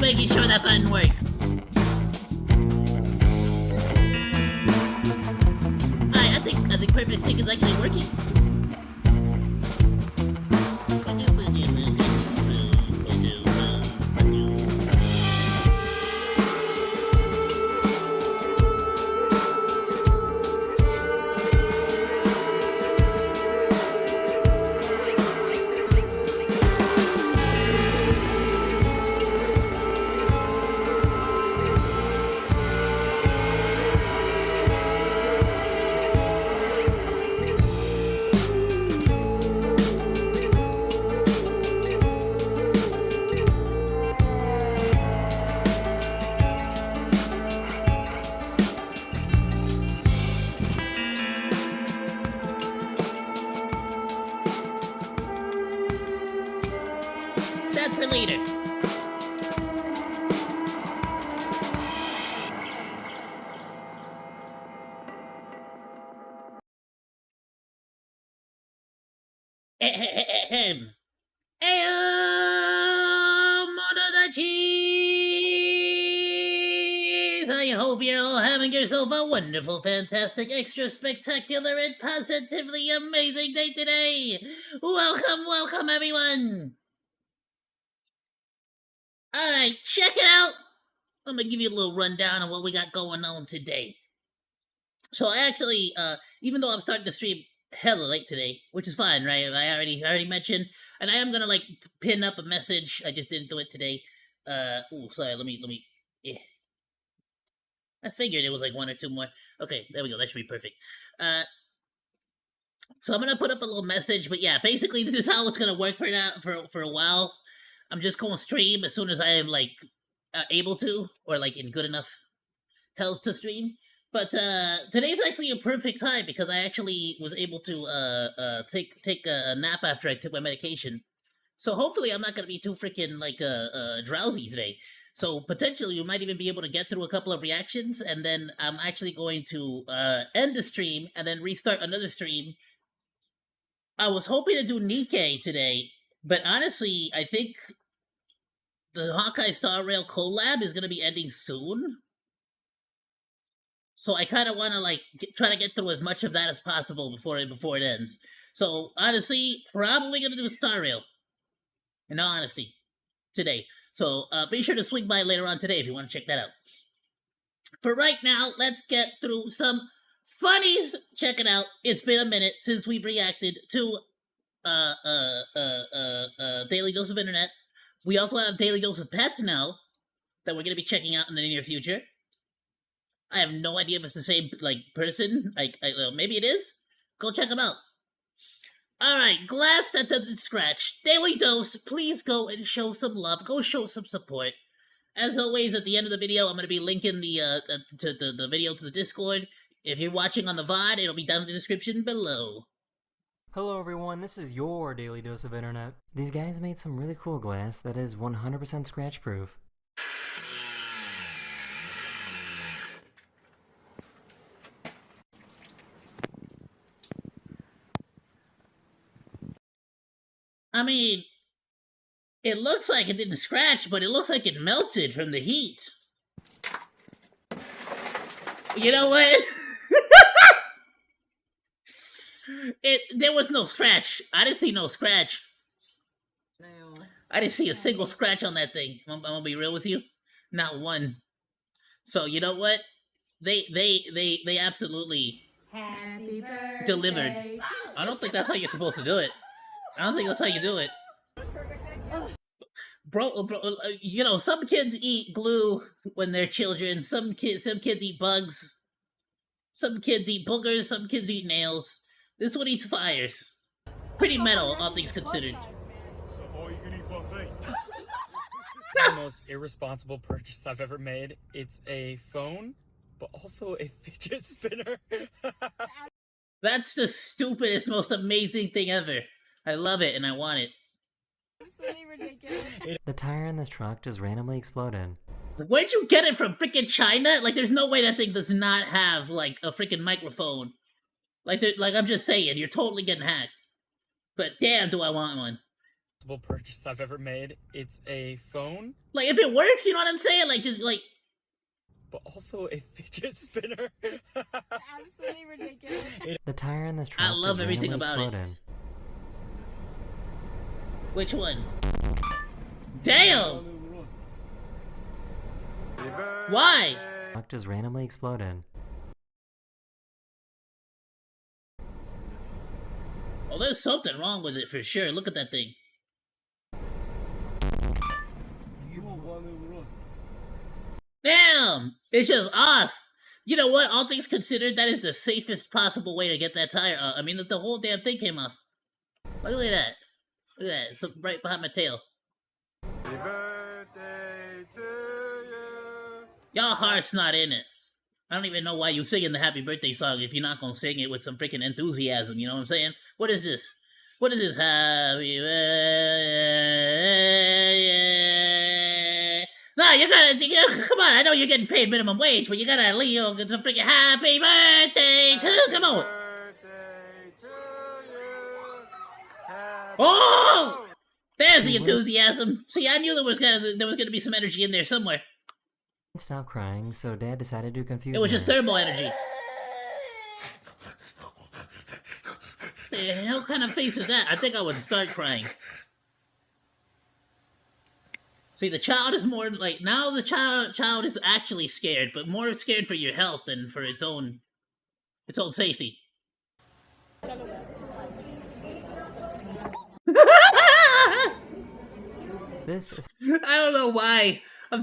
making sure that button works. Alright, I think perfect sync is actually working. That's for later. Ahem. Ayoo, cheese! I hope you're all having yourself a wonderful, fantastic, extra spectacular, and positively amazing day today! Welcome, welcome, everyone! Alright, check it out! I'm gonna give you a little rundown on what we got going on today. So I actually, even though I'm starting to stream hella late today, which is fine, right? I already mentioned, and I am gonna like pin up a message. I just didn't do it today. Oh, sorry. Let me. Yeah. I figured it was like one or two more. Okay, there we go. That should be perfect. So I'm gonna put up a little message, but yeah, basically this is how it's gonna work for now for a while. I'm just gonna stream as soon as I am like able to, or like in good enough health to stream. But today's actually a perfect time because I actually was able to take a nap after I took my medication. So hopefully I'm not gonna be too freaking like drowsy today. So potentially we might even be able to get through a couple of reactions, and then I'm actually going to end the stream and then restart another stream. I was hoping to do Nikkei today, but honestly, I think the Hawkeye Star Rail collab is gonna be ending soon. So I kind of want to like try to get through as much of that as possible before it ends. So honestly, probably gonna do Star Rail. In all honesty, today. So be sure to swing by later on today if you want to check that out. For right now, let's get through some funnies. Check it out. It's been a minute since we've reacted to Daily Dose of Internet. We also have Daily Dose of Pets now that we're gonna be checking out in the near future. I have no idea if it's the same like person. Maybe it is. Go check them out. All right, glass that doesn't scratch. Daily Dose, please go and show some love. Go show some support. As always, at the end of the video, I'm going to be linking the video to the Discord. If you're watching on the VOD, it'll be down in the description below. Hello everyone, this is your Daily Dose of Internet. These guys made some really cool glass that is 100% scratch proof. I mean, it looks like it didn't scratch, but it looks like it melted from the heat. You know what? There was no scratch. I didn't see no scratch. No. I didn't see a single scratch on that thing. I'm gonna be real with you. Not one. So you know what? They absolutely Happy birthday. delivered. I don't think that's how you're supposed to do it. I don't think that's how you do it. Bro, you know, some kids eat glue when they're children. Some kids eat bugs. Some kids eat boogers. Some kids eat nails. This one eats fires. Pretty metal, all things considered. The most irresponsible purchase I've ever made. It's a phone, but also a fidget spinner. That's the stupidest, most amazing thing ever. I love it and I want it. Absolutely ridiculous. The tire in this truck just randomly exploded. Where'd you get it from? Freaking China? Like, there's no way that thing does not have, like, a freaking microphone. Like, I'm just saying, you're totally getting hacked. But damn, do I want one. irresponsible purchase I've ever made. It's a phone, Like, if it works, you know what I'm saying? Like, just, like... but also a fidget spinner. Absolutely ridiculous. The tire in this truck love just everything randomly about it. exploded. Which one? Damn! Why? The truck just randomly exploded. Oh, there's something wrong with it for sure. Look at that thing. Damn! It's just off. You know what? All things considered, that is the safest possible way to get that tire out. I mean, the whole damn thing came off. Look at that. Look at that. It's right behind my tail. Happy birthday to you. Y'all heart's not in it. I don't even know why you singing the happy birthday song if you're not gonna sing it with some freaking enthusiasm, you know what I'm saying? What is this? What is this? Happy birthday. No, you gotta, come on, I know you're getting paid minimum wage, but you gotta, you know, get some freaking happy birthday to, come on. Birthday to you. Happy Oh! There's the enthusiasm. See, I knew there was gonna be some energy in there somewhere. Stop crying, so Dad decided to confuse It was her. just thermal energy. The hell kind of face is that? I think I would start crying. See, the child is more like, now the child is actually scared, but more scared for your health than for its own safety. This is I don't know why. I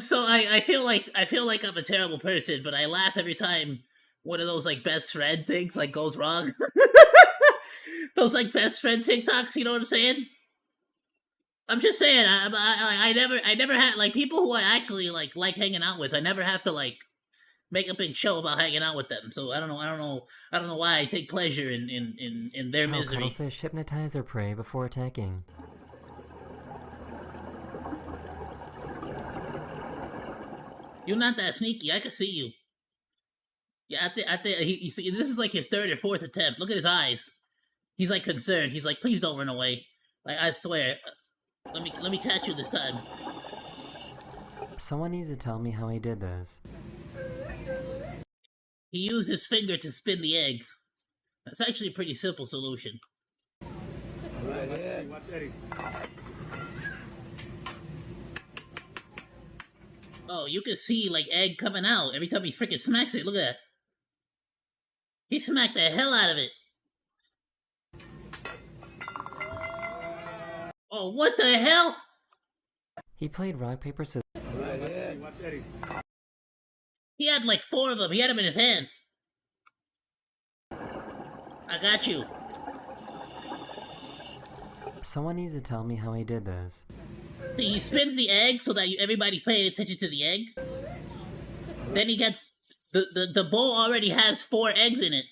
feel like I'm a terrible person, but I laugh every time one of those like best friend things like goes wrong. Those like best friend TikToks, you know what I'm saying? I'm just saying, I never had like people who I actually like hanging out with. I never have to like make a big show about hanging out with them. So I don't know why I take pleasure in their how misery. cuttlefish hypnotize their prey before attacking. You're not that sneaky. I can see you. Yeah, I think he see, this is like his third or fourth attempt. Look at his eyes. He's like concerned. He's like, please don't run away. Like, I swear. Let me catch you this time. Someone needs to tell me how he did this. He used his finger to spin the egg. That's actually a pretty simple solution. Watch Eddie. Oh, you can see like egg coming out every time he freaking smacks it. Look at that. He smacked the hell out of it. Oh, what the hell? He played rock, paper, scissors. Watch Eddie. He had like 4 of them. He had them in his hand. I got you. Someone needs to tell me how he did this. See, he spins the egg so that everybody's paying attention to the egg. Then he gets... The bowl already has 4 eggs in it.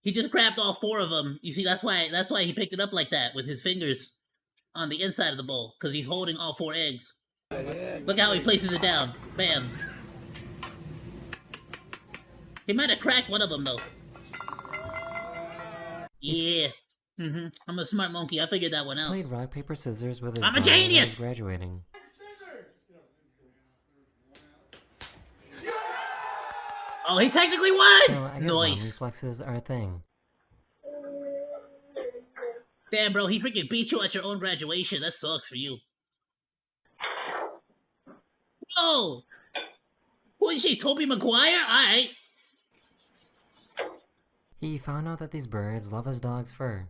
He just grabbed all 4 of them. You see, that's why he picked it up like that, with his fingers on the inside of the bowl, because he's holding all 4 eggs. Look how he places it down. Bam. He might have cracked one of them, though. Yeah. I'm a smart monkey. I figured that one out. Played rock, paper, scissors with his I'm a brother while genius! he was graduating. Oh, he technically won! So I guess mom Nice. reflexes are a thing. Damn, bro, he freaking beat you at your own graduation. That sucks for you. Whoa! Who is she, Tobey Maguire? Alright. He found out that these birds love his dog's fur.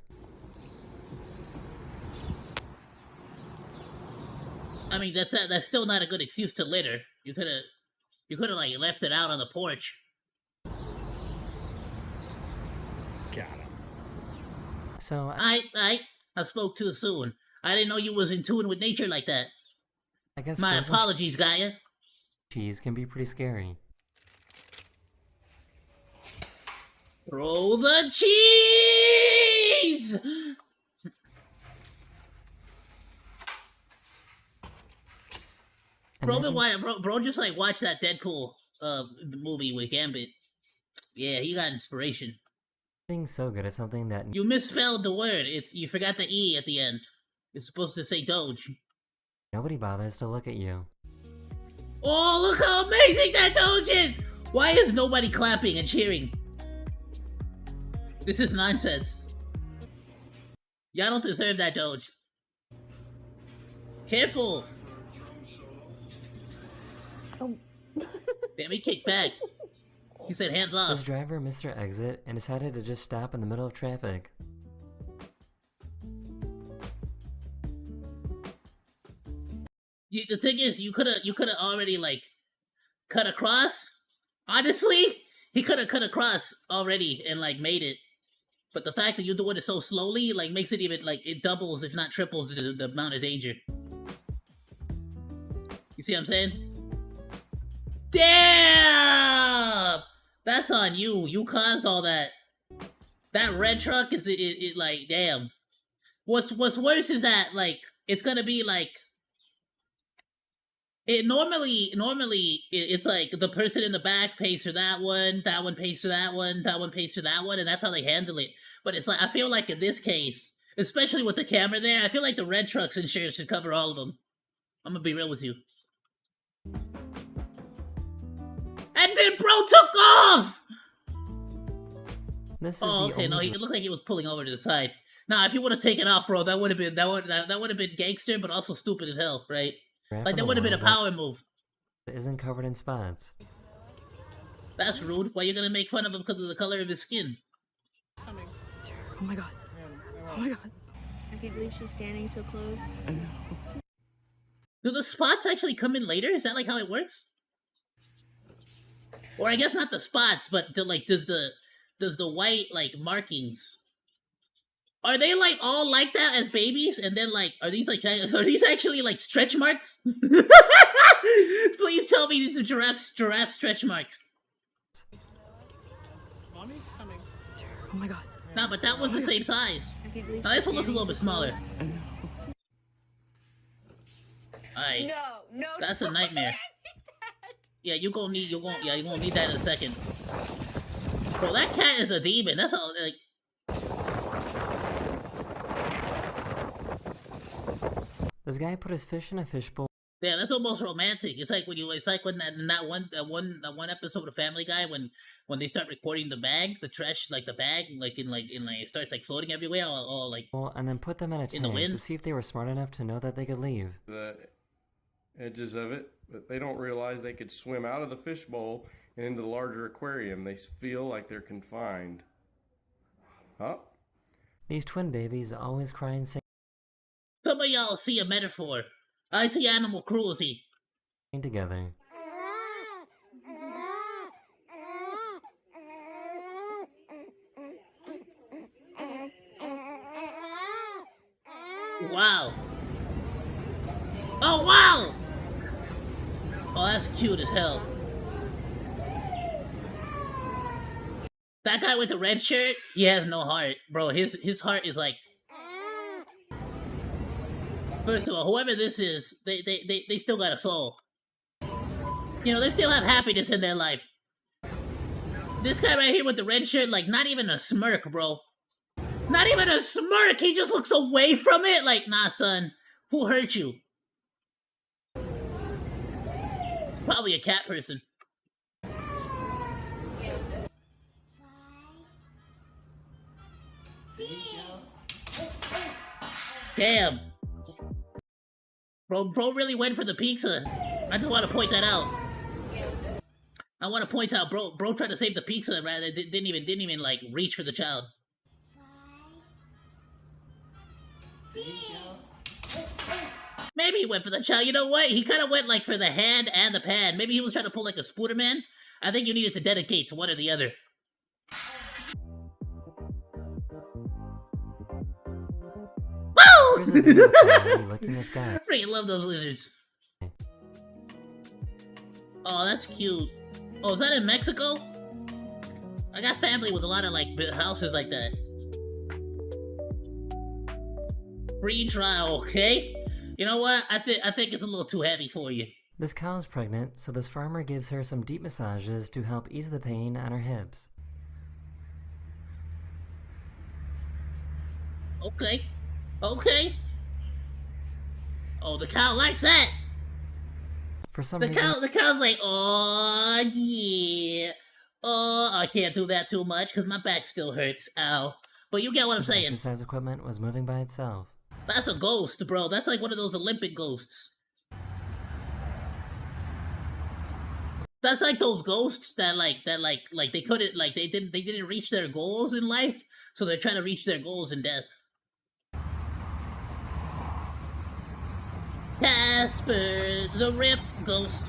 I mean, that's still not a good excuse to litter. You could've like left it out on the porch. Got him. So I spoke too soon. I didn't know you was in tune with nature like that. I guess My frozen apologies, Gaia. cheese can be pretty scary. Roll the cheese! Imagine- Bro, just like watch that Deadpool movie with Gambit. Yeah, he got inspiration. being so good at something that You misspelled the word. You forgot the E at the end. It's supposed to say Doge. Nobody bothers to look at you. Oh, look how amazing that Doge is! Why is nobody clapping and cheering? This is nonsense. Y'all don't deserve that Doge. Careful! Oh. Damn, he kicked back. He said hands off. This driver missed their exit and decided to just stop in the middle of traffic. The thing is, you coulda already, like, cut across. Honestly, he coulda cut across already and, like, made it. But the fact that you're doing it so slowly, like, makes it even, like, it doubles, if not triples, the amount of danger. You see what I'm saying? Damn! That's on you. You caused all that. That red truck is, it like, damn. What's worse is that, like, it's gonna be, like, it normally it's like the person in the back pays for that one pays for that one pays for that one, and that's how they handle it. But it's like, I feel like in this case, especially with the camera there, I feel like the red truck's insurance should cover all of them. I'm gonna be real with you. And then bro took off! This is Oh, the okay, no, only it looked like he was pulling over to the side. Nah, if he would have taken off, bro, that would have been gangster, but also stupid as hell, right? driver Like, in that the would have been a world that power move. isn't covered in spots. That's rude. Why you gonna make fun of him because of the color of his skin? Oh my god. Oh my god. I can't believe she's standing so close. Do the spots actually come in later? Is that like how it works? Or I guess not the spots, but does the white, like, markings, are they like all like that as babies? And then, like, are these actually like stretch marks? Please tell me these are giraffe stretch marks. Mommy's coming. Oh my god. Nah, but that was the same size. I can't believe Now she's this one looks a little bit standing smaller. so Alright. No, That's a nightmare. Yeah, you're gonna need that in a second. Bro, that cat is a demon. That's all, like. This guy put his fish in a fishbowl. Yeah, that's almost romantic. It's like when that one episode of Family Guy when they start recording the bag, the trash, like the bag, like it starts like floating everywhere, all like. And then put them in a In the tank wind? to see if they were smart enough to know that they could leave. The edges of it, but they don't realize they could swim out of the fishbowl and into the larger aquarium. They feel like they're confined. Huh? These twin babies always cry and sing Some of y'all see a metaphor. I see animal cruelty. together. Wow. Oh wow! Oh, that's cute as hell. That guy with the red shirt, he has no heart, bro. His heart is like. First of all, whoever this is, they still got a soul. You know, they still have happiness in their life. This guy right here with the red shirt, like, not even a smirk, bro. Not even a smirk! He just looks away from it like, nah, son. Who hurt you? Probably a cat person. Damn. Bro really went for the pizza. I just want to point that out. I want to point out, bro tried to save the pizza, rather didn't even like reach for the child. Maybe he went for the child. You know what? He kind of went like for the hand and the pad. Maybe he was trying to pull like a Spooderman. I think you needed to dedicate to one or the other. Here's a video of Pygmy licking this guy. I freaking love those lizards. Oh, that's cute. Oh, is that in Mexico? I got family with a lot of like houses like that. Free trial, okay? You know what? I think it's a little too heavy for you. This cow is pregnant, so this farmer gives her some deep massages to help ease the pain on her hips. Okay. Okay. Oh, the cow likes that. For some The reason, cow's like, oh yeah. Oh, I can't do that too much because my back still hurts. Ow. But you get what I'm his saying. exercise equipment was moving by itself. That's a ghost, bro. That's like one of those Olympic ghosts. That's like those ghosts that they couldn't they didn't reach their goals in life, so they're trying to reach their goals in death. Casper, the ripped ghost.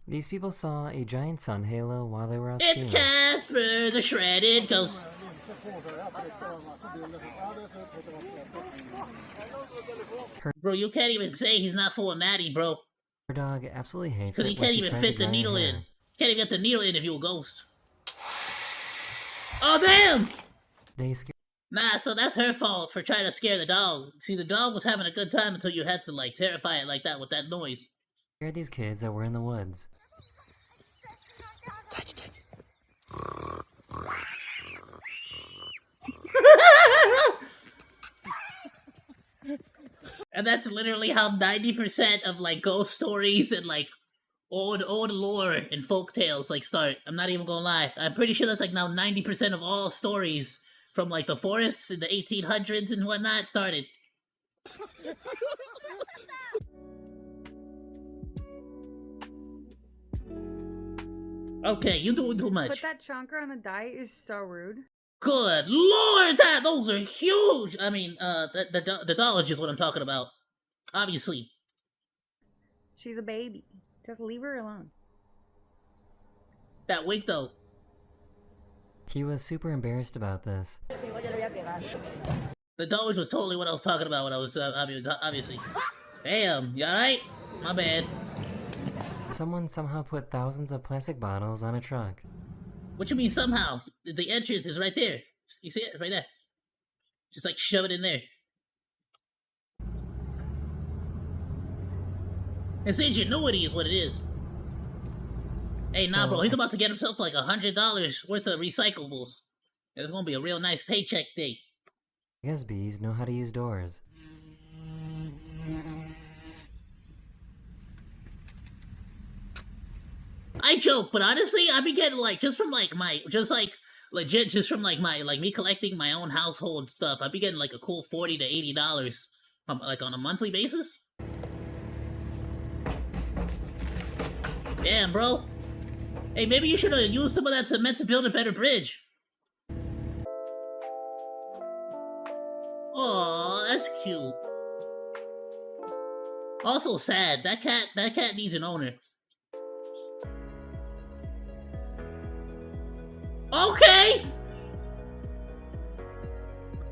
These people saw a giant sun halo while they were out It's skiing. Casper, the shredded ghost. Bro, you can't even say he's not full of natty, bro. Her dog absolutely hates Because it he when can't she even tries fit to the dry her needle hair. in. Can't even get the needle in if you're a ghost. Oh, damn! They scared Nah, so that's her fault for trying to scare the dog. See, the dog was having a good time until you had to, like, terrify it like that with that noise. these kids that were in the woods. And that's literally how 90% of, like, ghost stories and, like, old lore and folk tales, like, start. I'm not even gonna lie. I'm pretty sure that's, like, now 90% of all stories from, like, the forests in the 1800s and whatnot started. Okay, you doing too much. But that chonker on a diet is so rude. Good lord, those are huge! I mean, the dog is what I'm talking about. Obviously. She's a baby. Just leave her alone. That wig, though. He was super embarrassed about this. The Doge was totally what I was talking about when I was, obviously. Damn, you alright? My bad. Someone somehow put thousands of plastic bottles on a truck. What you mean somehow? The entrance is right there. You see it? Right there. Just like shove it in there. It's ingenuity is what it is. Hey, nah, So, bro, he's about to get himself like $100 worth of recyclables. It's gonna be a real nice paycheck day. I guess bees know how to use doors. I joke, but honestly, I be getting like just from like my legit just from like my me collecting my own household stuff. I be getting like a cool $40 to $80 like on a monthly basis. Damn, bro. Hey, maybe you should have used some of that cement to build a better bridge. Oh, that's cute. Also sad. That cat needs an owner. Okay.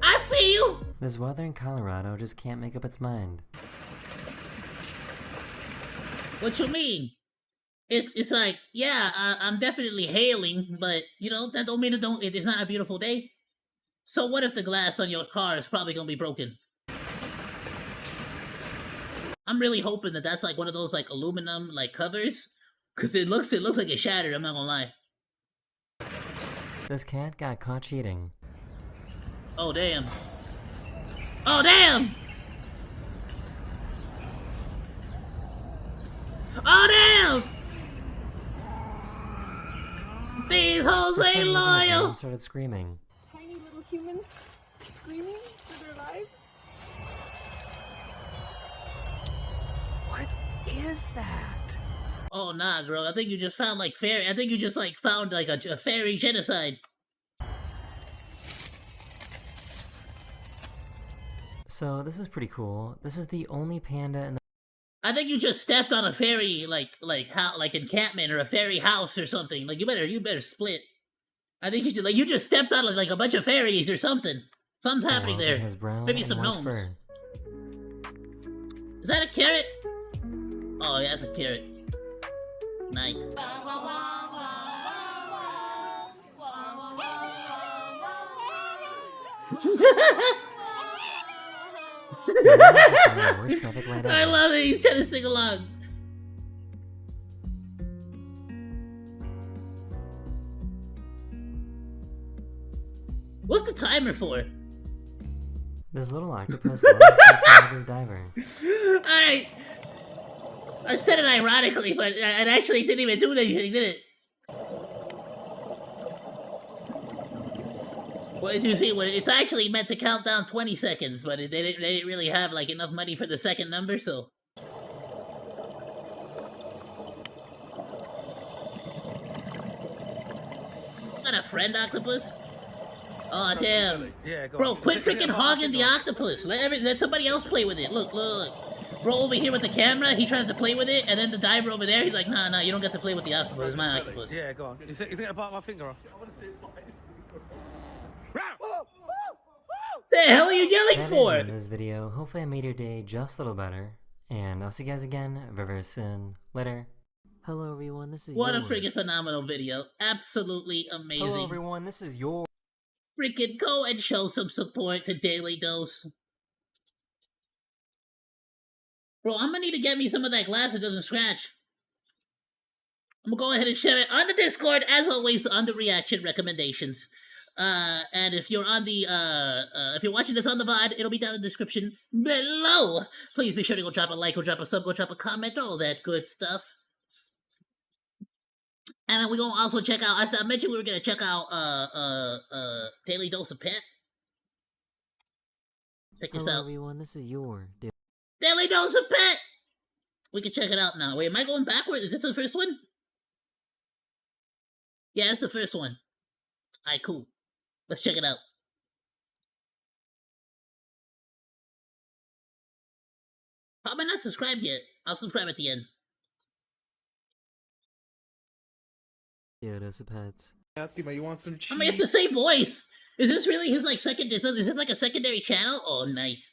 I see you. This weather in Colorado just can't make up its mind. What you mean? It's like, yeah, I'm definitely hailing, but you know that don't mean it's not a beautiful day. So what if the glass on your car is probably gonna be broken? I'm really hoping that that's like one of those like aluminum like covers, cause it looks like it shattered. I'm not gonna lie. This cat got caught cheating. Oh damn! Oh damn! Oh damn! These hoes For some ain't reason, the loyal. cat started screaming. Tiny little humans screaming for their lives. What is that? Oh nah, girl. I think you just found like fairy. I think you just like found like a fairy genocide. So this is pretty cool. This is the only panda in the I think you just stepped on a fairy like encampment or a fairy house or something. Like you better split. I think you just stepped on like a bunch of fairies or something. Something's happening world that there. has brown Maybe and some white gnomes. fur. Is that a carrot? Oh yeah, that's a carrot. Nice. Worst traffic light I ever. love it. He's trying to sing along. What's the timer for? This little octopus loves to play with his diver. Alright, I said it ironically, but it actually didn't even do anything, did it? What did you see? Well, it's actually meant to count down 20 seconds, but they didn't really have like enough money for the second number, so. Got a friend octopus? Oh damn. Yeah, go Bro, on. quit Is it freaking about hogging the Africa? octopus. Let somebody else play with it. Look, look. Bro over here with the camera, he tries to play with it, and then the diver over there, he's like, nah, you don't get to play with the octopus. It's my octopus. Yeah, go on. Is it about my finger off? I want to see it. The hell are you yelling That for? is it in this video. Hopefully I made your day just a little better. And I'll see you guys again very, very soon. Later. Hello everyone, this is What a your... freaking phenomenal video. Absolutely amazing. Hello everyone, this is your... Freaking go and show some support to Daily Dose. Bro, I'm gonna need to get me some of that glass that doesn't scratch. I'm gonna go ahead and share it on the Discord, as always, on the reaction recommendations. And if you're on the, if you're watching this on the VOD, it'll be down in the description below. Please be sure to go drop a like, go drop a sub, go drop a comment, all that good stuff. And then we're gonna also check out, I mentioned we were gonna check out, Daily Dose of Pet. Check this Hello out. everyone, this is your... Daily Dose of Pet! We can check it out now. Wait, am I going backwards? Is this the first one? Yeah, it's the first one. Alright, cool. Let's check it out. How am I not subscribed yet? I'll subscribe at the end. Dose of Pets. Fatima, you want some cheese? I mean, it's the same voice! Is this really his, like, is this like a secondary channel? Oh, nice.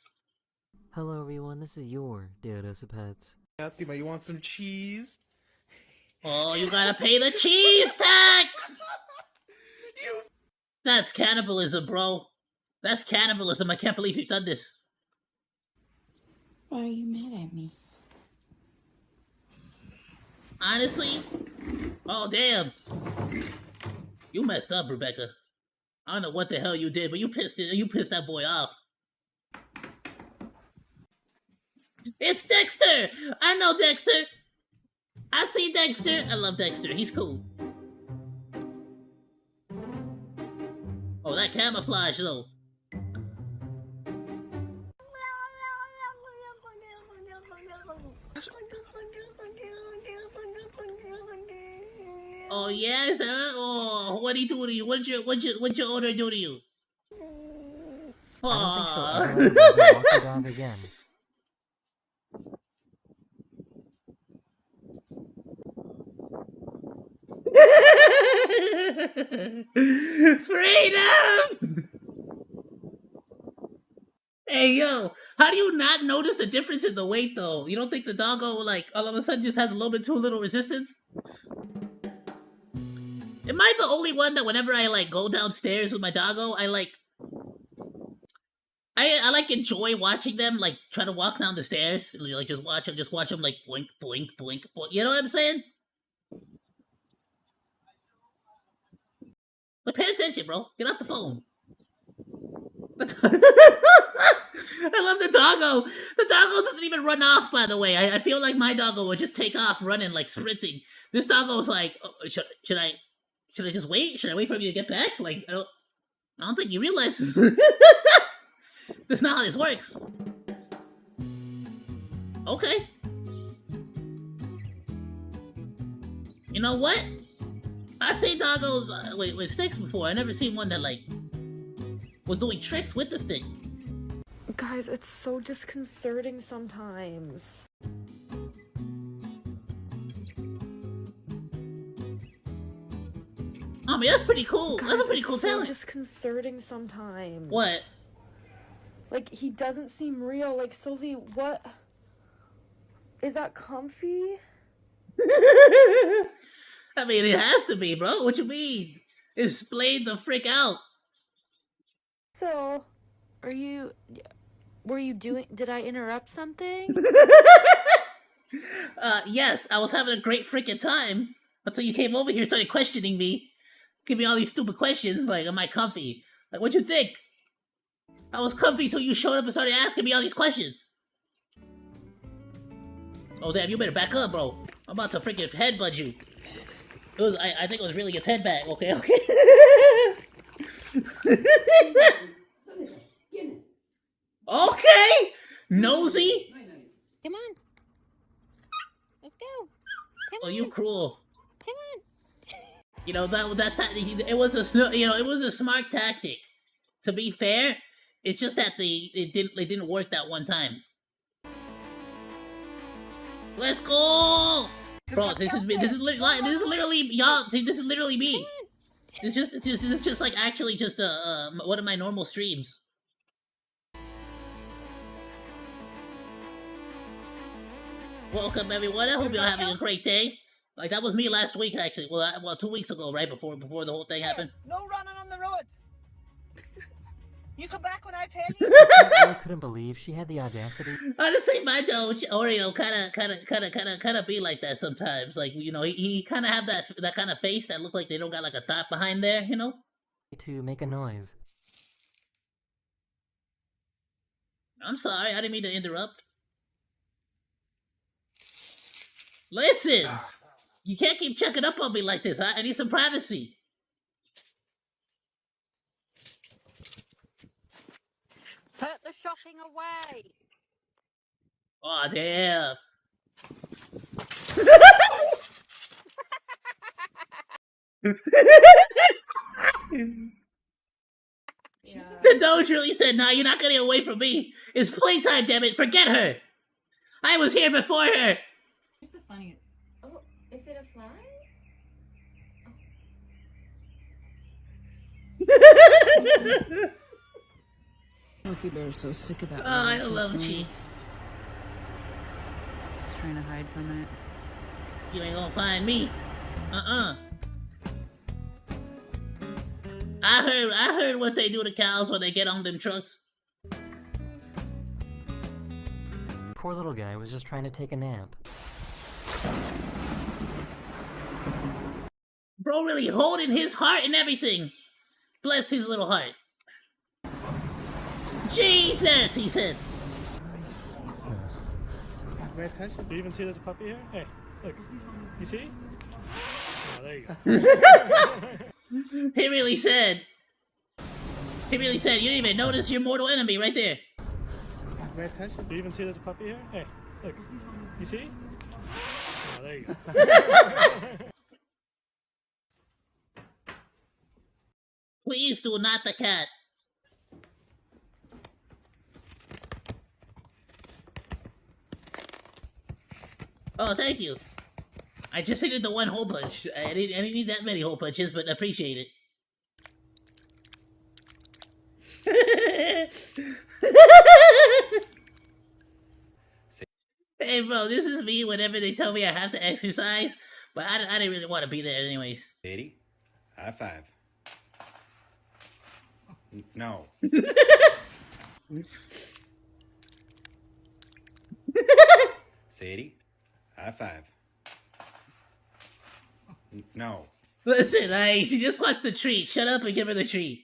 Hello everyone, this is your Dose of Pets. Fatima, you want some cheese? Oh, you gotta pay the cheese tax! That's cannibalism, bro. That's cannibalism. I can't believe you've done this. Why are you mad at me? Honestly? Oh, damn. You messed up, Rebecca. I don't know what the hell you did, but you pissed that boy off. It's Dexter! I know Dexter! I see Dexter! I love Dexter. He's cool. Oh, that camouflage, though. Oh, yes, huh? Oh, what'd he do to you? What'd your owner do to you? I don't think she'll ever Aww. let me walk her dog again. Freedom! Hey, yo, how do you not notice the difference in the weight, though? You don't think the doggo, like, all of a sudden just has a little bit too little resistance? Am I the only one that whenever I, like, go downstairs with my doggo, I like enjoy watching them, like, try to walk down the stairs, and, like, just watch them, like, boink, boink, boink, boink. You know what I'm saying? But pay attention, bro. Get off the phone. I love the doggo. The doggo doesn't even run off, by the way. I feel like my doggo would just take off running, like, sprinting. This doggo's like, oh, should I just wait? Should I wait for you to get back? Like, I don't think you realize that's not how this works. Okay. You know what? I've seen doggos with sticks before. I never seen one that, like, was doing tricks with the stick. Guys, it's so disconcerting sometimes. I mean, that's pretty cool. Guys, That's a pretty cool it's so talent. disconcerting sometimes. What? Like, he doesn't seem real. Like, Sylvie, what? Is that comfy? I mean, it has to be, bro. What you mean? It's splayed the frick out. So, Were you doing, did I interrupt something? Yes, I was having a great freaking time until you came over here and started questioning me. Give me all these stupid questions, like, am I comfy? Like, what'd you think? I was comfy till you showed up and started asking me all these questions. Oh damn, you better back up, bro. I'm about to freaking headbutt you. It was, I think it was really its head back. Okay, okay. Okay! Nosy? Come on. Let's go. Come Oh, on. you cruel. Come on. You know, it was a smart tactic. To be fair, it's just that it didn't work that one time. Let's go! Bro, this is literally y'all. This is literally me. It's just like actually just one of my normal streams. Welcome everyone. I hope you're having a great day. Like that was me last week actually. Well, 2 weeks ago, right before the whole thing happened. No running on the road. You come back when I tell you. I couldn't believe she had the audacity. Honestly, my dog, or you know, kind of be like that sometimes. Like you know, he kind of have that kind of face that look like they don't got like a thought behind there. You know. To make a noise. I'm sorry, I didn't mean to interrupt. Listen, you can't keep checking up on me like this. I need some privacy. Put the shopping away. Oh damn. The Doge really said, "Nah, you're not getting away from me. It's playtime, damn it. Forget her. I was here before her." Here's the funny. Oh, is it a fly? Monkey Bear's so sick of that. Oh, I love cheese. He's trying to hide from it. You ain't gonna find me. I heard what they do to cows when they get on them trucks. Poor little guy was just trying to take a nap. Bro really holding his heart and everything. Bless his little heart. Jesus, he said. Pay attention. Do you even see there's a puppy here? Hey, look. You see? Oh, there you go. He really said. You didn't even notice your mortal enemy right there. Pay attention. Do you even see there's a puppy here? Hey, look. You see? Oh, there you go. Please do not the cat. Oh, thank you. I just needed the one hole punch. I didn't need that many hole punches, but appreciate it. Hey, bro, this is me whenever they tell me I have to exercise, but I didn't really want to be there anyways. Sadie, high five. No. Sadie, high five. No. Listen, she just wants the treat. Shut up and give her the treat.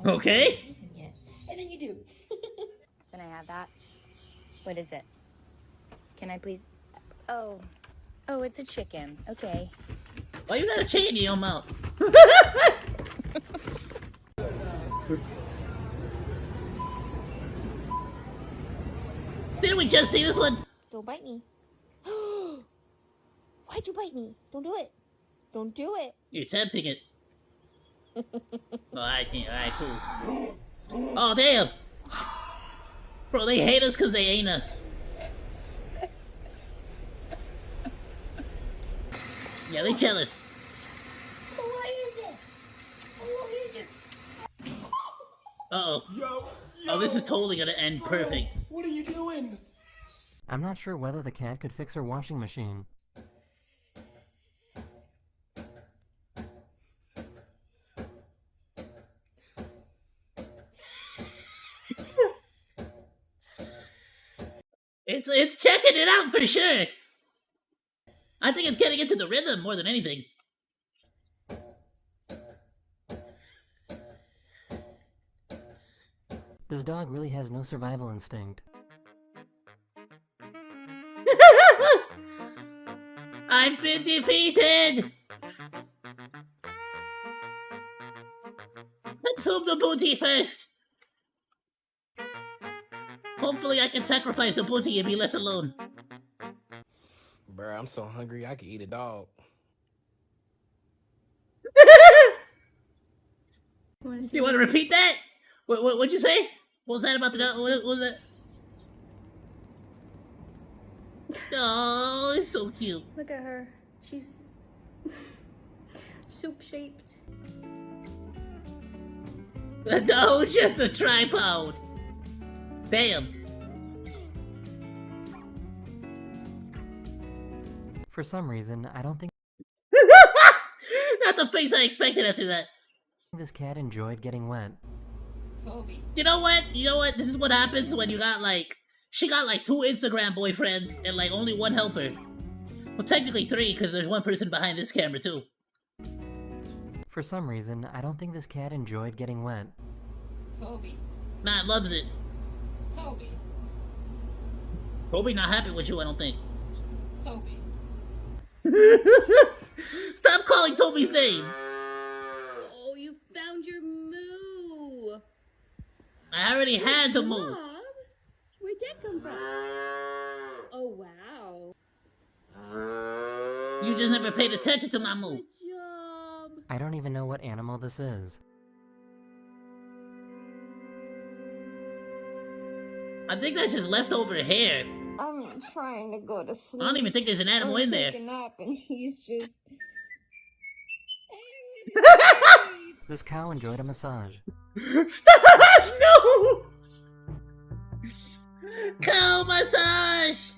Okay? And then you do. Can I have that? What is it? Can I please? Oh, it's a chicken. Okay. Why you got a chicken in your mouth? Didn't we just see this one? Don't bite me. Why'd you bite me? Don't do it. Don't do it. You're tempting it. Alright, cool. Oh, damn! Bro, they hate us because they ain't us. Yeah, they jealous. Uh-oh. Oh, this is totally gonna end perfect. What are you doing? I'm not sure whether the cat could fix her washing machine. It's checking it out for sure. I think it's getting into the rhythm more than anything. This dog really has no survival instinct. I've been defeated! Consume the booty first! Hopefully I can sacrifice the booty and be left alone. Bruh, I'm so hungry I could eat a dog. You want to repeat that? What'd you say? What was that about the dog? What was that? Oh, it's so cute. Look at her. She's soup-shaped. The dog's just a tripod. Damn. For some reason, I don't think Not the face I expected after that. this cat enjoyed getting wet. Toby. You know what? This is what happens when you got like... She got like 2 Instagram boyfriends and like only 1 helper. Well, technically 3 because there's 1 person behind this camera too. For some reason, I don't think this cat enjoyed getting wet. Toby. Matt loves it. Toby. Toby not happy with you, I don't think. Toby. Stop calling Toby's name! Oh, you found your moo. I already had the move. Mom, where'd that come from? Oh, wow. You just never paid attention to my move. Good job. I don't even know what animal this is. I think that's just leftover hair. I'm trying to go to sleep. I don't even think there's an animal in there. Take a nap and he's just... This cow enjoyed a massage. Stop! No! Cow massage!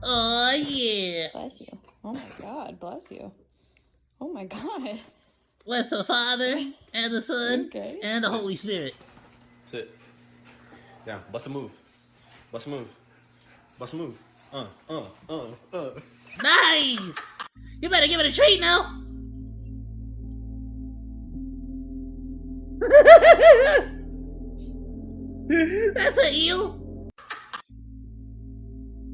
Oh yeah. Bless you. Oh my god, bless you. Oh my god. Bless the Father, and the Son, Okay. and the Holy Spirit. Sit. Now, bust a move. Bust a move. Bust a move. Nice! You better give it a treat now! That's an eel?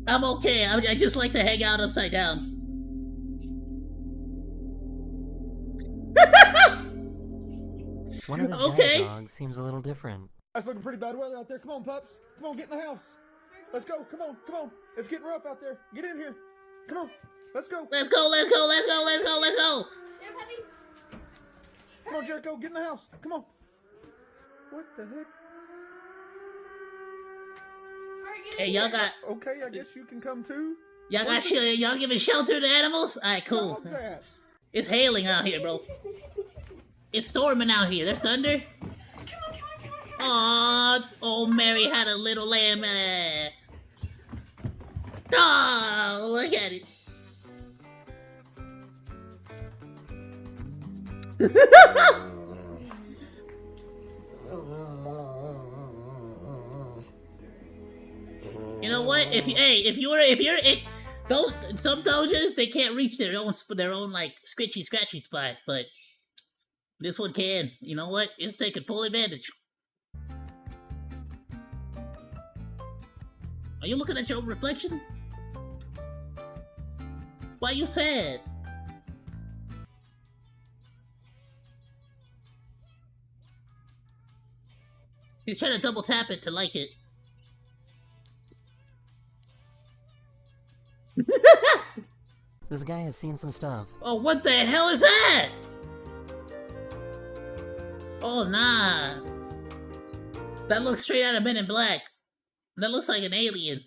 I'm okay, I just like to hang out upside down. One of this Okay. guy's dogs seems a little different. It's looking pretty bad weather out there. Come on, pups. Come on, get in the house. Let's go. Come on, come on. It's getting rough out there. Get in here. Come on. Let's go. Let's go, let's go, let's go, let's go, let's go! Come on, Jericho. Get in the house. Come on. What the heck? Hey, y'all got... Okay, I guess you can come too. Y'all got y'all giving shelter to animals? Alright, cool. What's that? It's hailing out here, bro. It's storming out here. There's thunder. Aww, oh, Mary had a little lamb. Oh, look at it. You know what? If you're those some doges, they can't reach their own like scratchy spot, but this one can. You know what? It's taking full advantage. Are you looking at your own reflection? Why you sad? He's trying to double tap it to like it. This guy has seen some stuff. Oh, what the hell is that? Oh, nah. That looks straight out of Men in Black. That looks like an alien.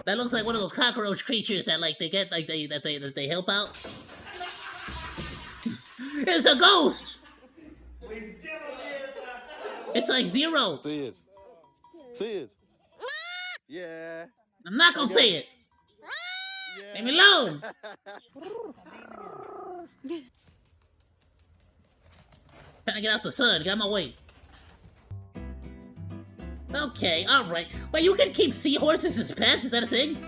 That looks like one of those cockroach creatures that like they get like that they help out. It's a ghost. It's like Zero. See it. See it. Yeah. I'm not gonna say it. Leave me alone. Trying to get out the sun. Get out my way. Okay, alright. Well, you can keep seahorses as pets? Is that a thing?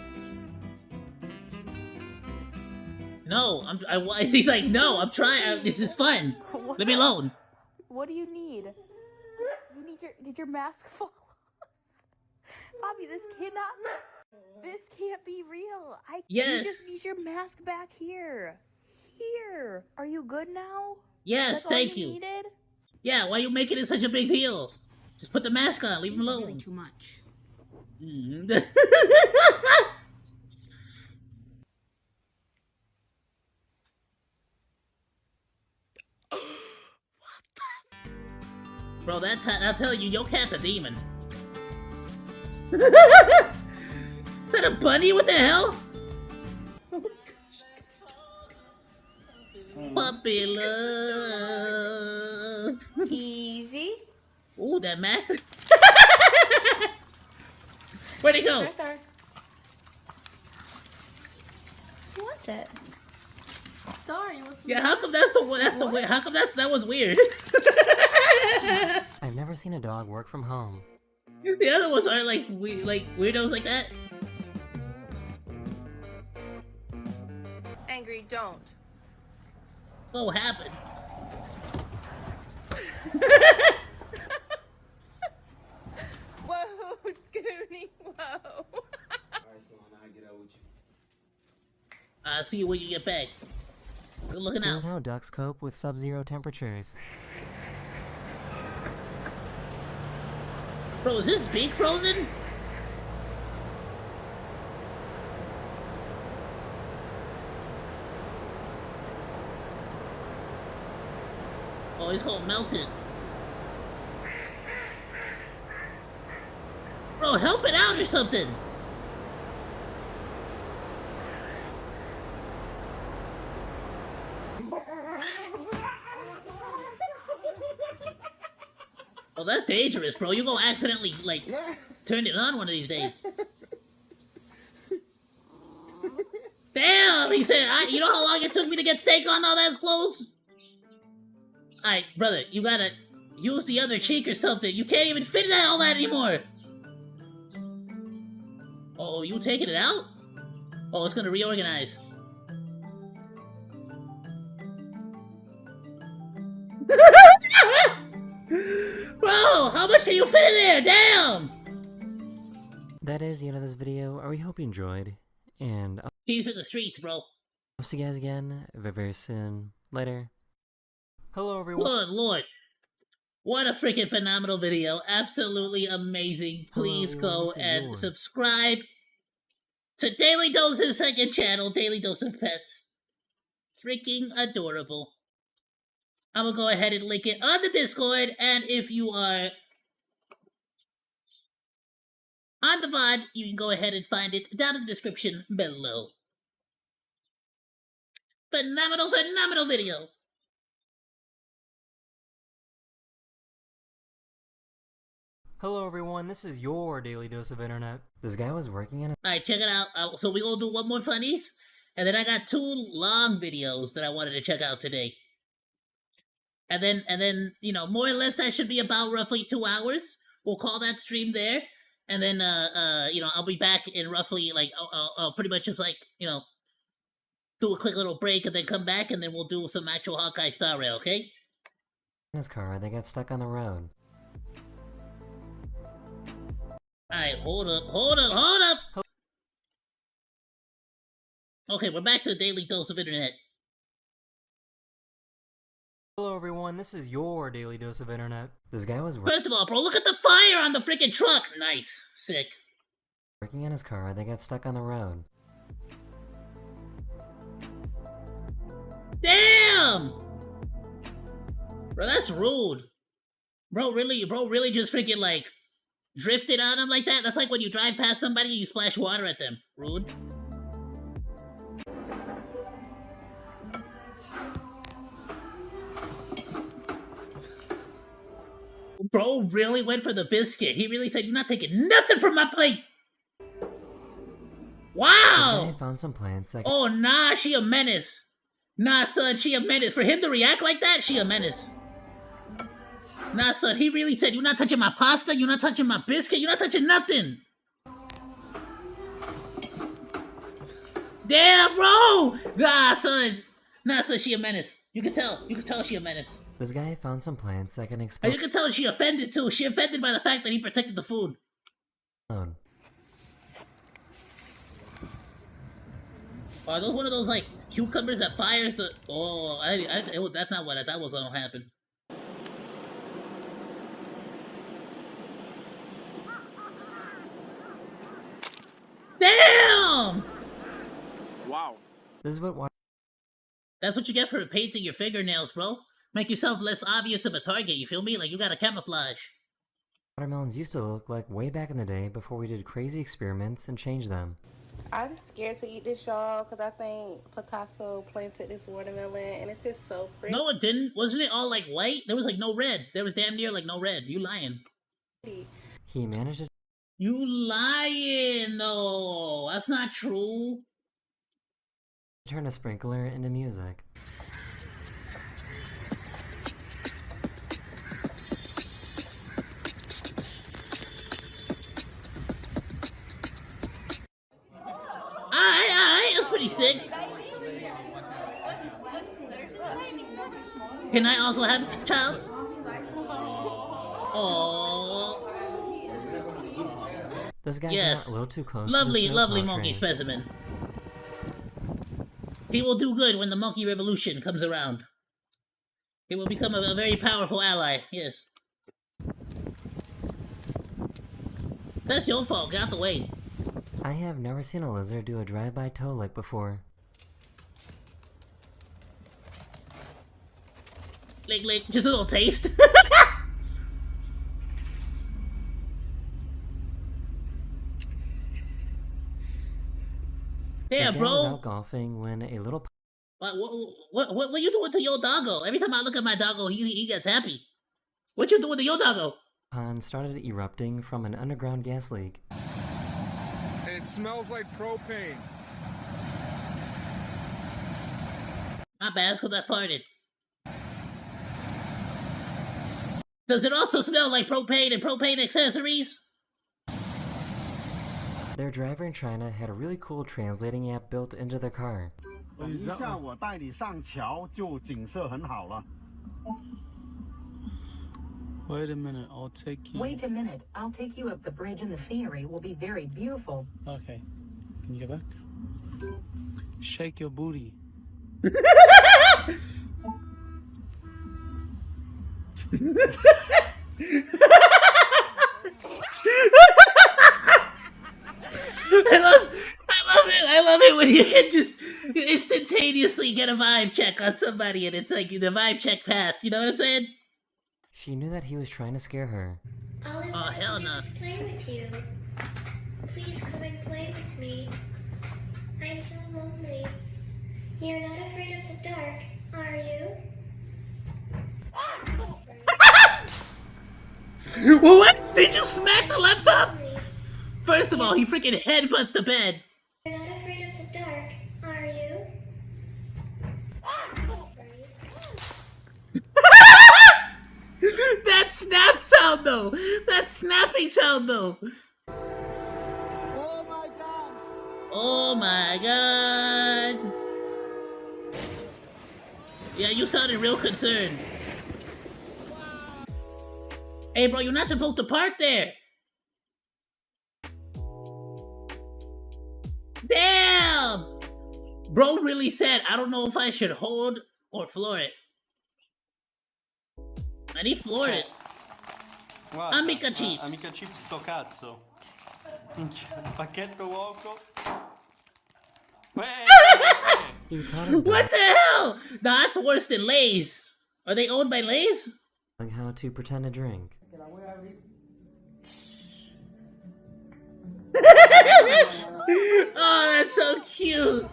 No, he's like, no, I'm trying. This is fun. Leave me alone. What do you need? You Did your mask fall off? Bobby, this can't be real. You Yes. just need your mask back here. Here. Are you good now? Yes, That's all thank you you. needed? Yeah, why you making it such a big deal? Just put the mask on, leave him alone. Really too much. Bro, I'm telling you, your cat's a demon. Is that a bunny? What the hell? Puppy love. Easy. Ooh, that Mac. Where'd he go? Sir. Who wants it? Sorry, what's the Yeah, how come that's the one? That's the way. How come that was weird? I've never seen a dog work from home. The other ones aren't like weirdos like that. Angry, don't. What happened? Whoa, Goonie, whoa. I'll see you when you get back. Good looking This out. is how ducks cope with sub-zero temperatures. Bro, is this beak frozen? Oh, he's gonna melt it. Bro, help it out or something. Oh, that's dangerous, bro. You're gonna accidentally, like, turn it on one of these days. Damn, he said, you know how long it took me to get steak on all those clothes? Alright, brother, you gotta use the other cheek or something. You can't even fit all that anymore. Oh, you taking it out? Oh, it's gonna reorganize. Bro, how much can you fit in there? Damn! That is the end of this video. I hope you enjoyed. And I'll He's in the streets, bro. see you guys again very, very soon. Later. Hello, everyone. Good lord. What a freaking phenomenal video. Absolutely amazing. Please Hello, go this is and York. subscribe to Daily Dose's second channel, Daily Dose of Pets. Freaking adorable. I'm gonna go ahead and link it on the Discord, and if you are on the VOD, you can go ahead and find it down in the description below. Phenomenal, phenomenal video. Hello, everyone. This is your Daily Dose of Internet. This guy was working in a... Alright, check it out. So we gonna do one more funnies, and then I got 2 long videos that I wanted to check out today. And then, you know, more or less that should be about roughly 2 hours. We'll call that stream there. And then, you know, I'll be back in roughly, like, I'll pretty much just, like, you know, do a quick little break and then come back, and then we'll do some actual Hawkeye Star Rail, okay? in his car. They got stuck on the road. Alright, hold up! Okay, we're back to the Daily Dose of Internet. Hello, everyone. This is your Daily Dose of Internet. This guy was First of all, bro, look at the fire on the freaking truck! Nice. Sick. working in his car. They got stuck on the road. Damn! Bro, that's rude. Bro, really just freaking, like, drifted on him like that? That's like when you drive past somebody and you splash water at them. Rude. Bro really went for the biscuit. He really said, "You're not taking nothing from my plate." Wow! This guy found some plants that... Oh, nah, she a menace. Nah, son, she a menace. For him to react like that, she a menace. Nah, son, he really said, "You're not touching my pasta, you're not touching my biscuit, you're not touching nothing." Damn, bro! Nah, son. Nah, so she a menace. You can tell. You can tell she a menace. This guy found some plants that can And explode. you can tell she offended too. She offended by the fact that he protected the food. Oh, Are those one of those like cucumbers that fires the? Oh, that's not what I thought was gonna happen. Damn! Wow. this is what That's what you get for painting your fingernails, bro. Make yourself less obvious of a target. You feel me? Like you got a camouflage. watermelons used to look like way back in the day before we did crazy experiments and changed them. I'm scared to eat this, y'all, because I think Picasso planted this watermelon, and it's just so pretty. No, it didn't. Wasn't it all like white? There was like no red. There was damn near like no red. You lying. He managed to You lying, no. That's not true. turn a sprinkler into music. Alright, that's pretty sick. Can I also have a child? Oh. This guy Yes. got a little too close. Lovely, to the lovely snowplow monkey train. specimen. He will do good when the monkey revolution comes around. He will become a very powerful ally, yes. That's your fault, get out the way. I have never seen a lizard do a drive-by toe lick before. Lick, just a little taste. This Damn, guy was bro. out golfing when a little What you doing to your doggo? Every time I look at my doggo, he gets happy. What you doing to your doggo? pond started erupting from an underground gas leak. And it smells like propane. My bad, it's 'cause I farted. Does it also smell like propane and propane accessories? Their driver in China had a really cool translating app built into their car. 等一下，我带你上桥，就景色很好了。 Wait a minute, I'll take you. Wait a minute, I'll take you up the bridge and the scenery will be very beautiful. Okay. Can you get back? Shake your booty. I love it when you can just instantaneously get a vibe check on somebody and it's like the vibe check passed, you know what I'm saying? She knew that he was trying to scare her. All I want hell to do no. is play with you. Please come and play with me. I'm so lonely. You're not afraid of the dark, are you? What? Did you smack the laptop? First of all, he freaking headbutts the bed. You're not afraid of the dark, are you? That snap sound though! That snapping sound though! Oh my god! Oh my god! Yeah, you sounded real concerned. Hey bro, you're not supposed to park there! Damn! Bro really said, I don't know if I should hold or floor it. And he floored it. Guarda, Amica chips. Amica chips sto cazzo. Minchia, pacchetto uovo. He taught his What dog the hell? Nah, that's worse than Lay's. Are they owned by Lay's? how to pretend to drink. Oh, that's so cute.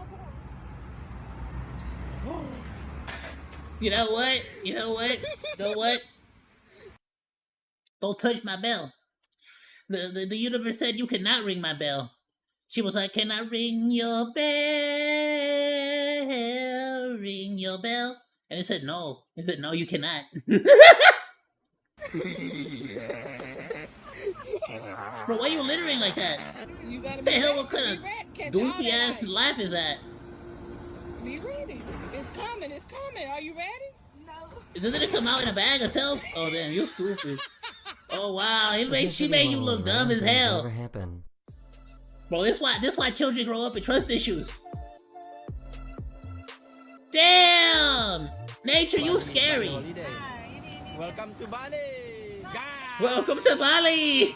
You know what? You know what? You know what? Don't touch my bell. The universe said you cannot ring my bell. She was like, can I ring your bell? Ring your bell? And it said no. It said no, you cannot. Bro, why are you littering like that? You gotta The be hell, ready what kind to be red. of Catch goofy all ass that. life is that? Be ready. It's coming. It's coming. Are you ready? Doesn't it come out in a bag itself? Oh damn, you're stupid. Oh wow, she made you look dumb as hell. Never happen. Bro, this why children grow up with trust issues. Damn! Nature, you scary. Welcome to Bali. Welcome to Bali.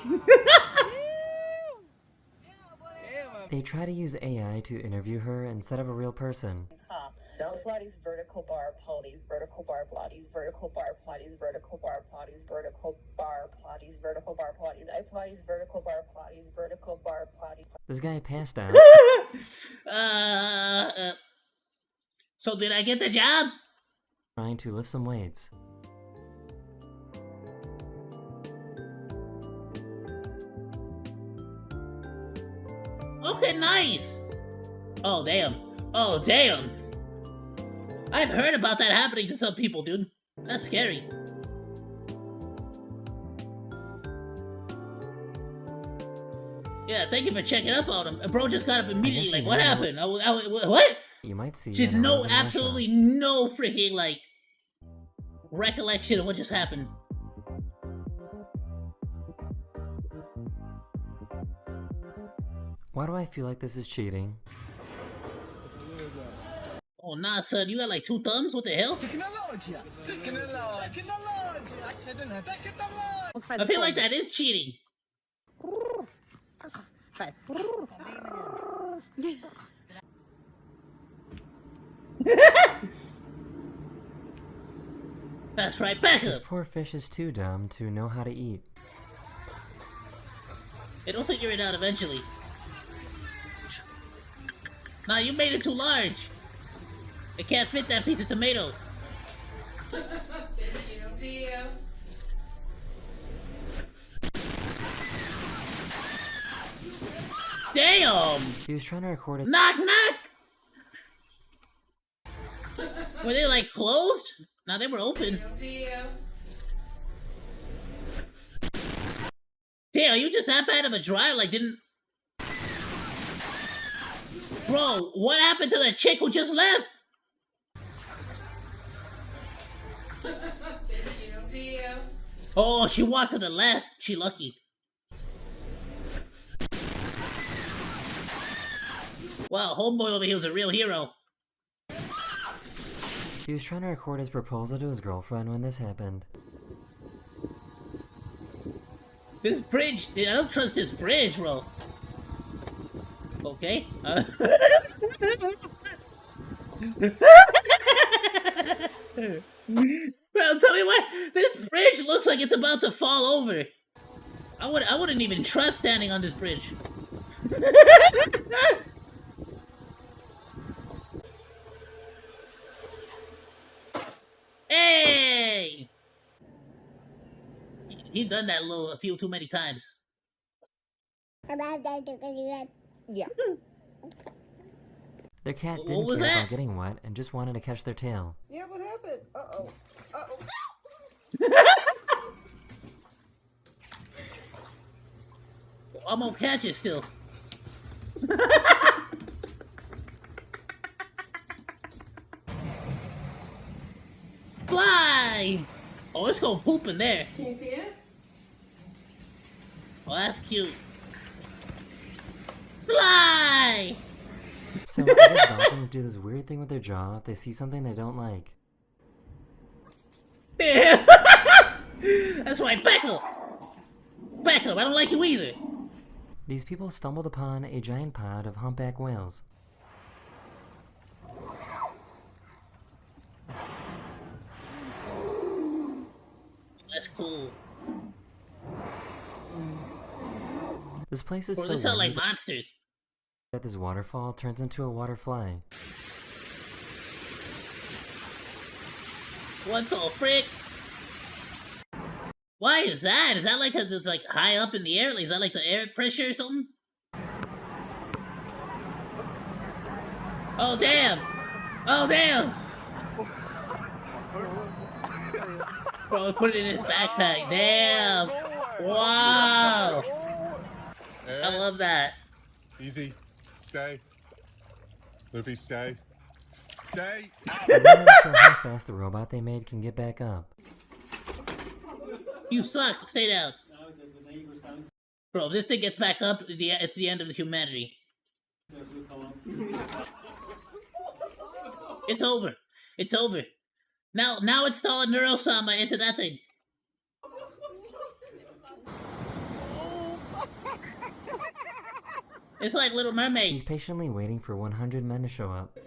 They try to use AI to interview her instead of a real person. Pilates, vertical bar, Pilates, vertical bar, Pilates, vertical bar, Pilates, vertical bar, Pilates, vertical bar, Pilates, vertical bar, Pilates, Pilates, vertical bar, Pilates, vertical bar, Pilates. This guy passed out. So did I get the job? Trying to lift some weights. Okay, nice. Oh damn. Oh damn. I've heard about that happening to some people, dude. That's scary. Yeah, thank you for checking up on him. Bro just got up immediately. Like, what happened? What? You might see. Just absolutely no freaking like recollection of what just happened. Why do I feel like this is cheating? Oh nah, son, you got like 2 thumbs? What the hell? I feel like that is cheating. That's right, back This up. poor fish is too dumb to know how to eat. It'll figure it out eventually. Nah, you made it too large. It can't fit that piece of tomato. Damn! He was trying to record it. Knock knock! Were they like closed? Nah, they were open. Damn, you just that bad of a dry, like didn't... Bro, what happened to the chick who just left? Oh, she walked to the left. She lucky. Wow, homeboy over here was a real hero. He was trying to record his proposal to his girlfriend when this happened. This bridge, dude, I don't trust this bridge, bro. Okay. Bro, tell me what, this bridge looks like it's about to fall over. I wouldn't even trust standing on this bridge. Hey! He done that a few too many times. Yeah. Their cat What didn't was care that? about getting wet and just wanted to catch their tail. Yeah, what happened? Uh-oh. Uh-oh. I'm gonna catch it still. Fly! Oh, it's gonna poop in there. Can you see it? Oh, that's cute. Fly! So, I guess dolphins do this weird thing with their jaw if they see something they don't like. Damn. That's right, back up! Back up, I don't like you either. These people stumbled upon a giant pod of humpback whales. That's cool. This place is Bro, so they sound like weird monsters. that this waterfall turns into a waterfly. What the frick? Why is that? Is that like because it's like high up in the air? Like, is that like the air pressure or something? Oh damn! Oh damn! Bro, put it in his backpack. Damn! Wow! I love that. Easy. Stay. Luffy, stay. Stay. I'm not really sure how fast the robot they made can get back up. You suck. Stay down. Bro, if this thing gets back up, it's the end of humanity. It's over. It's over. Now install a Neurosama into that thing. It's like Little Mermaid. He's patiently waiting for 100 men to show up.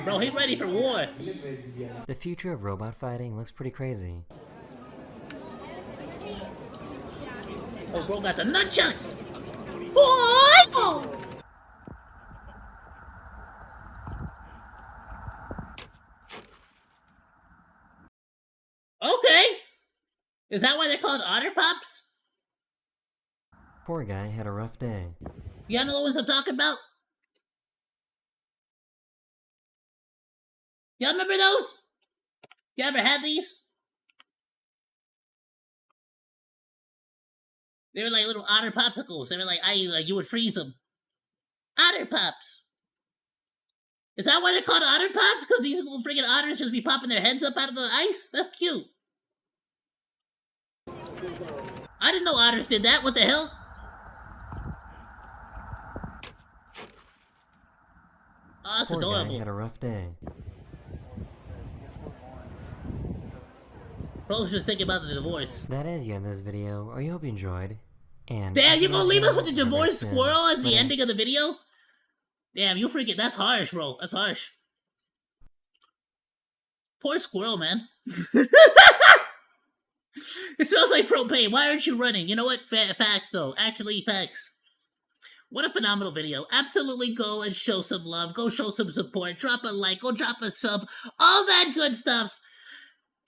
Bro, he ready for war. The future of robot fighting looks pretty crazy. Oh, bro got the nunchucks. Oh! Okay. Is that why they're called Otter Pops? Poor guy had a rough day. Y'all know the ones I'm talking about? Y'all remember those? You ever had these? They were like little otter popsicles. They were like Ayoo, like you would freeze them. Otter Pops. Is that why they're called Otter Pops? Because these little freaking otters just be popping their heads up out of the ice? That's cute. I didn't know otters did that. What the hell? Oh, that's Poor adorable. guy had a rough day. Bro's just thinking about the divorce. That is the end of this video. I hope you enjoyed. And Damn, as you gonna leave us with the remember, divorced soon. squirrel as the Later. ending of the video? Damn, you freaking, that's harsh, bro. That's harsh. Poor squirrel, man. It sounds like propane. Why aren't you running? You know what? Facts, though. Actually, facts. What a phenomenal video. Absolutely go and show some love. Go show some support. Drop a like. Go drop a sub. All that good stuff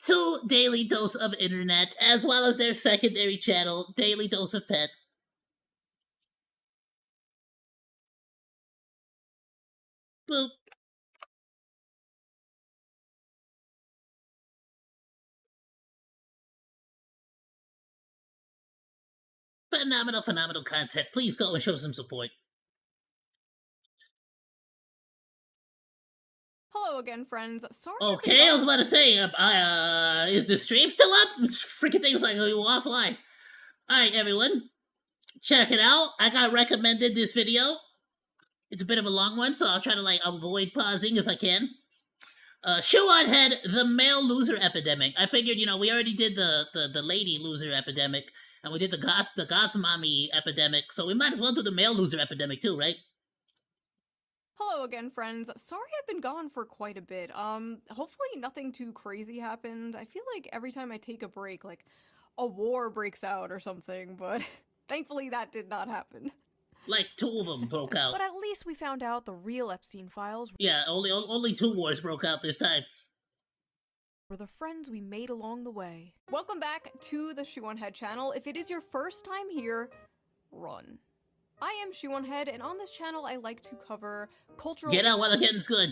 to Daily Dose of Internet, as well as their secondary channel, Daily Dose of Pet. Boop. Phenomenal content. Please go and show some support. Hello again, friends. Sorry. Okay, I was about to say, is the stream still up? Freaking thing was like, oh, offline. Alright, everyone. Check it out. I got recommended this video. It's a bit of a long one, so I'll try to, like, avoid pausing if I can. Shoe on Head, the male loser epidemic. I figured, you know, we already did the lady loser epidemic, and we did the goth mommy epidemic, so we might as well do the male loser epidemic too, right? Hello again, friends. Sorry I've been gone for quite a bit. Hopefully nothing too crazy happened. I feel like every time I take a break, like, a war breaks out or something, but thankfully that did not happen. Like 2 of them broke out. But at least we found out the real Epstein files. Yeah, only 2 wars broke out this time. Were the friends we made along the way. Welcome back to the Shoe on Head channel. If it is your first time here, run. I am Shoe on Head, and on this channel I like to cover cultural— Get out while the getting's good.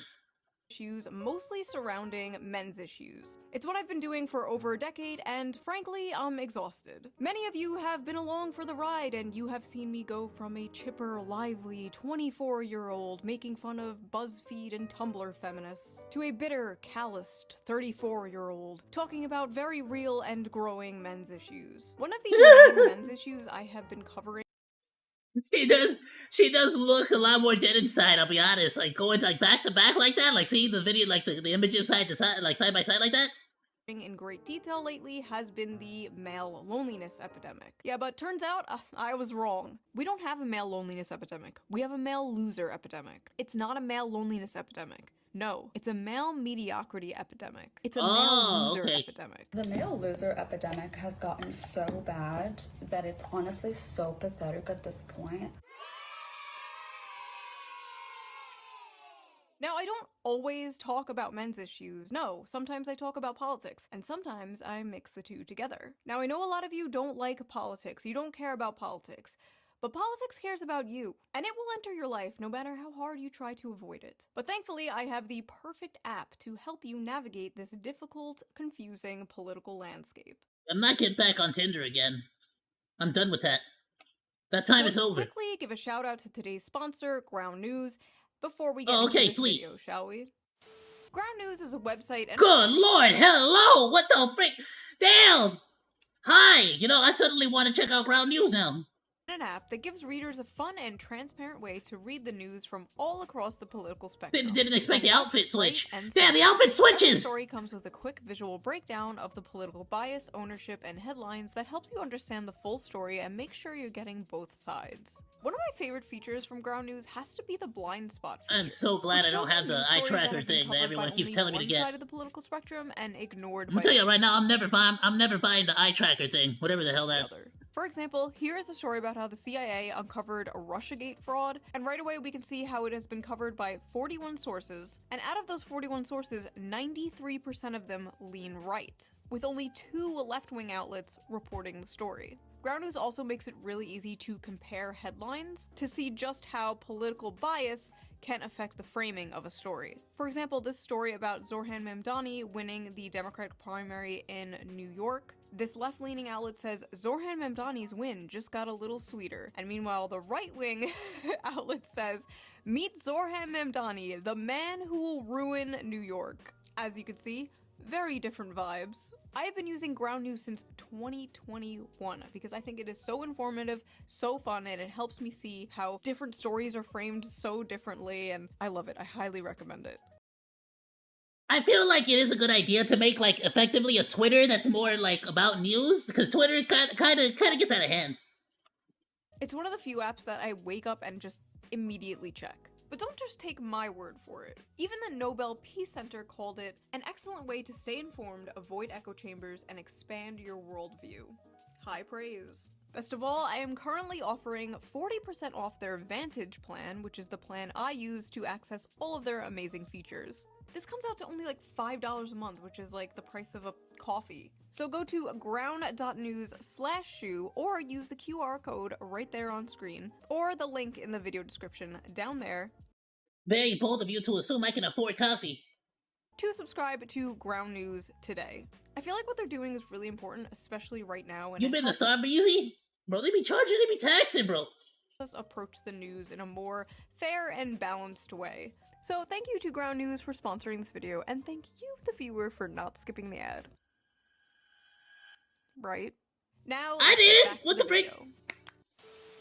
issues mostly surrounding men's issues. It's what I've been doing for over a decade, and frankly, I'm exhausted. Many of you have been along for the ride, and you have seen me go from a chipper, lively 24-year-old making fun of BuzzFeed and Tumblr feminists to a bitter, calloused 34-year-old talking about very real and growing men's issues. One of the main men's issues I have been covering— She does look a lot more dead inside, I'll be honest. Like, going, like, back to back like that, like, seeing the video, like, the images side to side, like, side by side like that. in great detail lately has been the male loneliness epidemic. Yeah, but turns out I was wrong. We don't have a male loneliness epidemic. We have a male loser epidemic. It's not a male loneliness epidemic. No, it's a male mediocrity epidemic. It's a male loser epidemic. The male loser epidemic has gotten so bad that it's honestly so pathetic at this point. Now, I don't always talk about men's issues. No, sometimes I talk about politics, and sometimes I mix the two together. Now, I know a lot of you don't like politics, you don't care about politics, but politics cares about you, and it will enter your life no matter how hard you try to avoid it. But thankfully, I have the perfect app to help you navigate this difficult, confusing political landscape. I'm not getting back on Tinder again. I'm done with that. That time is over. Quickly give a shout out to today's sponsor, Ground News. Before we get Oh, into okay, this sweet. video, shall we? Ground News is a website and— Good lord, hello! What the frick? Damn! Hi! You know, I suddenly want to check out Ground News now. an app that gives readers a fun and transparent way to read the news from all across the political spectrum. Didn't expect the outfit switch. And Damn, the center. outfit Every switches! story comes with a quick visual breakdown of the political bias, ownership, and headlines that helps you understand the full story and make sure you're getting both sides. One of my favorite features from Ground News has to be the blind spot feature. I'm so glad I don't have the eye tracker thing that covered everyone by keeps only telling me to one get. side of the political spectrum and ignored I'm by gonna tell you right now, I'm never buying the eye tracker thing, whatever the hell that. For example, here is a story about how the CIA uncovered a Russiagate fraud, and right away we can see how it has been covered by 41 sources, and out of those 41 sources, 93% of them lean right, with only 2 left-wing outlets reporting the story. Ground News also makes it really easy to compare headlines to see just how political bias can affect the framing of a story. For example, this story about Zohran Mamdani winning the Democratic primary in New York. This left-leaning outlet says Zohran Mamdani's win just got a little sweeter. And meanwhile, the right-wing outlet says, meet Zohran Mamdani, the man who will ruin New York. As you can see, very different vibes. I have been using Ground News since 2021 because I think it is so informative, so fun, and it helps me see how different stories are framed so differently, and I love it. I highly recommend it. I feel like it is a good idea to make like effectively a Twitter that's more like about news, because Twitter kind of gets out of hand. It's one of the few apps that I wake up and just immediately check. But don't just take my word for it. Even the Nobel Peace Center called it an excellent way to stay informed, avoid echo chambers, and expand your worldview. High praise. Best of all, I am currently offering 40% off their Vantage plan, which is the plan I use to access all of their amazing features. This comes out to only like $5 a month, which is like the price of a coffee. So go to ground.news/shoe or use the QR code right there on screen, or the link in the video description down there. Very bold of you to assume I can afford coffee. To subscribe to Ground News today. I feel like what they're doing is really important, especially right now. You been to Starbucks? Bro, they be charging, they be taxing, bro. Us approach the news in a more fair and balanced way. So thank you to Ground News for sponsoring this video, and thank you, the viewer, for not skipping the ad. Right? Now, I did it! What the frick?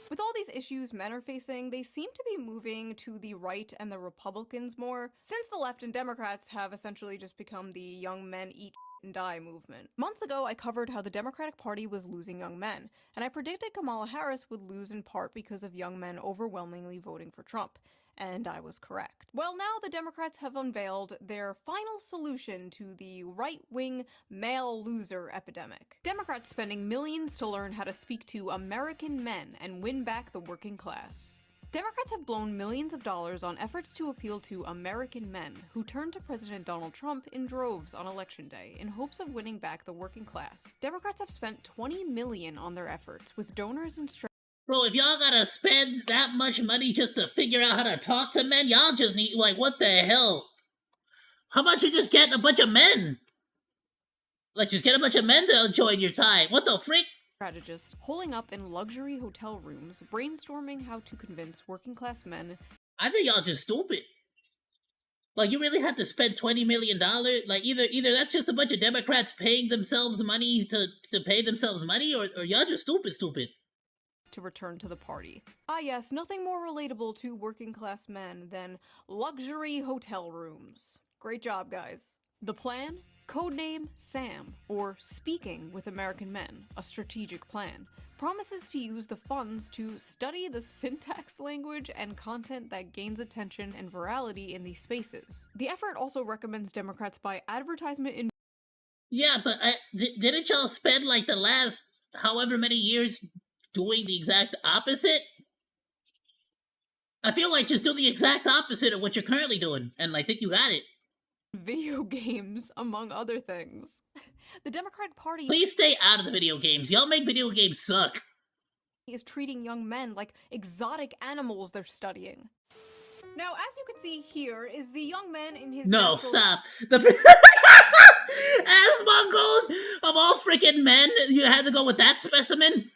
With all these issues men are facing, they seem to be moving to the right and the Republicans more, since the left and Democrats have essentially just become the young men eat and die movement. Months ago, I covered how the Democratic Party was losing young men, and I predicted Kamala Harris would lose in part because of young men overwhelmingly voting for Trump. And I was correct. Well, now the Democrats have unveiled their final solution to the right-wing male loser epidemic. Democrats spending millions to learn how to speak to American men and win back the working class. Democrats have blown millions of dollars on efforts to appeal to American men who turned to President Donald Trump in droves on Election Day in hopes of winning back the working class. Democrats have spent $20 million on their efforts, with donors and Bro, if y'all gotta spend that much money just to figure out how to talk to men, y'all just need, like, what the hell? How about you just get a bunch of men? Like, just get a bunch of men to join your side. What the frick? Strategists holing up in luxury hotel rooms, brainstorming how to convince working class men. I think y'all just stupid. Like, you really have to spend $20 million? Like, either that's just a bunch of Democrats paying themselves money to pay themselves money, or y'all just stupid. To return to the party. Ah yes, nothing more relatable to working class men than luxury hotel rooms. Great job, guys. The plan? Codename SAM, or Speaking with American Men, a strategic plan, promises to use the funds to study the syntax, language, and content that gains attention and virality in these spaces. The effort also recommends Democrats buy advertisement in— Yeah, but didn't y'all spend like the last however many years doing the exact opposite? I feel like just do the exact opposite of what you're currently doing, and I think you got it. Video games, among other things. The Democratic Party— Please stay out of the video games. Y'all make video games suck. Is treating young men like exotic animals they're studying. Now, as you can see here, is the young man in his— No, stop. As Mongold of all freaking men, you had to go with that specimen?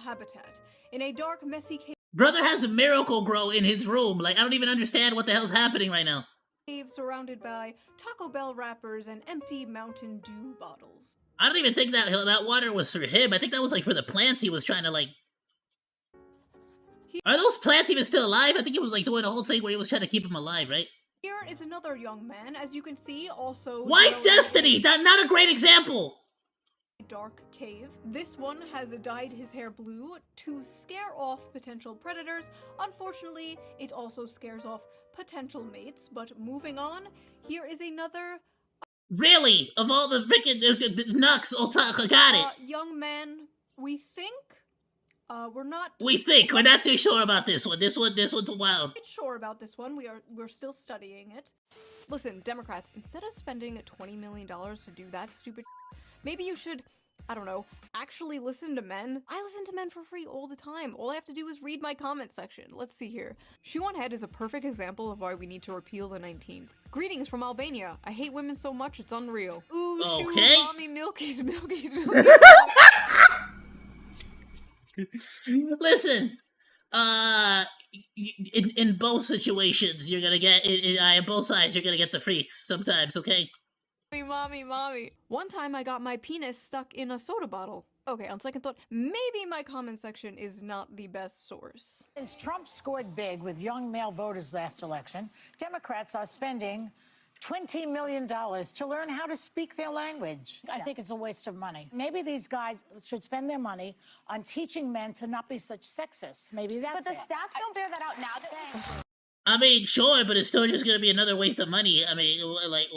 Habitat. In a dark, messy cave Brother has a miracle grow in his room. Like, I don't even understand what the hell's happening right now. Surrounded by Taco Bell wrappers and empty Mountain Dew bottles. I don't even think that water was for him. I think that was like for the plants he was trying to like. Are those plants even still alive? I think he was like doing a whole thing where he was trying to keep them alive, right? Here is another young man, as you can see, also White Destiny! Not a great example! Dark cave. This one has dyed his hair blue to scare off potential predators. Unfortunately, it also scares off potential mates, but moving on, here is another... Really? Of all the freaking Nux, Otaka, got it! Young man, we think... we're not... We're not too sure about this one. This one's wild. Sure about this one. We're still studying it. Listen, Democrats, instead of spending $20 million to do that stupid maybe you should, I don't know, actually listen to men. I listen to men for free all the time. All I have to do is read my comment section. Let's see here. Shoe on Head is a perfect example of why we need to repeal the 19th. Greetings from Albania. I hate women so much it's unreal. Ooh, okay. Shoe, mommy, milkies. Listen, in both situations, you're gonna get, in both sides, you're gonna get the freaks sometimes, okay? Mommy. One time I got my penis stuck in a soda bottle. Okay, on second thought, maybe my comment section is not the best source. Since Trump scored big with young male voters last election, Democrats are spending $20 million to learn how to speak their language. I think it's a waste of money. Maybe these guys should spend their money on teaching men to not be such sexists. Maybe that's But the stats don't bear that out now. I mean, sure, but it's still just gonna be another waste of money. I mean, like,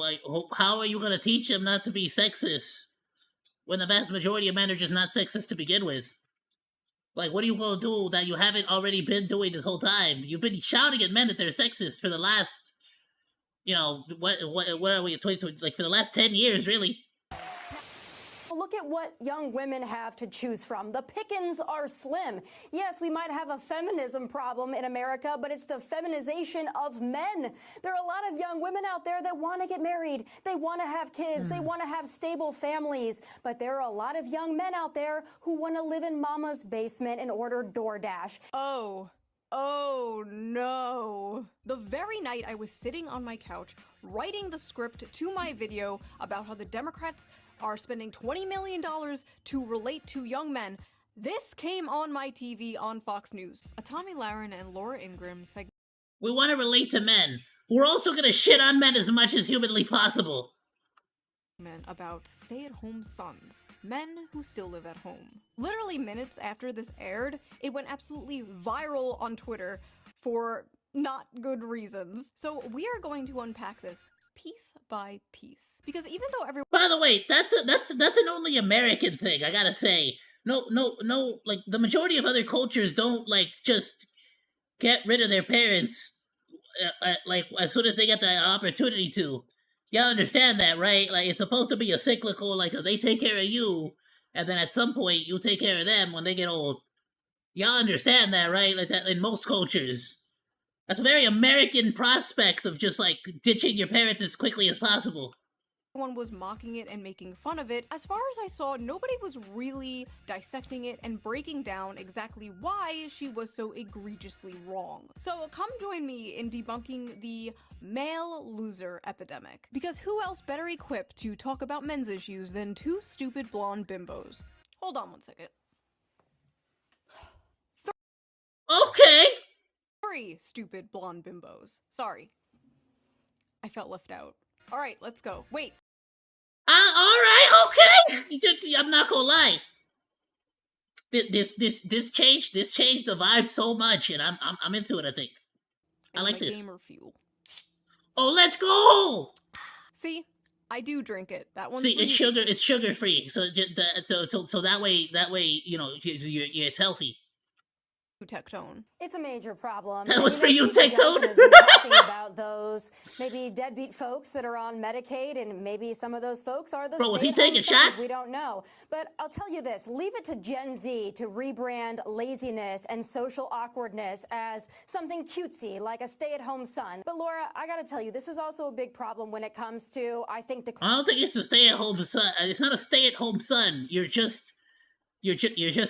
how are you gonna teach them not to be sexist when the vast majority of men are just not sexist to begin with? Like, what are you gonna do that you haven't already been doing this whole time? You've been shouting at men that they're sexist for the last, you know, what are we, 2020, like for the last 10 years, really? Look at what young women have to choose from. The pickings are slim. Yes, we might have a feminism problem in America, but it's the feminization of men. There are a lot of young women out there that want to get married. They want to have kids. They want to have stable families. But there are a lot of young men out there who want to live in mama's basement and order DoorDash. Oh no. The very night I was sitting on my couch writing the script to my video about how the Democrats are spending $20 million to relate to young men, this came on my TV on Fox News. A Tommy Lahren and Laura Ingraham segment. We want to relate to men. We're also gonna shit on men as much as humanly possible. About stay-at-home sons, men who still live at home. Literally minutes after this aired, it went absolutely viral on Twitter for not good reasons. So we are going to unpack this piece by piece, because even though everyone— By the way, that's an only American thing, I gotta say. No, like, the majority of other cultures don't, like, just get rid of their parents, like, as soon as they get the opportunity to. Y'all understand that, right? Like, it's supposed to be a cyclical, like, they take care of you, and then at some point, you take care of them when they get old. Y'all understand that, right? Like, that in most cultures. That's a very American prospect of just, like, ditching your parents as quickly as possible. Everyone was mocking it and making fun of it. As far as I saw, nobody was really dissecting it and breaking down exactly why she was so egregiously wrong. So come join me in debunking the male loser epidemic. Because who else better equipped to talk about men's issues than two stupid blonde bimbos? Hold on one second. Okay! 3 stupid blonde bimbos. Sorry. I felt left out. Alright, let's go. Wait. Alright, okay! I'm not gonna lie. This changed the vibe so much, and I'm into it, I think. I like this. Gamer fuel. Oh, let's go! See? I do drink it. That one's it's sugar free. So that way, you know, it's healthy. Tectone. It's a major problem. That was for you, Tectone. Has been talking about those maybe deadbeat folks that are on Medicaid, and maybe some of those folks are the Bro, was he stay-at-home taking sons. shots? We don't know. But I'll tell you this, leave it to Gen Z to rebrand laziness and social awkwardness as something cutesy, like a stay-at-home son. But Laura, I gotta tell you, this is also a big problem when it comes to, I think, I don't think it's a stay-at-home son. It's not a stay-at-home son. You're just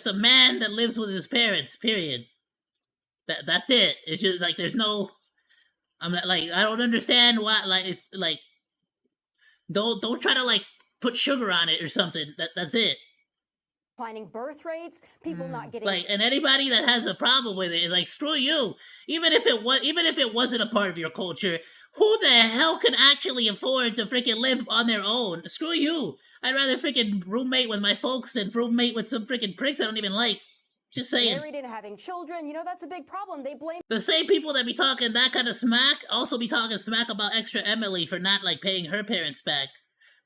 a man that lives with his parents, period. That's it. It's just like there's no. I'm not, like I don't understand why. Like it's like don't try to like put sugar on it or something. That's it. Declining birth rates, people not getting Like, and anybody that has a problem with it is like, screw you. Even if it wasn't a part of your culture, who the hell can actually afford to freaking live on their own? Screw you. I'd rather freaking roommate with my folks than roommate with some freaking pricks I don't even like. Just saying. married and having children. You know, that's a big problem. They blame The same people that be talking that kind of smack also be talking smack about Extra Emily for not like paying her parents back.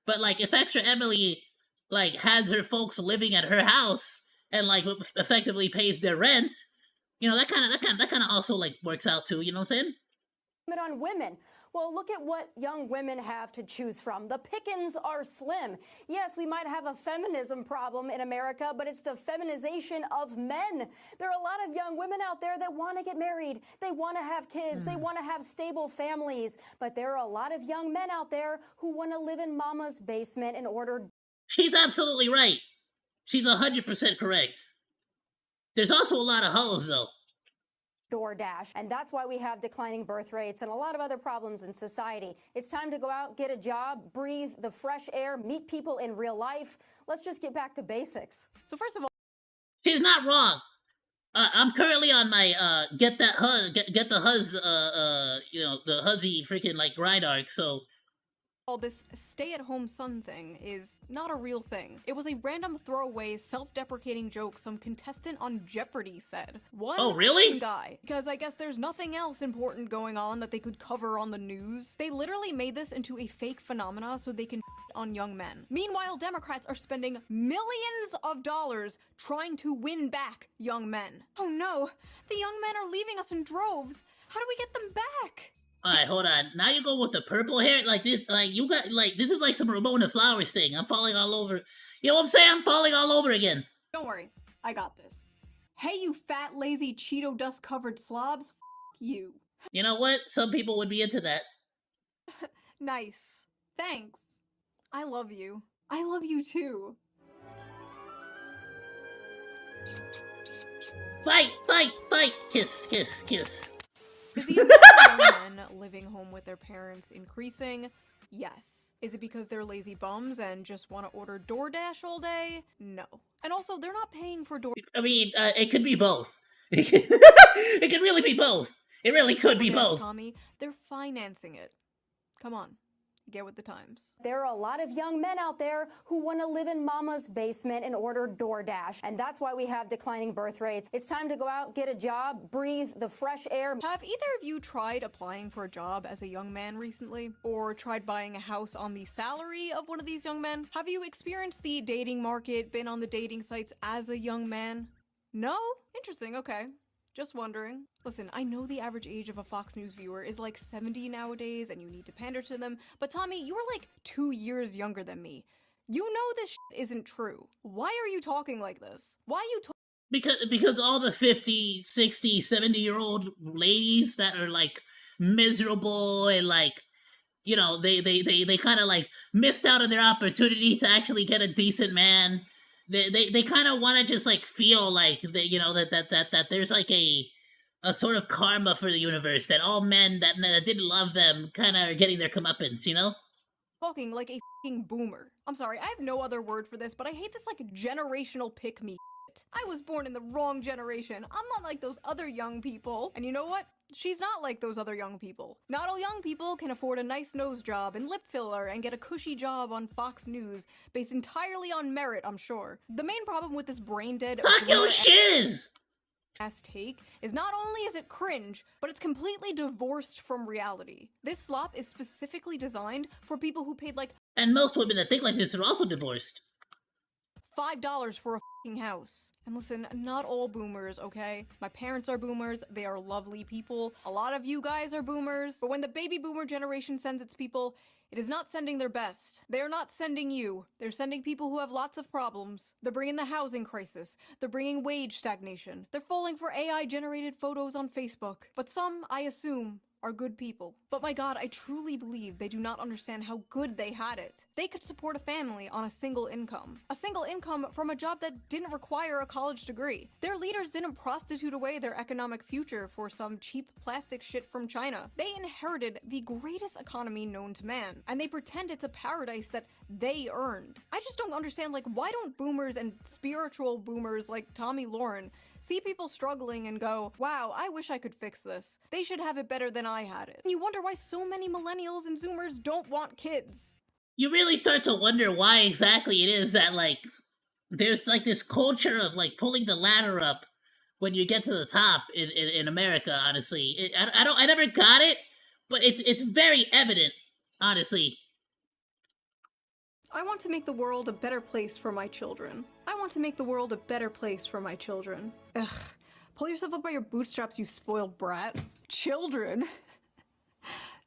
But like, if Extra Emily like has her folks living at her house and like effectively pays their rent, you know, that kind of also like works out too. You know what I'm saying? it on women. Well, look at what young women have to choose from. The pickings are slim. Yes, we might have a feminism problem in America, but it's the feminization of men. There are a lot of young women out there that want to get married. They want to have kids. They want to have stable families. But there are a lot of young men out there who want to live in mama's basement in order. She's absolutely right. She's 100% correct. There's also a lot of hoes, though. DoorDash, and that's why we have declining birth rates and a lot of other problems in society. It's time to go out, get a job, breathe the fresh air, meet people in real life. Let's just get back to basics. So first of all, she's not wrong. I'm currently on my get the huzz you know, the huzzy freaking like grind arc. So all this stay-at-home son thing is not a real thing. It was a random throwaway, self-deprecating joke some contestant on Jeopardy said. Oh, really? Guy. Because I guess there's nothing else important going on that they could cover on the news. They literally made this into a fake phenomena so they can on young men. Meanwhile, Democrats are spending millions of dollars trying to win back young men. Oh no, the young men are leaving us in droves. How do we get them back? Alright, hold on. Now you go with the purple hair? Like this, like you got, like, this is like some Ramona Flowers thing. I'm falling all over. You know what I'm saying? I'm falling all over again. Don't worry. I got this. Hey, you fat, lazy, Cheeto dust-covered slobs. You. You know what? Some people would be into that. Nice. Thanks. I love you. I love you too. Fight, fight, fight! Kiss, kiss, kiss. Is the amount of young men living home with their parents increasing? Yes. Is it because they're lazy bums and just want to order DoorDash all day? No. And also, they're not paying for DoorDash. I mean, it could be both. It could really be both. It really could be both. Tommy, they're financing it. Come on. Get with the times. There are a lot of young men out there who want to live in mama's basement and order DoorDash, and that's why we have declining birth rates. It's time to go out, get a job, breathe the fresh air. Have either of you tried applying for a job as a young man recently? Or tried buying a house on the salary of one of these young men? Have you experienced the dating market, been on the dating sites as a young man? No? Interesting, okay. Just wondering. Listen, I know the average age of a Fox News viewer is like 70 nowadays and you need to pander to them, but Tommy, you are like 2 years younger than me. You know this shit isn't true. Why are you talking like this? Why are you Because all the 50, 60, 70-year-old ladies that are like miserable and like, you know, they kind of like missed out on their opportunity to actually get a decent man. They kind of want to just like feel like you know that there's like a sort of karma for the universe, that all men that didn't love them kind of are getting their comeuppance, you know? Talking like a fucking boomer. I'm sorry, I have no other word for this, but I hate this like generational pick-me shit. I was born in the wrong generation. I'm not like those other young people. And you know what? She's not like those other young people. Not all young people can afford a nice nose job and lip filler and get a cushy job on Fox News based entirely on merit, I'm sure. The main problem with this brain-dead fuck your shiz! Ass take is not only is it cringe, but it's completely divorced from reality. This slop is specifically designed for people who paid like— and most women that think like this are also divorced. $5 for a fucking house. And listen, not all boomers, okay? My parents are boomers, they are lovely people. A lot of you guys are boomers, but when the baby boomer generation sends its people, it is not sending their best. They are not sending you. They're sending people who have lots of problems. They're bringing the housing crisis. They're bringing wage stagnation. They're falling for AI-generated photos on Facebook. But some, I assume, are good people. But my god, I truly believe they do not understand how good they had it. They could support a family on a single income. A single income from a job that didn't require a college degree. Their leaders didn't prostitute away their economic future for some cheap plastic shit from China. They inherited the greatest economy known to man, and they pretend it's a paradise that they earned. I just don't understand, like, why don't boomers and spiritual boomers like Tommy Lauren see people struggling and go, wow, I wish I could fix this. They should have it better than I had it. And you wonder why so many millennials and zoomers don't want kids. You really start to wonder why exactly it is that, like, there's, like, this culture of, like, pulling the ladder up when you get to the top in America, honestly. I never got it, but it's very evident, honestly. I want to make the world a better place for my children. I want to make the world a better place for my children. Ugh. Pull yourself up by your bootstraps, you spoiled brat. Children?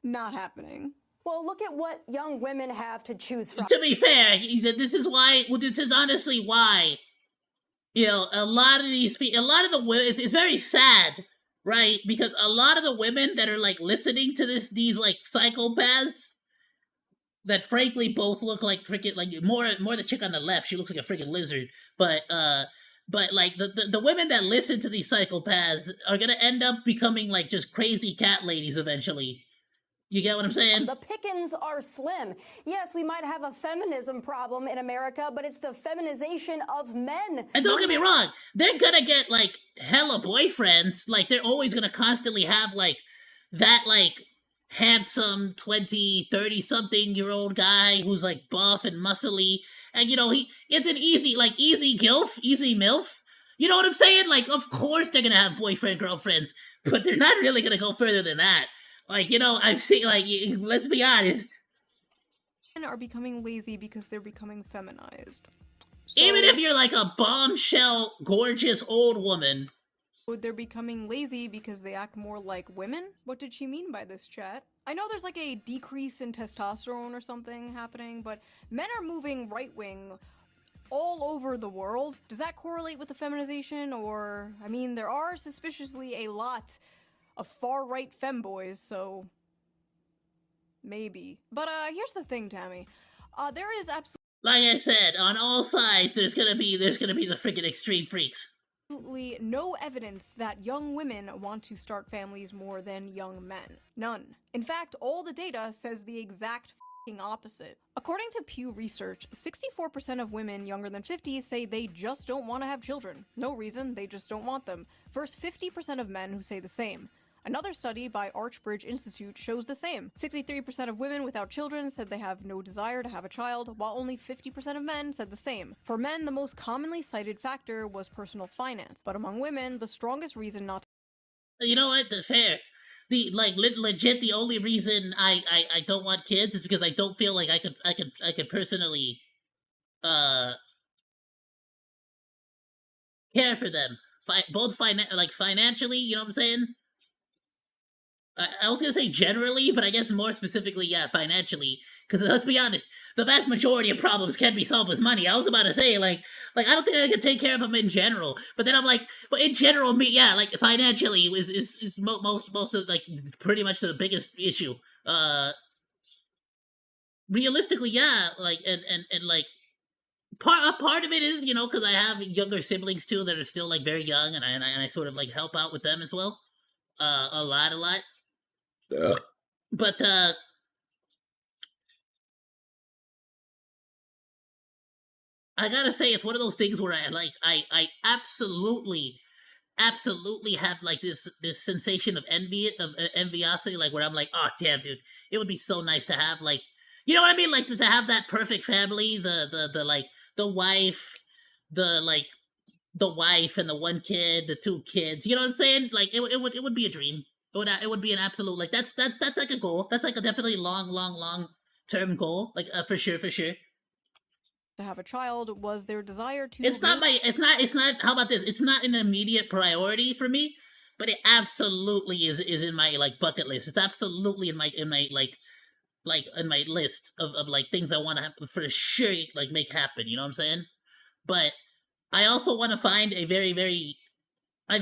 Not happening. Well, look at what young women have to choose from. To be fair, this is honestly why, you know, a lot of the women, it's very sad, right? Because a lot of the women that are, like, listening to these, like, psychopaths, that frankly both look like freaking, like, more the chick on the left, she looks like a freaking lizard, but like the women that listen to these psychopaths are gonna end up becoming, like, just crazy cat ladies eventually. You get what I'm saying? The pickings are slim. Yes, we might have a feminism problem in America, but it's the feminization of men. And don't get me wrong, they're gonna get, like, hella boyfriends. Like, they're always gonna constantly have, like, that, like, handsome 20, 30-something-year-old guy who's, like, buff and muscly. And, you know, it's an easy gilf, easy milf. You know what I'm saying? Like, of course they're gonna have boyfriend, girlfriends, but they're not really gonna go further than that. Like, you know, I've seen, like, let's be honest. Men are becoming lazy because they're becoming feminized. So, even if you're, like, a bombshell, gorgeous old woman, they're becoming lazy because they act more like women? What did she mean by this, chat? I know there's, like, a decrease in testosterone or something happening, but men are moving right-wing all over the world. Does that correlate with the feminization? Or, I mean, there are suspiciously a lot of far-right femboys, so maybe. But here's the thing, Tammy. There is absolutely, like I said, on all sides there's gonna be the freaking extreme freaks. Absolutely no evidence that young women want to start families more than young men. None. In fact, all the data says the exact f***ing opposite. According to Pew Research, 64% of women younger than 50 say they just don't want to have children. No reason, they just don't want them. Versus 50% of men who say the same. Another study by Archbridge Institute shows the same. 63% of women without children said they have no desire to have a child, while only 50% of men said the same. For men, the most commonly cited factor was personal finance, but among women, the strongest reason not to— You know what? That's fair. The, like, legit, the only reason I don't want kids is because I don't feel like I could personally care for them. Financially, you know what I'm saying? I was gonna say generally, but I guess more specifically, yeah, financially. Because let's be honest, the vast majority of problems can be solved with money. I was about to say, like I don't think I could take care of them in general. But then I'm like, but in general, yeah, like, financially is most of, like, pretty much the biggest issue. Realistically, yeah, like, and like, a part of it is, you know, because I have younger siblings too that are still, like, very young, and I sort of, like, help out with them as well. A lot. But I gotta say, it's one of those things where I absolutely have, like, this sensation of enviosity, like, where I'm like, oh damn, dude, it would be so nice to have, like, you know what I mean, like, to have that perfect family, the like, the wife, the wife and the one kid, the two kids, you know what I'm saying? Like, it would be a dream. It would be an absolute, like, that's like a goal. That's like a definitely long term goal, like, for sure. To have a child was their desire to— It's not how about this? It's not an immediate priority for me, but it absolutely is in my, like, bucket list. It's absolutely in my like in my list of like, things I want to for sure, like, make happen, you know what I'm saying? But I also want to find a I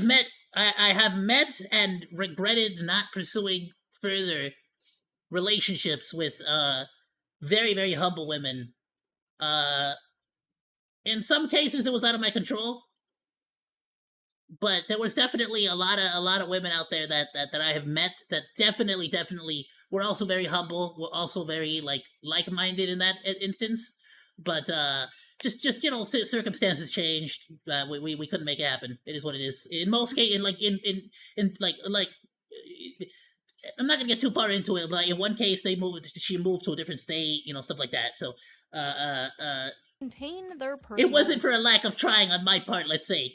have met and regretted not pursuing further relationships with very, very humble women. In some cases it was out of my control, but there was definitely a lot of women out there that I have met that definitely were also very humble, were also very like-minded in that instance. But just you know, circumstances changed. We couldn't make it happen. It is what it is. In most cases, in like I'm not gonna get too far into it, but in one case she moved to a different state, you know, stuff like that. So Maintain their personal. it wasn't for a lack of trying on my part, let's say,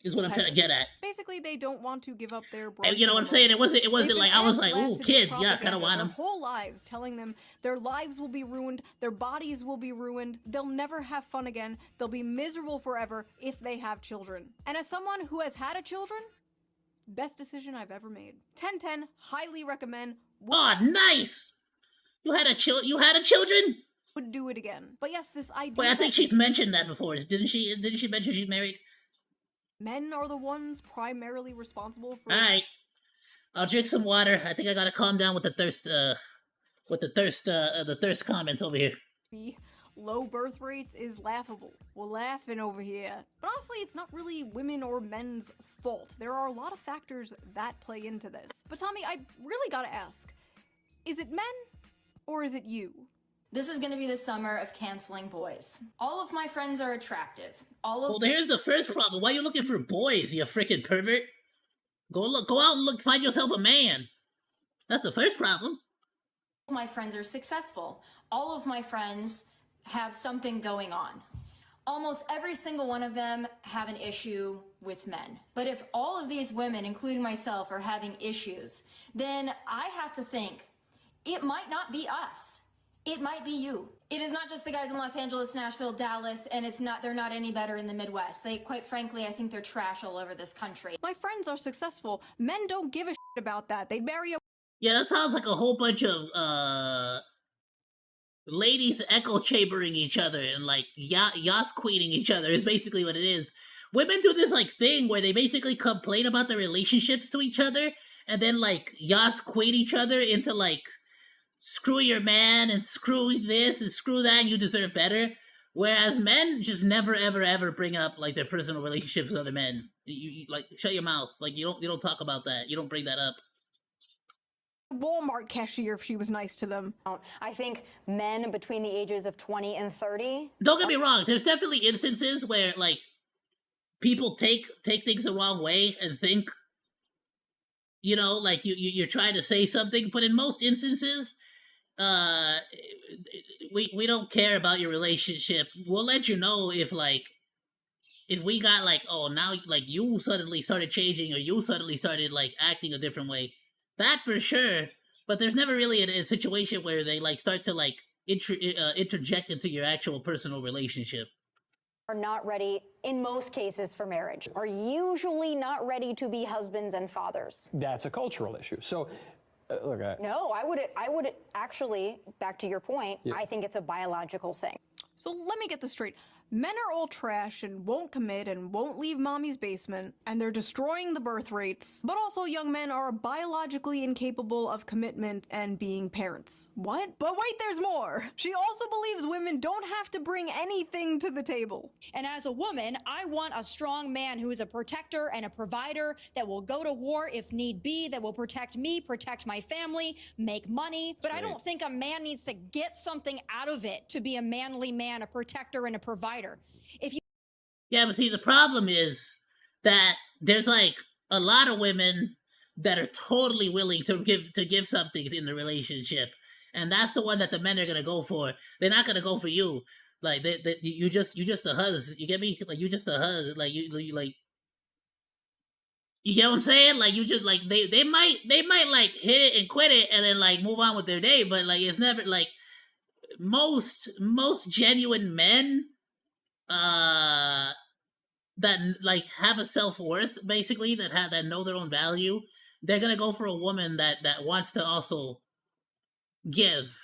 is what I'm trying to get at. Basically, they don't want to give up their. You know what I'm saying? It wasn't like I was like, ooh, kids, yeah, kind of want them. Their whole lives, telling them their lives will be ruined, their bodies will be ruined, they'll never have fun again, they'll be miserable forever if they have children. And as someone who has had a children, best decision I've ever made. 10/10, highly recommend. Oh, nice! You had a children? Would do it again. But yes, this idea. Wait, I think she's mentioned that before. Didn't she mention she's married? Men are the ones primarily responsible for. All right, I'll drink some water. I think I gotta calm down with the thirst. The thirst comments over here. The low birth rates is laughable. We're laughing over here. But honestly, it's not really women or men's fault. There are a lot of factors that play into this. But Tommy, I really gotta ask: is it men or is it you? This is gonna be the summer of canceling boys. All of my friends are attractive. Well, here's the first problem. Why are you looking for boys, you freaking pervert? Go out and find yourself a man. That's the first problem. All of my friends are successful. All of my friends have something going on. Almost every single one of them have an issue with men. But if all of these women, including myself, are having issues, then I have to think, it might not be us. It might be you. It is not just the guys in Los Angeles, Nashville, Dallas, and they're not any better in the Midwest. Quite frankly, I think they're trash all over this country. My friends are successful. Men don't give a shit about that. They'd marry a. Yeah, that sounds like a whole bunch of ladies echo chambering each other and like yas queening each other is basically what it is. Women do this like thing where they basically complain about their relationships to each other and then like yas queen each other into like, screw your man and screw this and screw that and you deserve better. Whereas men just never ever bring up like their personal relationships with other men. You like shut your mouth. Like you don't talk about that. You don't bring that up. Walmart cashier if she was nice to them. I think men between the ages of 20 and 30. Don't get me wrong. There's definitely instances where like people take things the wrong way and think, you know, like you're trying to say something, but in most instances, we don't care about your relationship. We'll let you know if we got like, oh, now like you suddenly started changing or you suddenly started like acting a different way. That for sure. But there's never really a situation where they like start to like interject into your actual personal relationship. Are not ready, in most cases, for marriage. Are usually not ready to be husbands and fathers. That's a cultural issue. So. Look, No, I would actually, back to your point, Yeah. I think it's a biological thing. So let me get this straight. Men are all trash and won't commit and won't leave mommy's basement, and they're destroying the birth rates. But also young men are biologically incapable of commitment and being parents. What? But wait, there's more! She also believes women don't have to bring anything to the table. And as a woman, I want a strong man who is a protector and a provider that will go to war if need be, that will protect me, protect my family, make money. But I don't think a man needs to get something out of it to be a manly man, a protector and a provider. If you Yeah, but see, the problem is that there's like a lot of women that are totally willing to give something in the relationship, and that's the one that the men are gonna go for. They're not gonna go for you. Like you just a huzz. You get me? Like you just a huzz. Like you like. You get what I'm saying? Like you just like they might like hit it and quit it and then like move on with their day, but like it's never like most genuine men that like have a self-worth basically that know their own value, they're gonna go for a woman that wants to also give.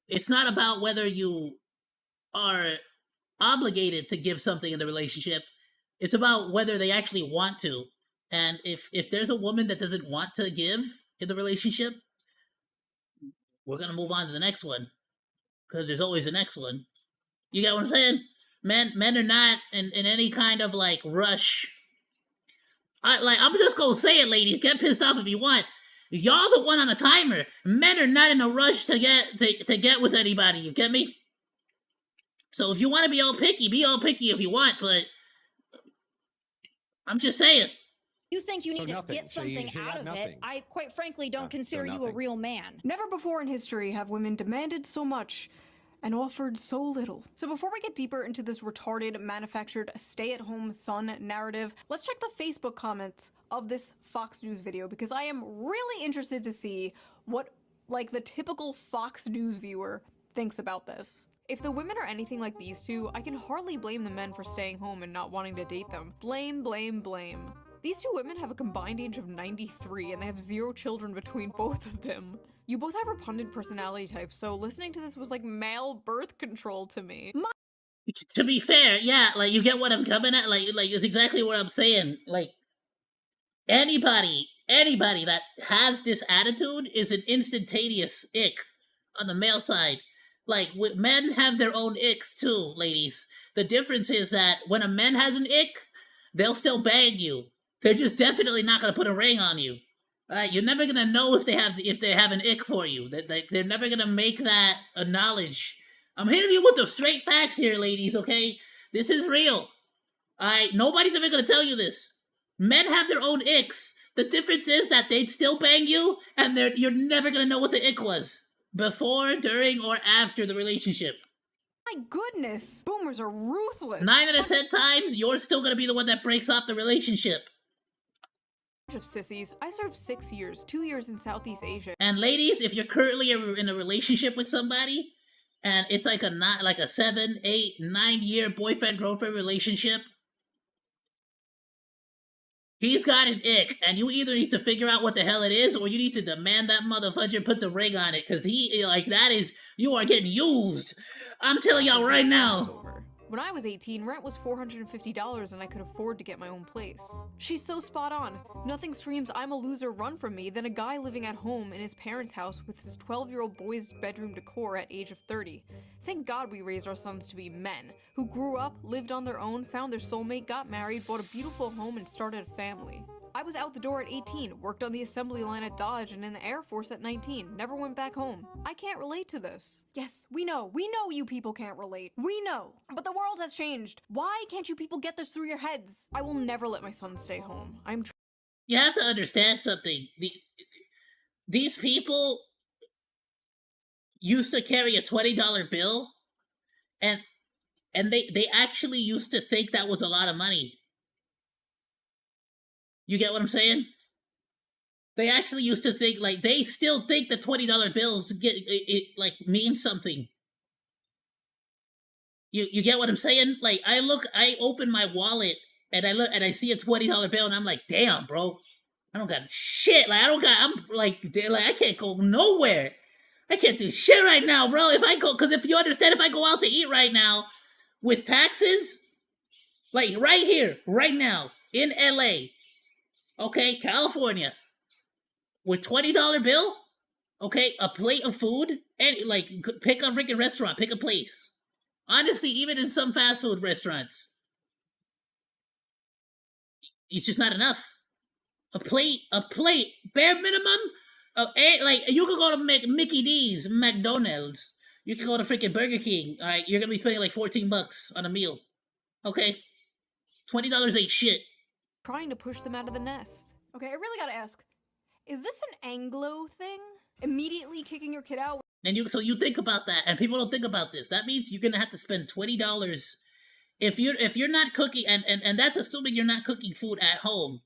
It's not about whether you are obligated to give something in the relationship. It's about whether they actually want to. And if there's a woman that doesn't want to give in the relationship, we're gonna move on to the next one because there's always the next one. You get what I'm saying? Men are not in any kind of like rush. I'm just gonna say it, ladies. Get pissed off if you want. Y'all the one on a timer. Men are not in a rush to get with anybody. You get me? So if you want to be all picky if you want. But I'm just saying. You think you So need to nothing. get So you something out got of nothing. it. I quite frankly don't consider you a nothing. real man. Never before in history have women demanded so much and offered so little. So before we get deeper into this retarded, manufactured, stay-at-home son narrative, let's check the Facebook comments of this Fox News video because I am really interested to see what, like, the typical Fox News viewer thinks about this. If the women are anything like these two, I can hardly blame the men for staying home and not wanting to date them. Blame, blame, blame. These two women have a combined age of 93 and they have 0 children between both of them. You both have repugnant personality types, so listening to this was like male birth control to me. To be fair, yeah, like you get what I'm coming at. Like it's exactly what I'm saying. Like anybody that has this attitude is an instantaneous ick on the male side. Like men have their own icks too, ladies. The difference is that when a man has an ick, they'll still bang you. They're just definitely not gonna put a ring on you. You're never gonna know if they have an ick for you. They're never gonna make that a knowledge. I'm hitting you with the straight facts here, ladies. Okay, this is real. Nobody's ever gonna tell you this. Men have their own icks. The difference is that they'd still bang you, and you're never gonna know what the ick was before, during, or after the relationship. My goodness, boomers are ruthless. 9 out of 10 times, you're still gonna be the one that breaks off the relationship. Of sissies. I served 6 years, 2 years in Southeast Asia. And ladies, if you're currently in a relationship with somebody, and it's like a 7, 8, 9 year boyfriend-girlfriend relationship, he's got an ick, and you either need to figure out what the hell it is, or you need to demand that motherfucker puts a ring on it, because you are getting used. I'm telling y'all right now. When I was 18, rent was $450 and I could afford to get my own place. She's so spot on. Nothing screams I'm a loser run from me than a guy living at home in his parents' house with his 12-year-old boy's bedroom decor at age of 30. Thank God we raised our sons to be men, who grew up, lived on their own, found their soulmate, got married, bought a beautiful home, and started a family. I was out the door at 18, worked on the assembly line at Dodge and in the Air Force at 19, never went back home. I can't relate to this. Yes, we know you people can't relate. We know. But the world has changed. Why can't you people get this through your heads? I will never let my son stay home. You have to understand something. These people used to carry a $20 bill, and they actually used to think that was a lot of money. You get what I'm saying? They actually used to think, like, they still think the $20 bills mean something. You get what I'm saying? Like, I open my wallet and I see a $20 bill and I'm like, damn, bro, I don't got shit. Like, I can't go nowhere. I can't do shit right now, bro. Because if you understand, if I go out to eat right now with taxes, like right here, right now in LA. Okay, California, with $20 bill, okay, a plate of food, and like pick a freaking restaurant, pick a place. Honestly, even in some fast food restaurants, it's just not enough. A plate, bare minimum. Like you could go to Mickey D's, McDonald's. You can go to freaking Burger King. All right, you're gonna be spending like $14 on a meal. Okay, $20 ain't shit. Trying to push them out of the nest. Okay, I really gotta ask, is this an Anglo thing? Immediately kicking your kid out? And so you think about that, and people don't think about this. That means you're gonna have to spend $20 if you're not cooking, and that's assuming you're not cooking food at home.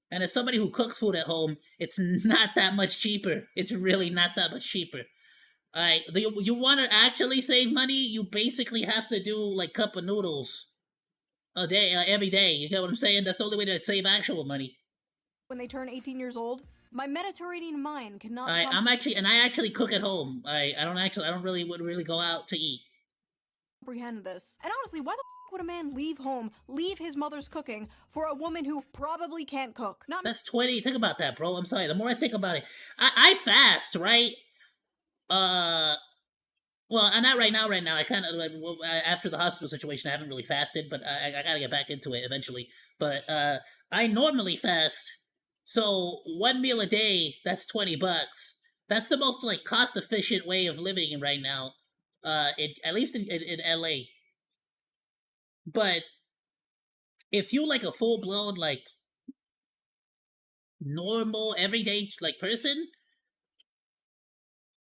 And as somebody who cooks food at home, it's not that much cheaper. It's really not that much cheaper. All right, you want to actually save money? You basically have to do like cup of noodles a day, every day. You get what I'm saying? That's the only way to save actual money. When they turn 18 years old, my Mediterranean mind cannot. I actually cook at home. I don't really go out to eat. Comprehend this. And honestly, why the f would a man leave home, leave his mother's cooking for a woman who probably can't cook? That's 20. Think about that, bro. I'm sorry. The more I think about it, I fast, right? Well, not right now. Right now, I kind of like after the hospital situation, I haven't really fasted, but I gotta get back into it eventually. But I normally fast, so one meal a day. That's $20. That's the most like cost efficient way of living right now. At least in LA. But if you like a full blown like normal everyday like person,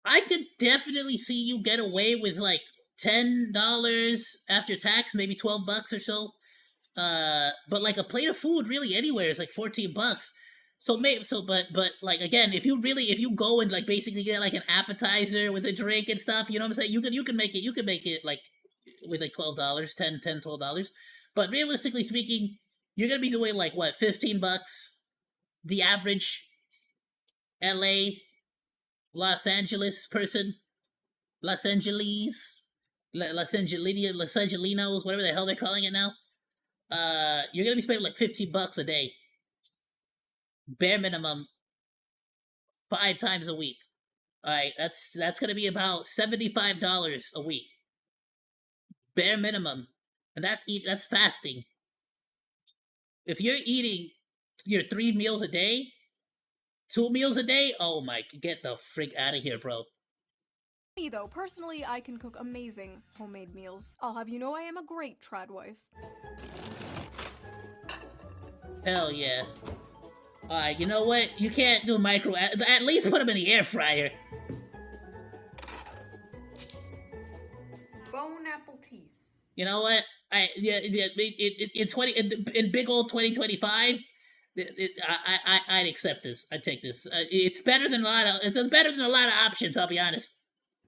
I could definitely see you get away with like $10 after tax, maybe $12 or so. But like a plate of food really anywhere is like $14. So maybe but like again, if you go and like basically get like an appetizer with a drink and stuff, you know what I'm saying? You can make it like with like $12, 10 $12. But realistically speaking, you're gonna be doing like what, $15? The average LA Los Angeles person, Los Angeles, Los Angelinos, whatever the hell they're calling it now. You're gonna be spending like $15 a day, bare minimum, 5 times a week. All right, that's gonna be about $75 a week, bare minimum, and that's fasting. If you're eating your 3 meals a day, 2 meals a day, oh my, get the freak out of here, bro. Me though, personally, I can cook amazing homemade meals. I'll have you know I am a great trad wife. Hell yeah. Alright, you know what? You can't do micro. At least put them in the air fryer. Bone apple teeth. You know what? In big old 2025, I'd accept this. I'd take this. It's better than a lot of. It's better than a lot of options. I'll be honest.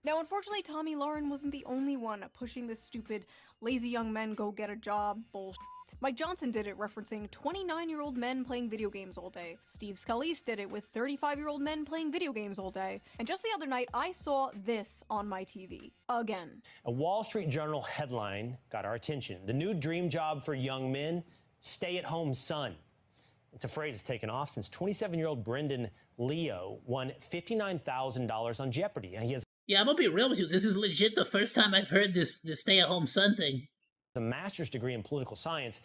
Now, unfortunately, Tommy Lauren wasn't the only one pushing this stupid, lazy young men go get a job bullshit. Mike Johnson did it, referencing 29-year-old men playing video games all day. Steve Scalise did it with 35-year-old men playing video games all day. And just the other night, I saw this on my TV. Again. A Wall Street Journal headline got our attention. The new dream job for young men, stay-at-home son. It's a phrase that's taken off since 27-year-old Brendan Leo won $59,000 on Jeopardy. And he has I'm gonna be real with you. This is legit the first time I've heard this stay-at-home son thing. a master's degree in political science,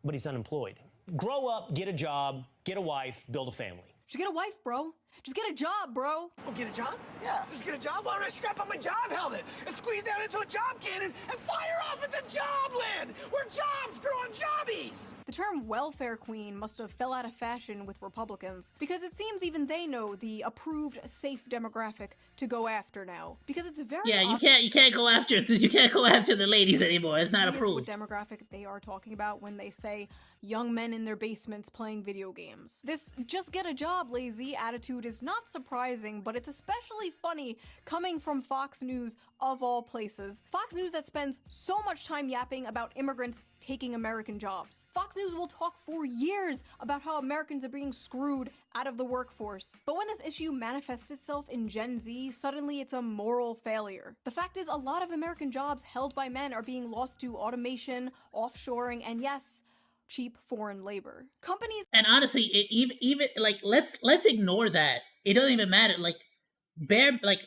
but he's unemployed. Grow up, get a job, get a wife, build a family. Just get a wife, bro. Just get a job, bro. Oh, get a job? Yeah. Just get a job? Why don't I strap on my job helmet and squeeze down into a job cannon and fire off into Jobland, where jobs grow on jobbies? The term welfare queen must have fell out of fashion with Republicans, because it seems even they know the approved safe demographic to go after now. Because it's very you can't go after the ladies anymore. It's not approved. What demographic they are talking about when they say young men in their basements playing video games. This just get a job lazy attitude is not surprising, but it's especially funny coming from Fox News of all places. Fox News that spends so much time yapping about immigrants taking American jobs. Fox News will talk for years about how Americans are being screwed out of the workforce. But when this issue manifests itself in Gen Z, suddenly it's a moral failure. The fact is, a lot of American jobs held by men are being lost to automation, offshoring, and yes, cheap foreign labor. Companies and honestly, even like let's ignore that. It doesn't even matter. Like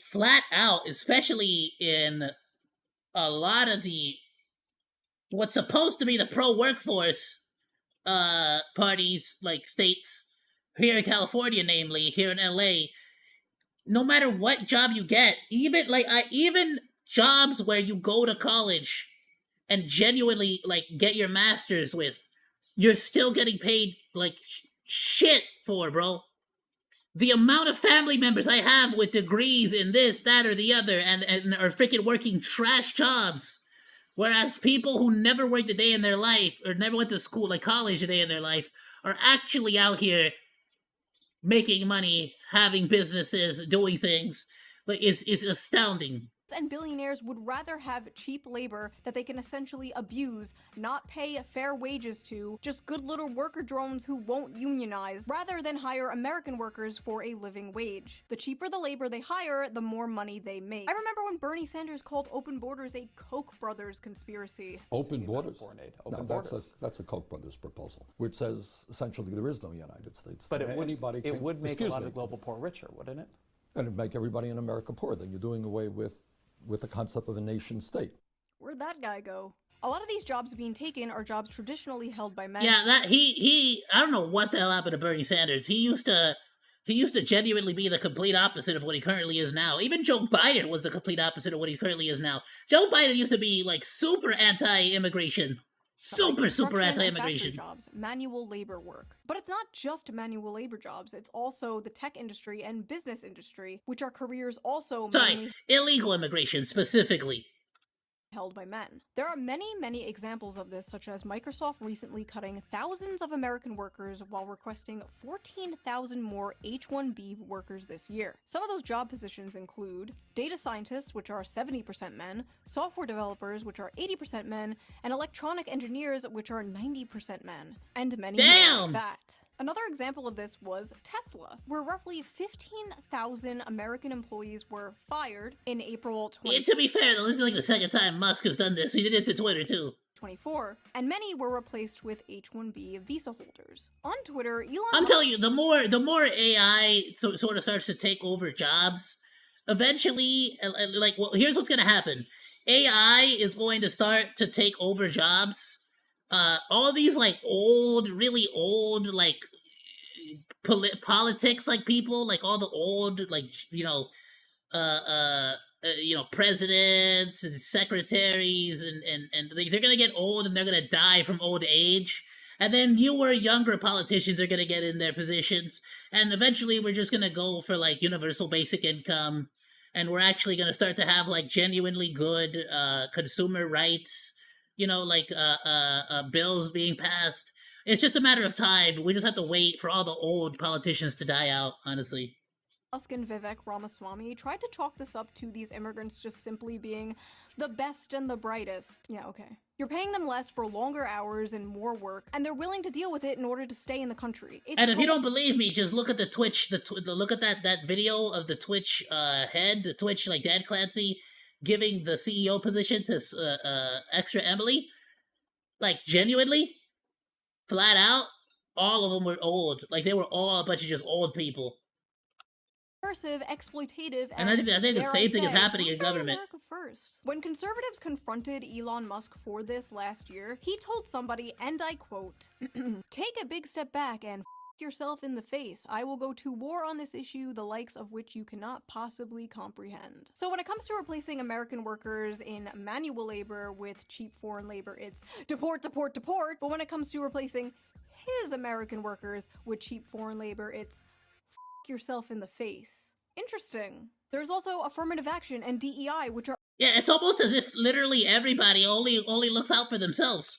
flat out, especially in a lot of the what's supposed to be the pro workforce parties, like states here in California, namely here in LA. No matter what job you get, even jobs where you go to college and genuinely like get your master's with, you're still getting paid like shit for, bro. The amount of family members I have with degrees in this, that, or the other, and are freaking working trash jobs, whereas people who never worked a day in their life, or never went to school, like college a day in their life, are actually out here making money, having businesses, doing things, like is astounding. And billionaires would rather have cheap labor that they can essentially abuse, not pay fair wages to, just good little worker drones who won't unionize, rather than hire American workers for a living wage. The cheaper the labor they hire, the more money they make. I remember when Bernie Sanders called open borders a Koch brothers conspiracy. Open borders? That's a Koch brothers proposal, which says essentially there is no United States. But it would make a lot of the global poor richer, wouldn't it? And it'd make everybody in America poor. Then you're doing away with the concept of a nation state. Where'd that guy go? A lot of these jobs being taken are jobs traditionally held by men. Yeah, that he I don't know what the hell happened to Bernie Sanders. He used to genuinely be the complete opposite of what he currently is now. Even Joe Biden was the complete opposite of what he currently is now. Joe Biden used to be like super anti-immigration. Super Construction and anti-immigration. factory jobs, manual labor work. But it's not just manual labor jobs, it's also the tech industry and business industry, which are careers also Sorry, mainly illegal immigration specifically. held by men. There are many examples of this, such as Microsoft recently cutting thousands of American workers while requesting 14,000 more H-1B workers this year. Some of those job positions include data scientists, which are 70% men, software developers, which are 80% men, and electronic engineers, which are 90% men, and many more like that. Another example of this was Tesla, where roughly 15,000 American employees were fired in April 2024. To be fair, though, this is like the second time Musk has done this. He did it to Twitter, too. And many were replaced with H-1B visa holders. On Twitter, Elon I'm telling you, the more AI sort of starts to take over jobs, eventually, like, well, here's what's going to happen. AI is going to start to take over jobs. All these, like, really old, like, politics, like, people, like, all the old, like, presidents and secretaries, and they're gonna get old and they're gonna die from old age. And then newer, younger politicians are gonna get in their positions. And eventually we're just gonna go for, like, universal basic income. And we're actually gonna start to have, like, genuinely good consumer rights, bills being passed. It's just a matter of time. We just have to wait for all the old politicians to die out, honestly. Musk and Vivek Ramaswamy tried to chalk this up to these immigrants just simply being the best and the brightest. Yeah, okay. You're paying them less for longer hours and more work, and they're willing to deal with it in order to stay in the country. And if you don't believe me, just look at the Twitch. Look at that video of the Twitch head, the Twitch, like, Dan Clancy giving the CEO position to Extra Emily. Like, genuinely, flat out, all of them were old. Like, they were all a bunch of just old people. Exploitative, and I think the same thing is happening in government. America first. When conservatives confronted Elon Musk for this last year, he told somebody, and I quote, "Take a big step back and yourself in the face. I will go to war on this issue, the likes of which you cannot possibly comprehend." So when it comes to replacing American workers in manual labor with cheap foreign labor, it's deport. But when it comes to replacing his American workers with cheap foreign labor, it's yourself in the face. Interesting. There's also affirmative action and DEI, which are it's almost as if literally everybody only looks out for themselves.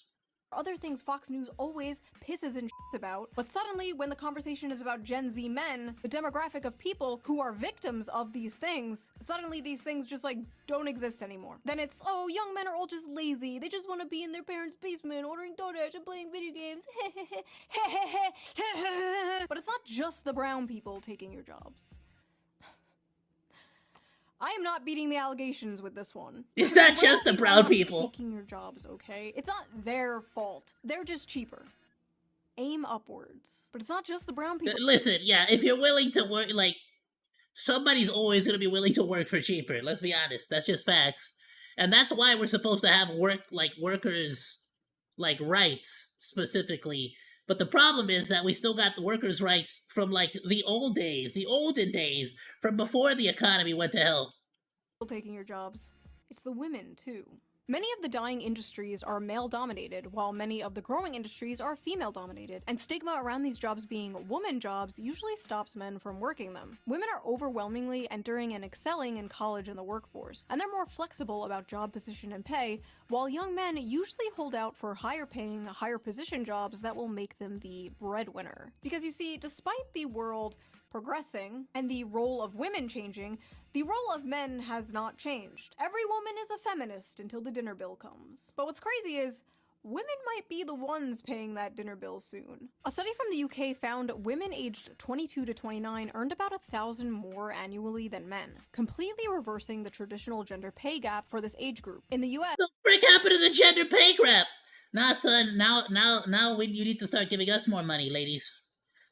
Other things Fox News always pisses and shits about, but suddenly when the conversation is about Gen Z men, the demographic of people who are victims of these things, suddenly these things just, like, don't exist anymore. Then it's, oh, young men are all just lazy, they just want to be in their parents' basement ordering DoorDash and playing video games. But it's not just the brown people taking your jobs. I am not beating the allegations with this one. It's not just the brown people taking your jobs, okay? It's not their fault. They're just cheaper. Aim upwards. But it's not just the brown people. Listen, yeah, if you're willing to work, like, somebody's always gonna be willing to work for cheaper. Let's be honest. That's just facts. And that's why we're supposed to have workers, like, rights, specifically. But the problem is that we still got the workers' rights from, like, the olden days, from before the economy went to hell. Taking your jobs. It's the women, too. Many of the dying industries are male-dominated, while many of the growing industries are female-dominated, and stigma around these jobs being woman jobs usually stops men from working them. Women are overwhelmingly entering and excelling in college and the workforce, and they're more flexible about job position and pay, while young men usually hold out for higher-paying, higher-position jobs that will make them the breadwinner. Because you see, despite the world progressing and the role of women changing, the role of men has not changed. Every woman is a feminist until the dinner bill comes. But what's crazy is, women might be the ones paying that dinner bill soon. A study from the UK found women aged 22 to 29 earned about 1,000 more annually than men, completely reversing the traditional gender pay gap for this age group. In the US, the frick happened to the gender pay gap? Nah, son, now you need to start giving us more money, ladies.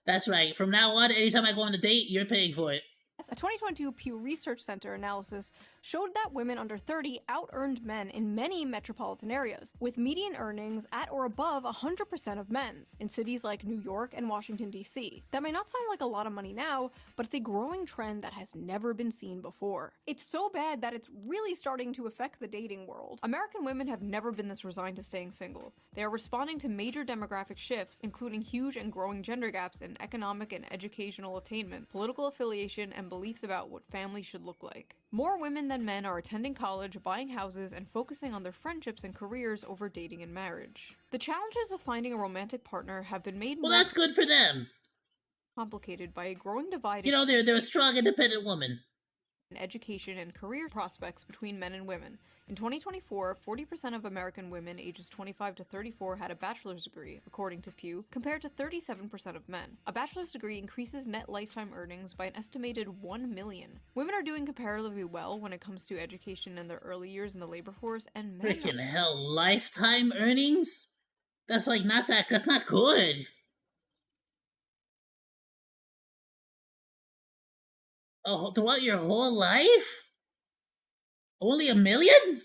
That's right. From now on, anytime I go on a date, you're paying for it. A 2022 Pew Research Center analysis showed that women under 30 out-earned men in many metropolitan areas, with median earnings at or above 100% of men's, in cities like New York and Washington, D.C. That may not sound like a lot of money now, but it's a growing trend that has never been seen before. It's so bad that it's really starting to affect the dating world. American women have never been this resigned to staying single. They are responding to major demographic shifts, including huge and growing gender gaps in economic and educational attainment, political affiliation, and beliefs about what family should look like. More women than men are attending college, buying houses, and focusing on their friendships and careers over dating and marriage. The challenges of finding a romantic partner have been made Well, more that's good for them. complicated by a growing divide You know, they're a strong, independent woman. in education and career prospects between men and women. In 2024, 40% of American women ages 25 to 34 had a bachelor's degree, according to Pew, compared to 37% of men. A bachelor's degree increases net lifetime earnings by an estimated $1 million. Women are doing comparatively well when it comes to education in their early years in the labor force, and men Freaking hell, lifetime earnings? That's like that's not good. Oh, throughout your whole life? Only $1 million?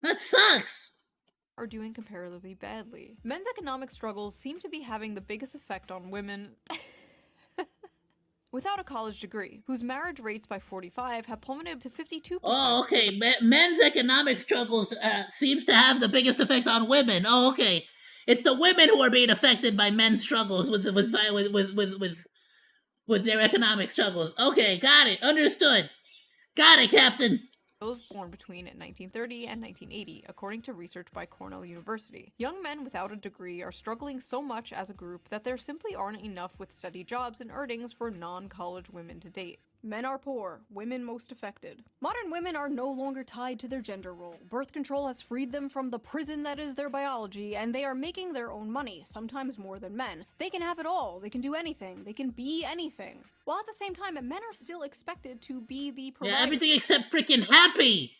That sucks. are doing comparatively badly. Men's economic struggles seem to be having the biggest effect on women without a college degree, whose marriage rates by 45 have plummeted to 52%. Oh, okay. Men's economic struggles seems to have the biggest effect on women. Oh, okay. It's the women who are being affected by men's struggles with their economic struggles. Okay, got it. Understood. Got it, Captain. Those born between 1930 and 1980, according to research by Cornell University. Young men without a degree are struggling so much as a group that there simply aren't enough with steady jobs and earnings for non-college women to date. Men are poor, women most affected. Modern women are no longer tied to their gender role. Birth control has freed them from the prison that is their biology, and they are making their own money, sometimes more than men. They can have it all, they can do anything, they can be anything. While at the same time, men are still expected to be the provider. Yeah, everything except freaking happy.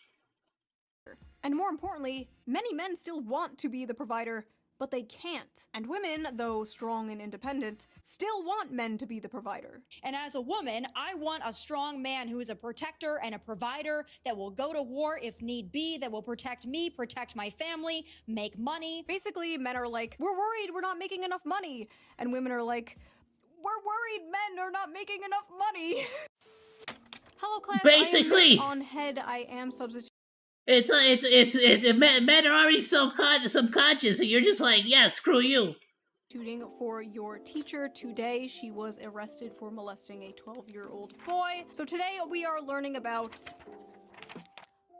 And more importantly, many men still want to be the provider, but they can't. And women, though strong and independent, still want men to be the provider. And as a woman, I want a strong man who is a protector and a provider that will go to war if need be, that will protect me, protect my family, make money. Basically, men are like, we're worried we're not making enough money. And women are like, we're worried men are not making enough money. Hello, class. Basically. I am on head. I am substitute. Men are already subconscious, and you're just like, yeah, screw you. For your teacher today. She was arrested for molesting a 12-year-old boy. So today we are learning about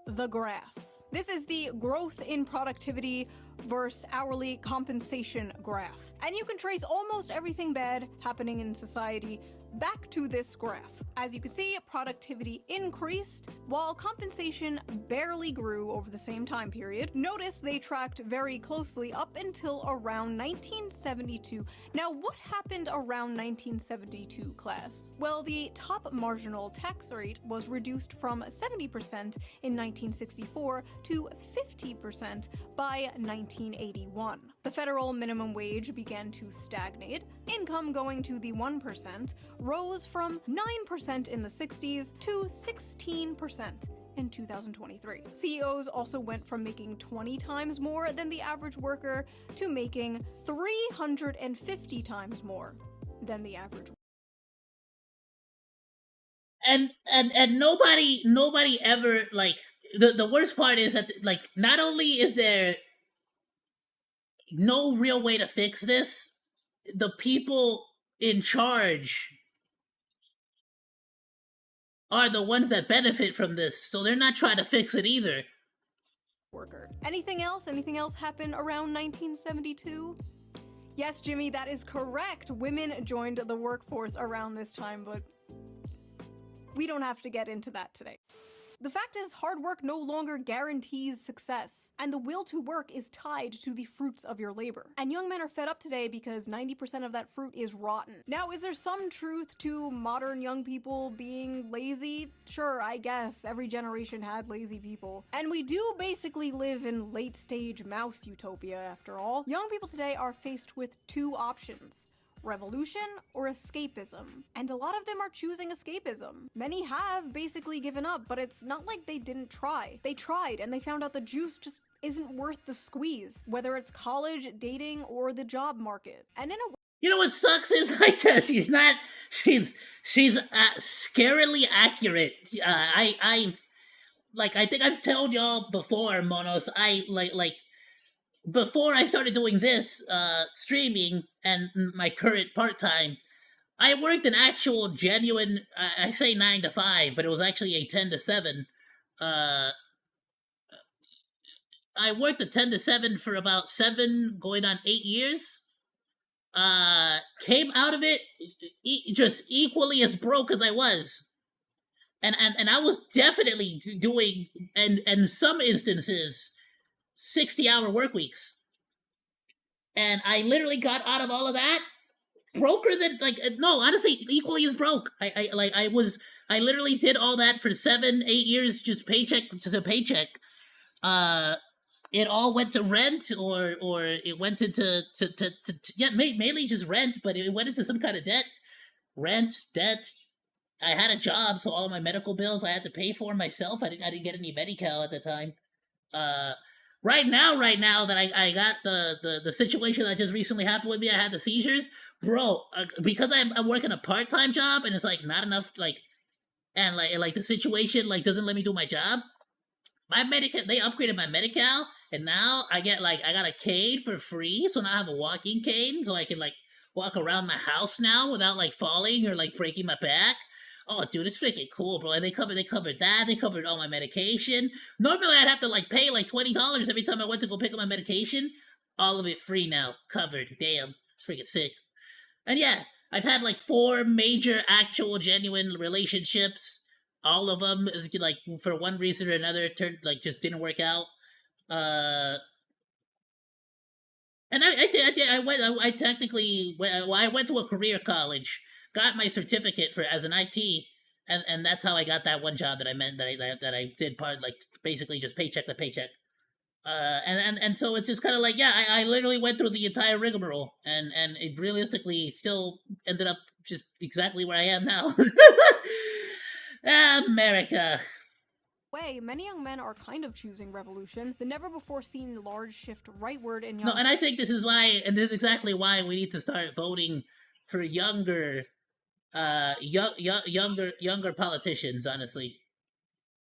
the graph. This is the growth in productivity versus hourly compensation graph. And you can trace almost everything bad happening in society back to this graph. As you can see, productivity increased while compensation barely grew over the same time period. Notice they tracked very closely up until around 1972. Now, what happened around 1972, class? Well, the top marginal tax rate was reduced from 70% in 1964 to 50% by 1981. The federal minimum wage began to stagnate. Income going to the 1% rose from 9% in the 60s to 16% in 2023. CEOs also went from making 20 times more than the average worker to making 350 times more than the average worker. And nobody ever, like, the worst part is that, like, not only is there no real way to fix this, the people in charge are the ones that benefit from this, so they're not trying to fix it either. Worker. Anything else? Anything else happen around 1972? Yes, Jimmy, that is correct. Women joined the workforce around this time, but we don't have to get into that today. The fact is, hard work no longer guarantees success, and the will to work is tied to the fruits of your labor. And young men are fed up today because 90% of that fruit is rotten. Now, is there some truth to modern young people being lazy? Sure, I guess. Every generation had lazy people. And we do basically live in late-stage mouse utopia, after all. Young people today are faced with two options. revolution or escapism. And a lot of them are choosing escapism. Many have basically given up, but it's not like they didn't try. They tried and they found out the juice just isn't worth the squeeze, whether it's college, dating, or the job market. And in a You know what sucks is I said she's not. She's scarily accurate. I think I've told y'all before, Monos. I like before I started doing this streaming and my current part time. I worked an actual genuine. I say 9 to 5, but it was actually a 10 to 7. I worked a 10 to 7 for about 7, going on 8 years. Came out of it just equally as broke as I was. And I was definitely doing, and in some instances, 60-hour work weeks. And I literally got out of all of that broker than, no, honestly, equally as broke. I literally did all that for 7, 8 years, just paycheck to paycheck. It all went to rent, or it went into yeah, mainly just rent, but it went into some kind of debt. Rent, debt. I had a job, so all of my medical bills I had to pay for myself. I didn't get any Medi-Cal at the time. Right now that I got the situation that just recently happened with me, I had the seizures, bro. Because I'm working a part-time job and it's like not enough, and the situation doesn't let me do my job. My Medi-Cal, they upgraded my Medi-Cal, and now I got a cane for free, so now I have a walking cane, so I can walk around my house now without falling or breaking my back. Oh, dude, it's freaking cool, bro. And they covered that. They covered all my medication. Normally, I'd have to pay $20 every time I went to go pick up my medication. All of it free now, covered. Damn, it's freaking sick. And yeah, I've had 4 major, actual, genuine relationships. All of them, for one reason or another, turned just didn't work out. And I technically I went to a career college, got my certificate as an IT, and that's how I got that one job that I did basically just paycheck to paycheck. And so it's just kind of I literally went through the entire rigmarole, and it realistically still ended up just exactly where I am now. America. way, many young men are kind of choosing revolution, the never-before-seen large shift rightward in young... No, and I think this is why, and this is exactly why we need to start voting for younger politicians, honestly.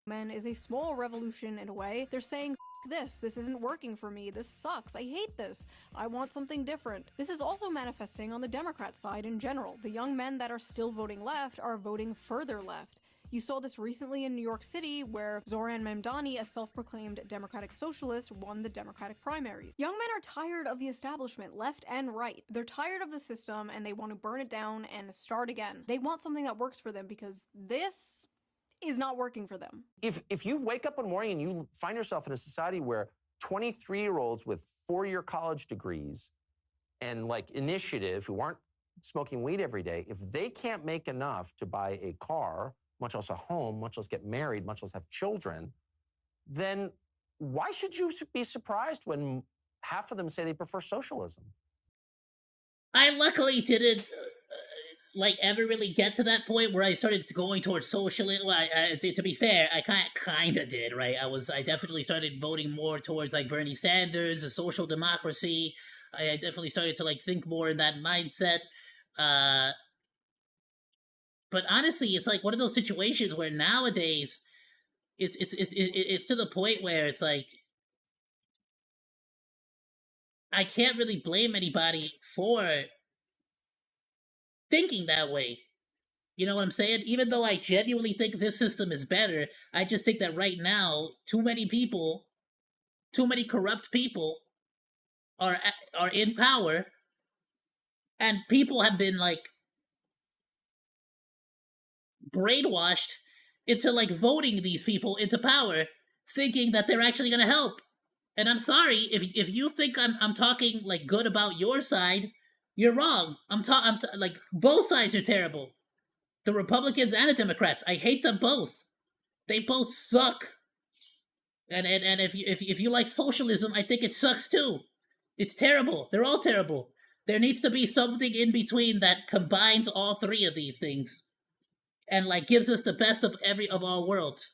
Men is a small revolution in a way. They're saying, this isn't working for me, this sucks, I hate this, I want something different. This is also manifesting on the Democrat side in general. The young men that are still voting left are voting further left. You saw this recently in New York City, where Zoran Mamdani, a self-proclaimed Democratic socialist, won the Democratic primary. Young men are tired of the establishment, left and right. They're tired of the system, and they want to burn it down and start again. They want something that works for them, because this is not working for them. If you wake up one morning and you find yourself in a society where 23-year-olds with 4-year college degrees and initiative who aren't smoking weed every day, if they can't make enough to buy a car, much less a home, much less get married, much less have children, then why should you be surprised when half of them say they prefer socialism? I luckily didn't ever really get to that point where I started going towards socialism. Well, to be fair, I kind of did, right? I definitely started voting more towards Bernie Sanders, a social democracy. I definitely started to think more in that mindset. But honestly, it's one of those situations where nowadays it's to the point where it's I can't really blame anybody for thinking that way. You know what I'm saying? Even though I genuinely think this system is better, I just think that right now, too many corrupt people are in power, and people have been brainwashed into voting these people into power, thinking that they're actually going to help. And I'm sorry if you think I'm talking good about your side, you're wrong. Both sides are terrible. The Republicans and the Democrats. I hate them both. They both suck. And if you like socialism, I think it sucks too. It's terrible. They're all terrible. There needs to be something in between that combines all three of these things, and like gives us the best of every of our worlds,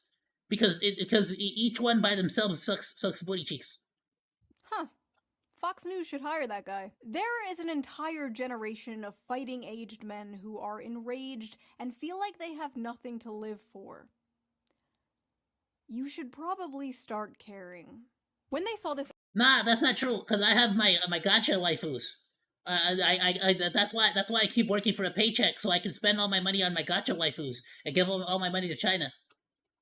because each one by themselves sucks booty cheeks. Huh. Fox News should hire that guy. There is an entire generation of fighting aged men who are enraged and feel like they have nothing to live for. You should probably start caring. When they saw this, Nah, that's not true. Cause I have my gotcha waifus. That's why I keep working for a paycheck, so I can spend all my money on my gotcha waifus and give all my money to China.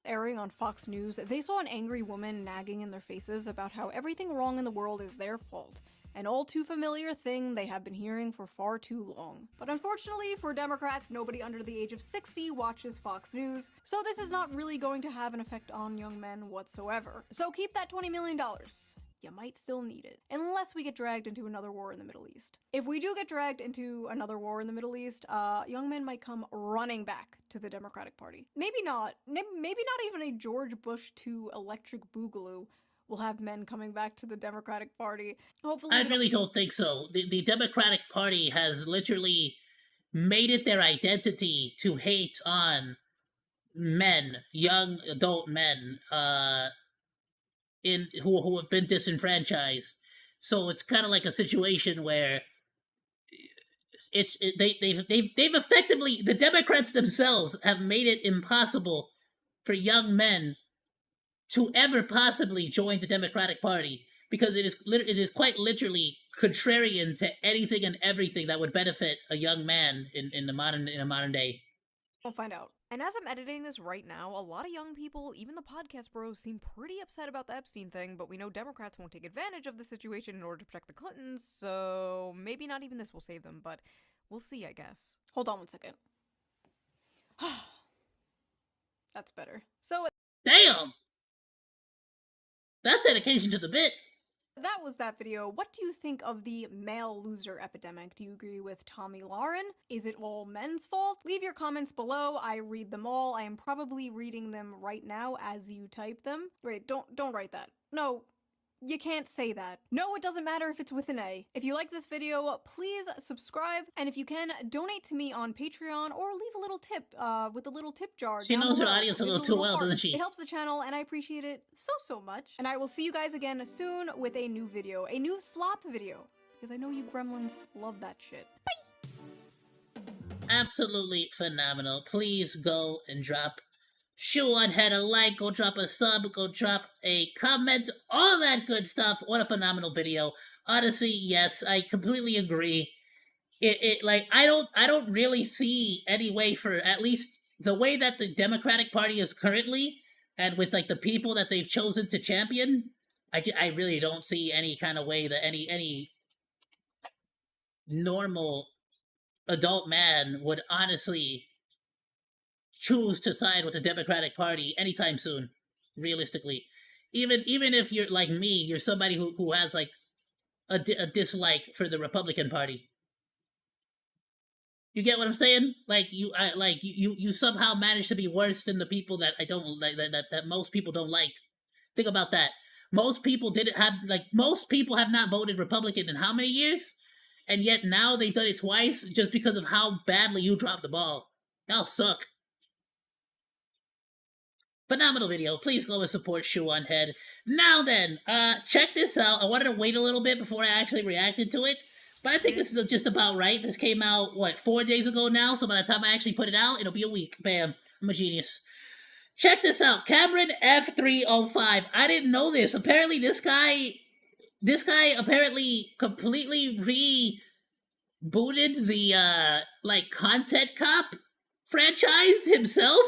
airing on Fox News, they saw an angry woman nagging in their faces about how everything wrong in the world is their fault. An all too familiar thing they have been hearing for far too long. But unfortunately for Democrats, nobody under the age of 60 watches Fox News, so this is not really going to have an effect on young men whatsoever. So keep that $20 million. You might still need it, unless we get dragged into another war in the Middle East. If we do get dragged into another war in the Middle East, young men might come running back to the Democratic Party. Maybe not even a George Bush II electric boogaloo will have men coming back to the Democratic Party. Hopefully, I really don't think so. The Democratic Party has literally made it their identity to hate on men, young adult men, who have been disenfranchised. So it's kind of like a situation where they've effectively, the Democrats themselves have made it impossible for young men to ever possibly join the Democratic Party, because it is quite literally contrarian to anything and everything that would benefit a young man in a modern day. We'll find out. And as I'm editing this right now, a lot of young people, even the podcast bros, seem pretty upset about the Epstein thing, but we know Democrats won't take advantage of the situation in order to protect the Clintons, so maybe not even this will save them, but we'll see, I guess. Hold on one second. That's better. So Damn! That's dedication to the bit. that was that video. What do you think of the male loser epidemic? Do you agree with Tommy Lauren? Is it all men's fault? Leave your comments below. I read them all. I am probably reading them right now as you type them. Wait, don't write that. No, you can't say that. No, it doesn't matter if it's with an A. If you like this video, please subscribe, and if you can, donate to me on Patreon or leave a little tip with a little tip jar. She down knows her below. audience a Leave little too well, heart. doesn't she? It helps the channel, and I appreciate it so much. And I will see you guys again soon with a new video, a new slop video, because I know you gremlins love that shit. Absolutely phenomenal. Please go and drop Shoe on Head a like, go drop a sub, go drop a comment, all that good stuff. What a phenomenal video. Honestly, yes, I completely agree. It like I don't really see any way for, at least the way that the Democratic Party is currently, and with like the people that they've chosen to champion, I really don't see any kind of way that any normal adult man would honestly choose to side with the Democratic Party anytime soon, realistically. Even if you're like me, you're somebody who has like a dislike for the Republican Party. You get what I'm saying? Like you somehow manage to be worse than the people that I don't like, that most people don't like. Think about that. Most people have not voted Republican in how many years? And yet now they've done it twice just because of how badly you dropped the ball. Y'all suck. Phenomenal video. Please go and support Shoe on Head. Now then, check this out. I wanted to wait a little bit before I actually reacted to it, but I think this is just about right. This came out, 4 days ago now, so by the time I actually put it out, it'll be a week. Bam. I'm a genius. Check this out. Cameron F305. I didn't know this. Apparently this guy apparently completely rebooted the, Content Cop franchise himself.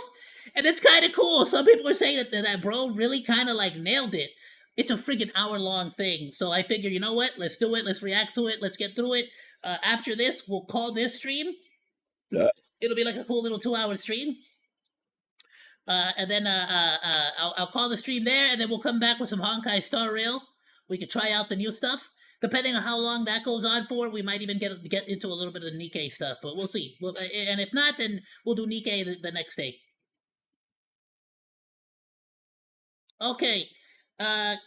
And it's kind of cool. Some people are saying that bro really kind of nailed it. It's a friggin' hour-long thing. So I figure, you know what? Let's do it. Let's react to it. Let's get through it. After this, we'll call this stream. It'll be like a cool little 2-hour stream. And then I'll call the stream there, and then we'll come back with some Honkai Star Rail. We could try out the new stuff. Depending on how long that goes on for, we might even get into a little bit of the Nikkei stuff. But we'll see. And if not, then we'll do Nikkei the next day. Okay,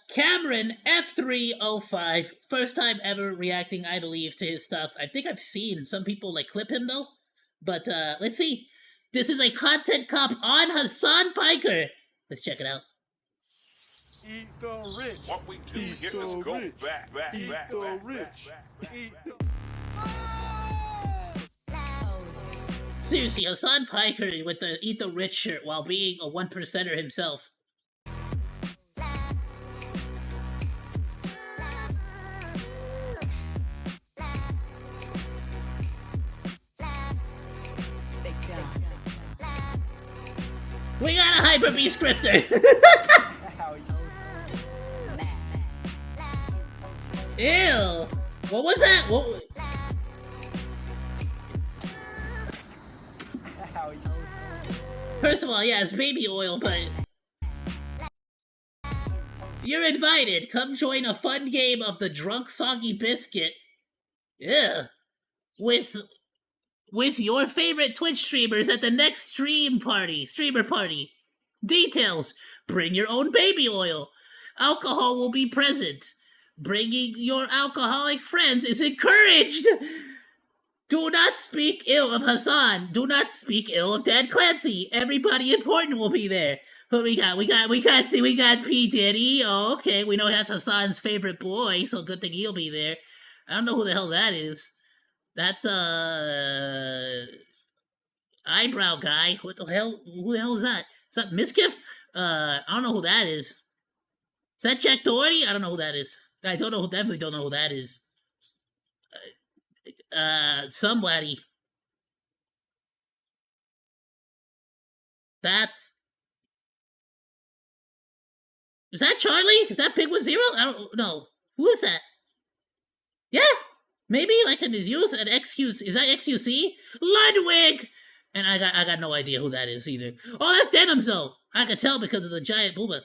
Cameron F305, first time ever reacting, I believe, to his stuff. I think I've seen some people like clip him though, but let's see. This is a content cop on Hassan Piker. Let's check it out. Eat the rich. What we do here is go back. Eat the rich. Eat the... Seriously, Hassan Piker with the Eat the Rich shirt while being a 1%er himself. We got a Hyper Beast Grifter! Ew! What was that? What? First of all, yeah, it's baby oil, but... You're invited! Come join a fun game of the Drunk Soggy Biscuit. Yeah. With your favorite Twitch streamers at the next streamer party. Details: bring your own baby oil. Alcohol will be present. Bringing your alcoholic friends is encouraged. Do not speak ill of Hassan. Do not speak ill of Dad Clancy. Everybody important will be there. Who we got? We got P. Diddy. Oh, okay. We know that's Hassan's favorite boy, so good thing he'll be there. I don't know who the hell that is. That's eyebrow guy. What the hell? Who the hell is that? Is that Miskiff? I don't know who that is. Is that Jack Doherty? I don't know who that is. I don't know. Definitely don't know who that is. Somebody. Is that Charlie? Is that Pig with Zero? I don't know. Who is that? Yeah. Maybe like in his use an excuse. Is that XUC? Ludwig! And I got no idea who that is either. Oh, that's Denims though. I could tell because of the giant booba.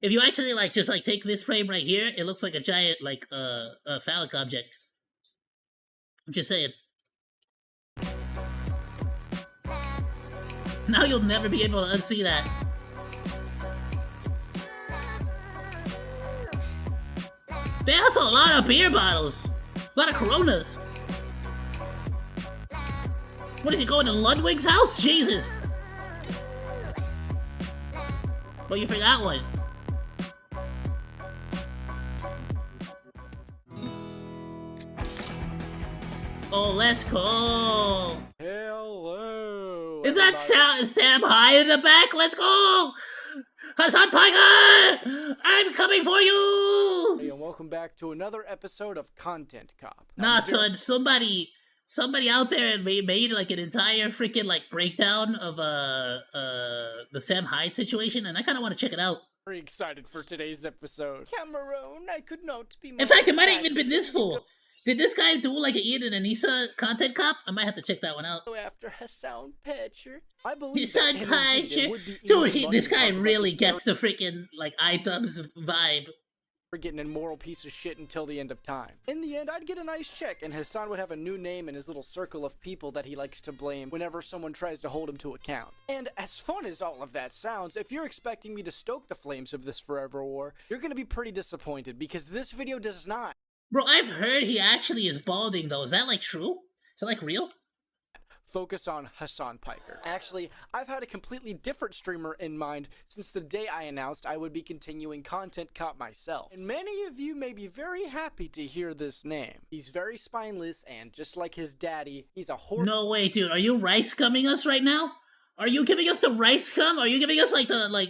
If you actually just take this frame right here, it looks like a giant phallic object. I'm just saying. Now you'll never be able to unsee that. Man, that's a lot of beer bottles. A lot of Coronas. What is he going to Ludwig's house? Jesus. Well, you forgot one. Oh, let's go. Hello. Is that Sam High in the back? Let's go. Hassan Piker! I'm coming for you! Hey, and welcome back to another episode of Content Cop. Nah, son, somebody out there made like an entire freaking breakdown of the Sam Hyde situation, and I kind of want to check it out. Very excited for today's episode. Cameron, I could not be more In fact, it might have excited even been this fool. Did this guy do like an Ian and Anissa content cop? I might have to check that one out. After Hassan Piker, I believe Hassan Piker, dude, this guy really gets the freaking iTubs vibe. We're getting a moral piece of shit until the end of time. In the end, I'd get a nice check, and Hassan would have a new name in his little circle of people that he likes to blame whenever someone tries to hold him to account. And as fun as all of that sounds, if you're expecting me to stoke the flames of this forever war, you're gonna be pretty disappointed, because this video does not. Bro, I've heard he actually is balding though. Is that true? Is that real? Focus on Hassan Piker. Actually, I've had a completely different streamer in mind since the day I announced I would be continuing Content Cop myself. And many of you may be very happy to hear this name. He's very spineless, and just like his daddy, he's a horse. No way, dude. Are you rice gumming us right now? Are you giving us the rice gum? Are you giving us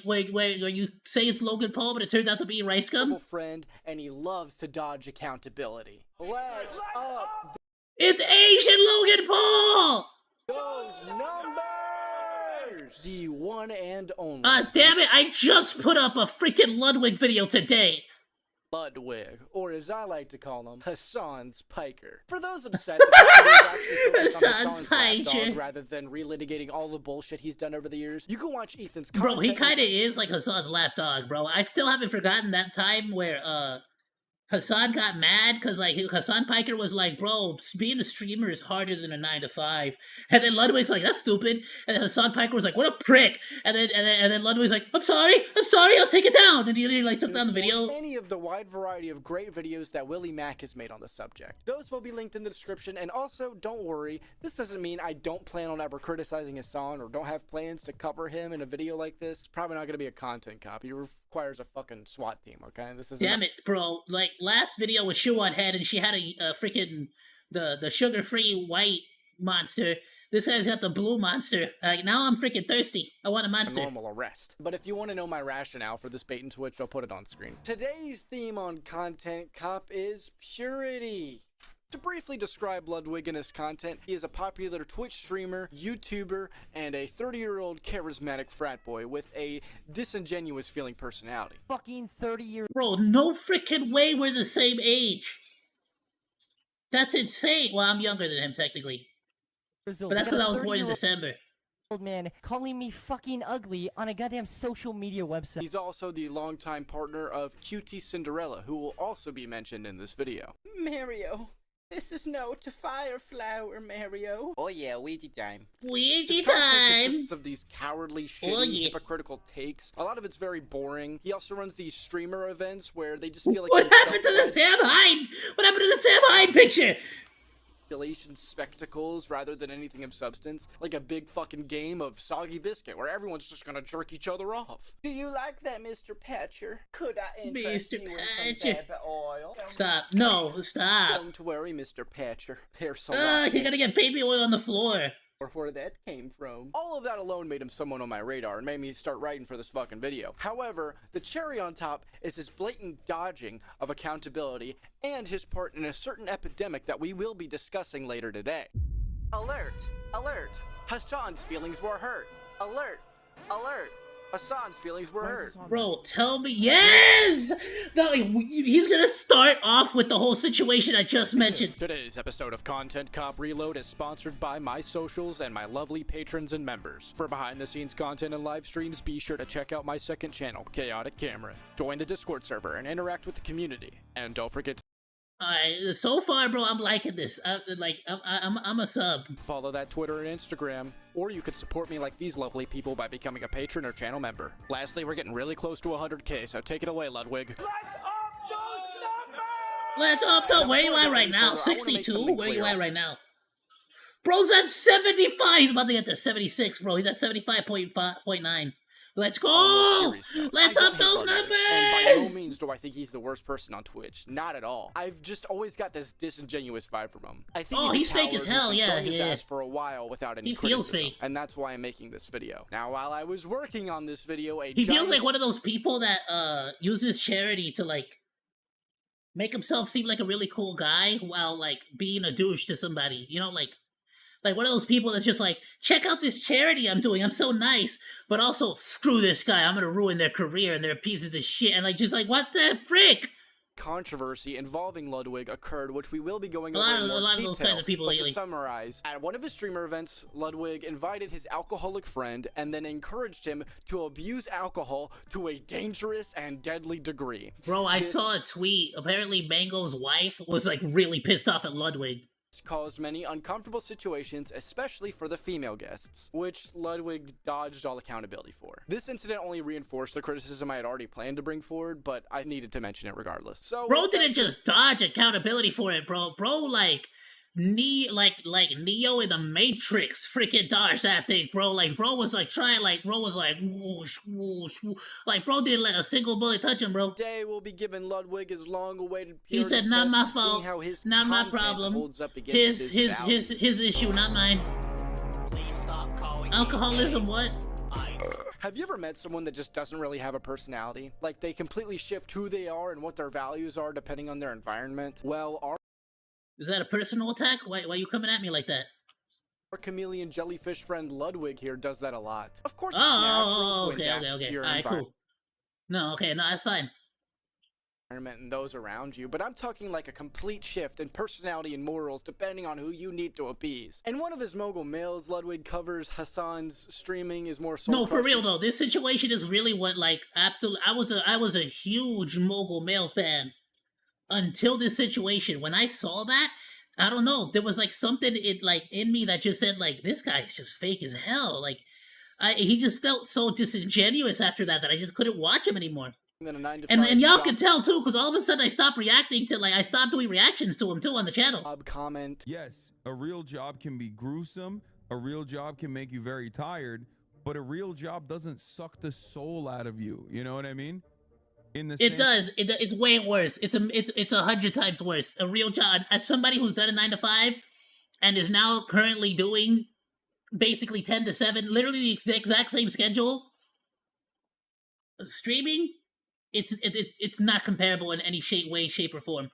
where you say it's Logan Paul, but it turns out to be rice gum? Friend, and he loves to dodge accountability. Let's up. It's Asian Logan Paul. Those numbers. The one and only. Damn it! I just put up a freaking Ludwig video today. Ludwig, or as I like to call him, Hassan's Piker. For those upset that this video is actually focused on Hassan's lapdog rather than relitigating all the bullshit he's done over the years, you can watch Ethan's content. Bro, he kind of is like Hassan's lapdog, bro. I still haven't forgotten that time where Hassan got mad because like Hassan Piker was like, "Bro, being a streamer is harder than a 9 to 5." And then Ludwig's like, "That's stupid." And then Hassan Piker was like, "What a prick!" And then Ludwig's like, I'm sorry, I'll take it down." And he like took down the video. Any of the wide variety of great videos that Willie Mack has made on the subject. Those will be linked in the description. And also, don't worry, this doesn't mean I don't plan on ever criticizing Hassan or don't have plans to cover him in a video like this. It's probably not going to be a content cop. He requires a fucking SWAT team. Okay, this is Damn it, bro! Like last video was Shoe on Head, and she had a freaking the sugar-free white monster. This guy's got the blue monster. Now I'm freaking thirsty. I want a monster. normal arrest. But if you want to know my rationale for this bait and switch, I'll put it on screen. Today's theme on Content Cop is purity. To briefly describe Ludwig and his content, he is a popular Twitch streamer, YouTuber, and a 30-year-old charismatic frat boy with a disingenuous feeling personality. Fucking 30 years. Bro, no freaking way we're the same age. That's insane. Well, I'm younger than him technically, but that's because I was born in December. Old man calling me fucking ugly on a goddamn social media website. He's also the longtime partner of QT Cinderella, who will also be mentioned in this video. Mario. This is no to fire flower, Mario. Oh yeah, Ouija time. Ouija time! Consists of these cowardly, shitty, hypocritical takes. A lot of it's very boring. He also runs these streamer events where they just feel like What happened to the Sam Hyde? What happened to the Sam Hyde picture? Spectacles rather than anything of substance, like a big fucking game of soggy biscuit where everyone's just gonna jerk each other off. Do you like that, Mr. Patcher? Could I interest you in some baby oil? Stop. No, stop. Don't worry, Mr. Patcher. There's some you're gonna get baby oil on the floor. Or where that came from. All of that alone made him someone on my radar and made me start writing for this fucking video. However, the cherry on top is his blatant dodging of accountability and his part in a certain epidemic that we will be discussing later today. Alert! Alert! Hassan's feelings were hurt. Alert! Alert! Hassan's feelings were hurt. Bro, tell me, yes! No, he's gonna start off with the whole situation I just mentioned. Today's episode of Content Cop Reload is sponsored by my socials and my lovely patrons and members. For behind-the-scenes content and live streams, be sure to check out my second channel, Chaotic Camera. Join the Discord server and interact with the community. And don't forget to Alright, so far, bro, I'm liking this. I'm a sub. follow that Twitter and Instagram, or you could support me like these lovely people by becoming a patron or channel member. Lastly, we're getting really close to 100K, so take it away, Ludwig. Let's up the. Where you at right now? 62? Where you at right now? Bro's at 75. He's about to get to 76, bro. He's at 75.9. Let's go! Let's up those numbers! And by no means do I think he's the worst person on Twitch. Not at all. I've just always got this disingenuous vibe from him. I think he's fake as hell, yeah. His ass for a while without any He feels criticism, fake. and that's why I'm making this video. Now, while I was working on this video, He feels like one of those people that uses charity to like make himself seem like a really cool guy while like being a douche to somebody. You know, like one of those people that's just like, check out this charity I'm doing. I'm so nice, but also screw this guy. I'm gonna ruin their career and they're pieces of shit. And like, just like, what the frick? Controversy involving Ludwig occurred, which we will be going over A in more lot of those detail. kinds of people But lately. to summarize, at one of his streamer events, Ludwig invited his alcoholic friend and then encouraged him to abuse alcohol to a dangerous and deadly degree. Bro, I saw a tweet. Apparently, Mango's wife was like really pissed off at Ludwig. This caused many uncomfortable situations, especially for the female guests, which Ludwig dodged all accountability for. This incident only reinforced the criticism I had already planned to bring forward, but I needed to mention it regardless. So, Bro didn't just dodge accountability for it, bro. Bro, like Neo in the Matrix freaking dodged that thing, bro. Like, bro was like trying, like, bro was like, whoosh, whoosh, whoosh. Like, bro didn't let a single bullet touch him, bro. Today we'll be giving Ludwig his long-awaited He said, not my seeing fault, how his not my content problem. holds up against His issue, not mine. Alcoholism, what? Have you ever met someone that just doesn't really have a personality? Like, they completely shift who they are and what their values are depending on their environment? Well, our Is that a personal attack? Why you coming at me like that? chameleon jellyfish friend Ludwig here does that a lot. Of course, it's Oh, natural to adapt to okay. your Alright, cool. No, that's fine. environment and those around you, but I'm talking like a complete shift in personality and morals depending on who you need to appease. In one of his mogul mails, Ludwig covers Hassan's streaming is more No, for real though, this situation is really what like absolutely. I was a huge Mogul Mail fan. until this situation. When I saw that, I don't know, there was like something in me that just said like, this guy is just fake as hell. Like, he just felt so disingenuous after that I just couldn't watch him anymore. Than a 9 to 5 And y'all job can tell too, because all of a sudden I stopped reacting to I stopped doing reactions to him too on the channel. comment. Yes, a real job can be gruesome. A real job can make you very tired, but a real job doesn't suck the soul out of you. You know what I mean? It does. It's way worse. It's 100 times worse. A real job. As somebody who's done a 9 to 5 and is now currently doing basically 10 to 7, literally the exact same schedule, streaming, it's not comparable in any way, shape, or form.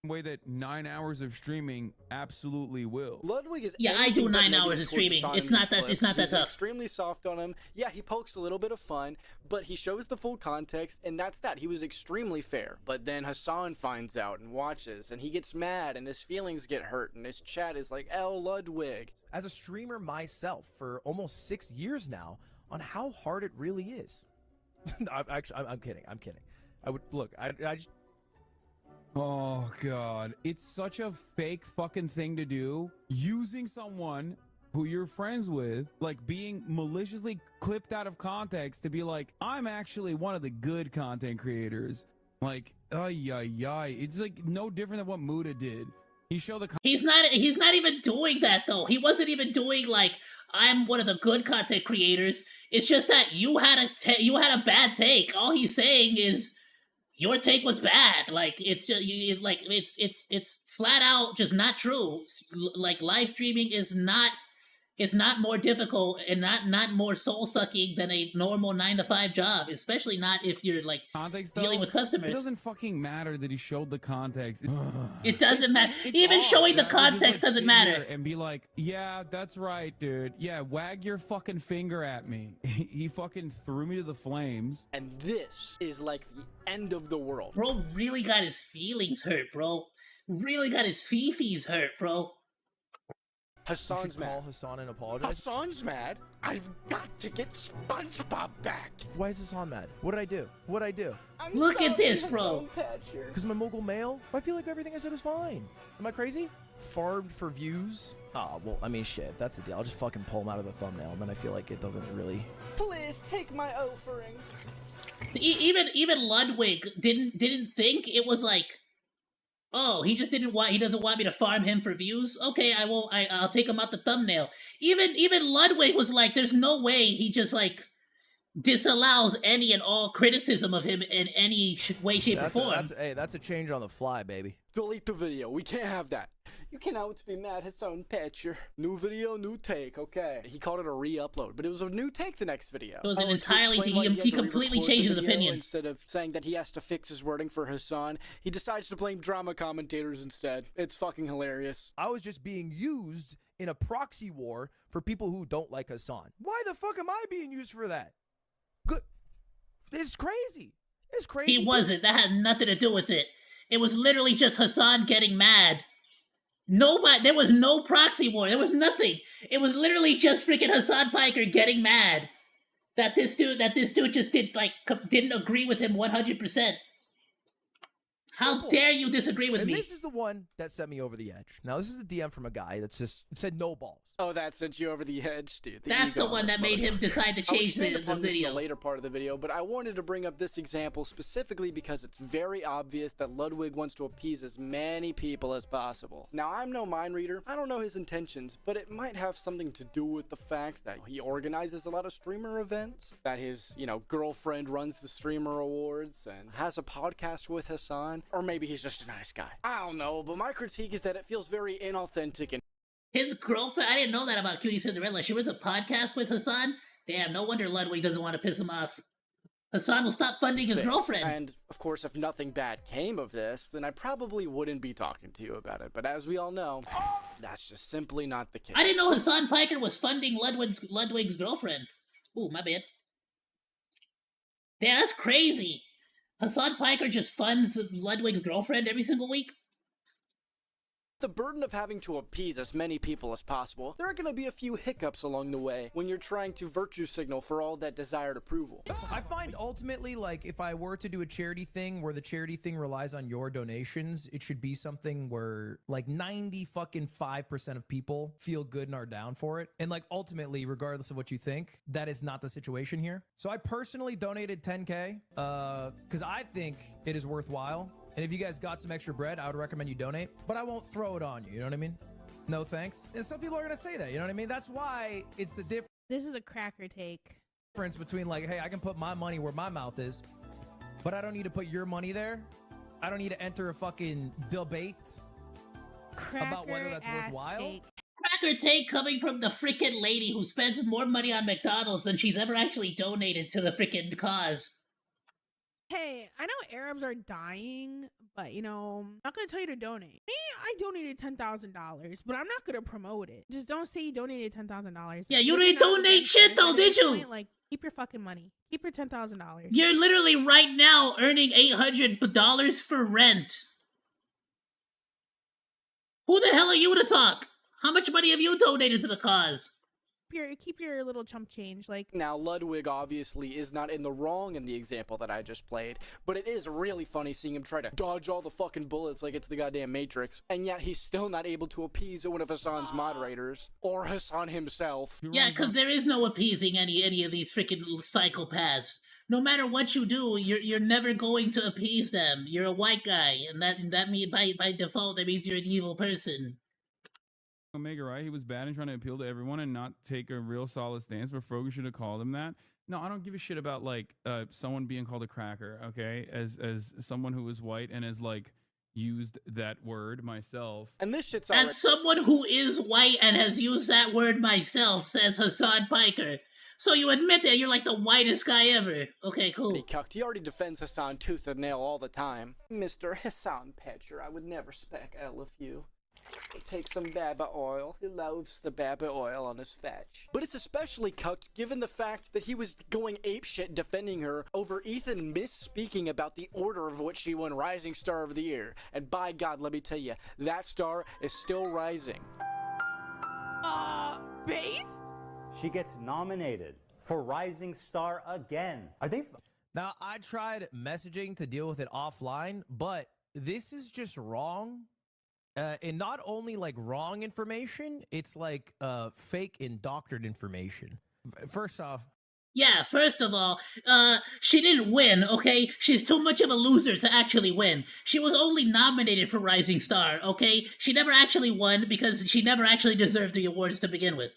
Way that 9 hours of streaming absolutely will. Ludwig is I do anything but 9 negative hours of towards streaming. Hassan It's in not these that. It's clips. not that He's tough. extremely soft on him. Yeah, he pokes a little bit of fun, but he shows the full context, and that's that. He was extremely fair. But then Hassan finds out and watches, and he gets mad, and his feelings get hurt, and his chat is like, "L Ludwig." As a streamer myself for almost 6 years now, on how hard it really is. I'm kidding. I'm kidding. I would look. I just. Oh god, it's such a fake fucking thing to do. Using someone who you're friends with, like being maliciously clipped out of context to be like, I'm actually one of the good content creators. Like, it's like no different than what Muda did. He showed the. He's not even doing that though. He wasn't even doing like, I'm one of the good content creators. It's just that you had a bad take. All he's saying is your take was bad. Like, it's just it's flat out just not true. Like, live streaming is not. It's not more difficult and not more soul sucking than a normal 9 to 5 job, especially not if you're like context, dealing with customers. It doesn't fucking matter that he showed the context. It doesn't matter. It's Even odd showing the that I would just, context doesn't sit matter. here and be like, yeah, that's right, dude. Yeah, wag your fucking finger at me. He fucking threw me to the flames. And this is like the end of the world. Bro really got his feelings hurt, bro. Really got his fifis hurt, bro. Hassan's mad. Call Hassan and apologize. Hassan's mad. I've got to get SpongeBob back. Why is Hassan mad? What did I do? What did I do? Look at this, bro. Because I'm a mogul male? I feel like everything I said was fine. Am I crazy? Farmed for views? Oh, well, I mean, shit, if that's the deal. I'll just fucking pull him out of the thumbnail, and then I feel like it doesn't really... Please take my offering. Even Ludwig didn't think it was like, oh, he doesn't want me to farm him for views. Okay, I'll take him out the thumbnail. Even Ludwig was like, there's no way he just like disallows any and all criticism of him in any way, shape, or form. That's a change on the fly, baby. Delete the video. We can't have that. You cannot be mad Hassan Patcher. New video, new take. Okay. He called it a re-upload, but it was a new take the next video. It was an entirely. He completely changed his opinion. Instead of saying that he has to fix his wording for Hassan, he decides to blame drama commentators instead. It's fucking hilarious. I was just being used in a proxy war for people who don't like Hassan. Why the fuck am I being used for that? Good. It's crazy. It's crazy. He wasn't. That had nothing to do with it. It was literally just Hassan getting mad. There was no proxy war. There was nothing. It was literally just freaking Hassan Piker getting mad that this dude just didn't agree with him 100%. How dare you disagree with me? This is the one that sent me over the edge. Now, this is a DM from a guy that said no balls. Oh, that sent you over the edge, dude. That's the one that made him decide to change the video. The later part of the video, but I wanted to bring up this example specifically because it's very obvious that Ludwig wants to appease as many people as possible. Now, I'm no mind reader. I don't know his intentions, but it might have something to do with the fact that he organizes a lot of streamer events, that his, girlfriend runs the streamer awards and has a podcast with Hassan. Or maybe he's just a nice guy. I don't know, but my critique is that it feels very inauthentic and his girlfriend, I didn't know that about Cutie Cinderella. She runs a podcast with Hassan? Damn, no wonder Ludwig doesn't want to piss him off. Hassan will stop funding his girlfriend. And, of course, if nothing bad came of this, then I probably wouldn't be talking to you about it. But as we all know, that's just simply not the case. I didn't know Hassan Piker was funding Ludwig's girlfriend. Ooh, my bad. Damn, that's crazy. Hassan Piker just funds Ludwig's girlfriend every single week? the burden of having to appease as many people as possible, there are going to be a few hiccups along the way when you're trying to virtue signal for all that desired approval. I find ultimately, like, if I were to do a charity thing where the charity thing relies on your donations, it should be something where like 95% of people feel good and are down for it. And like ultimately, regardless of what you think, that is not the situation here. So I personally donated 10K because I think it is worthwhile. And if you guys got some extra bread, I would recommend you donate, but I won't throw it on you. You know what I mean? No thanks. And some people are going to say that, you know what I mean? That's why it's the difference. This is a cracker take. Difference between like, hey, I can put my money where my mouth is, but I don't need to put your money there. I don't need to enter a fucking debate about whether that's worthwhile. Take. Cracker take coming from the freaking lady who spends more money on McDonald's than she's ever actually donated to the freaking cause. Hey, I know Arabs are dying, but you know, I'm not gonna tell you to donate. Me, I donated $10,000, but I'm not gonna promote it. Just don't say you donated $10,000. Yeah, you didn't donate shit though, did you? Like, keep your fucking money. Keep your $10,000. You're literally right now earning $800 for rent. Who the hell are you to talk? How much money have you donated to the cause? Keep your little chump change. Like, now, Ludwig obviously is not in the wrong in the example that I just played, but it is really funny seeing him try to dodge all the fucking bullets like it's the goddamn Matrix, and yet he's still not able to appease one of Hassan's moderators, or Hassan himself. Yeah, because there is no appeasing any of these freaking psychopaths. No matter what you do, you're never going to appease them. You're a white guy, and that means by default that means you're an evil person. Omega, right? He was bad and trying to appeal to everyone and not take a real solid stance, but Frogan should have called him that. No, I don't give a shit about like someone being called a cracker, okay? As someone who is white and has like used that word myself. And this shit's as someone who is white and has used that word myself, says Hassan Piker. So you admit that you're like the whitest guy ever. Okay, cool. He already defends Hassan tooth and nail all the time. Mr. Hassan Petcher, I would never spec ill of you. Take some baba oil. He loves the baba oil on his fetch. But it's especially cucked given the fact that he was going apeshit defending her over Ethan misspeaking about the order of which she won Rising Star of the Year. And by God, let me tell you, that star is still rising. Base? She gets nominated for Rising Star again. Are they? Now, I tried messaging to deal with it offline, but this is just wrong. And not only like wrong information, it's like fake and doctored information. First off, yeah, first of all, she didn't win, okay? She's too much of a loser to actually win. She was only nominated for Rising Star, okay? She never actually won because she never actually deserved the awards to begin with.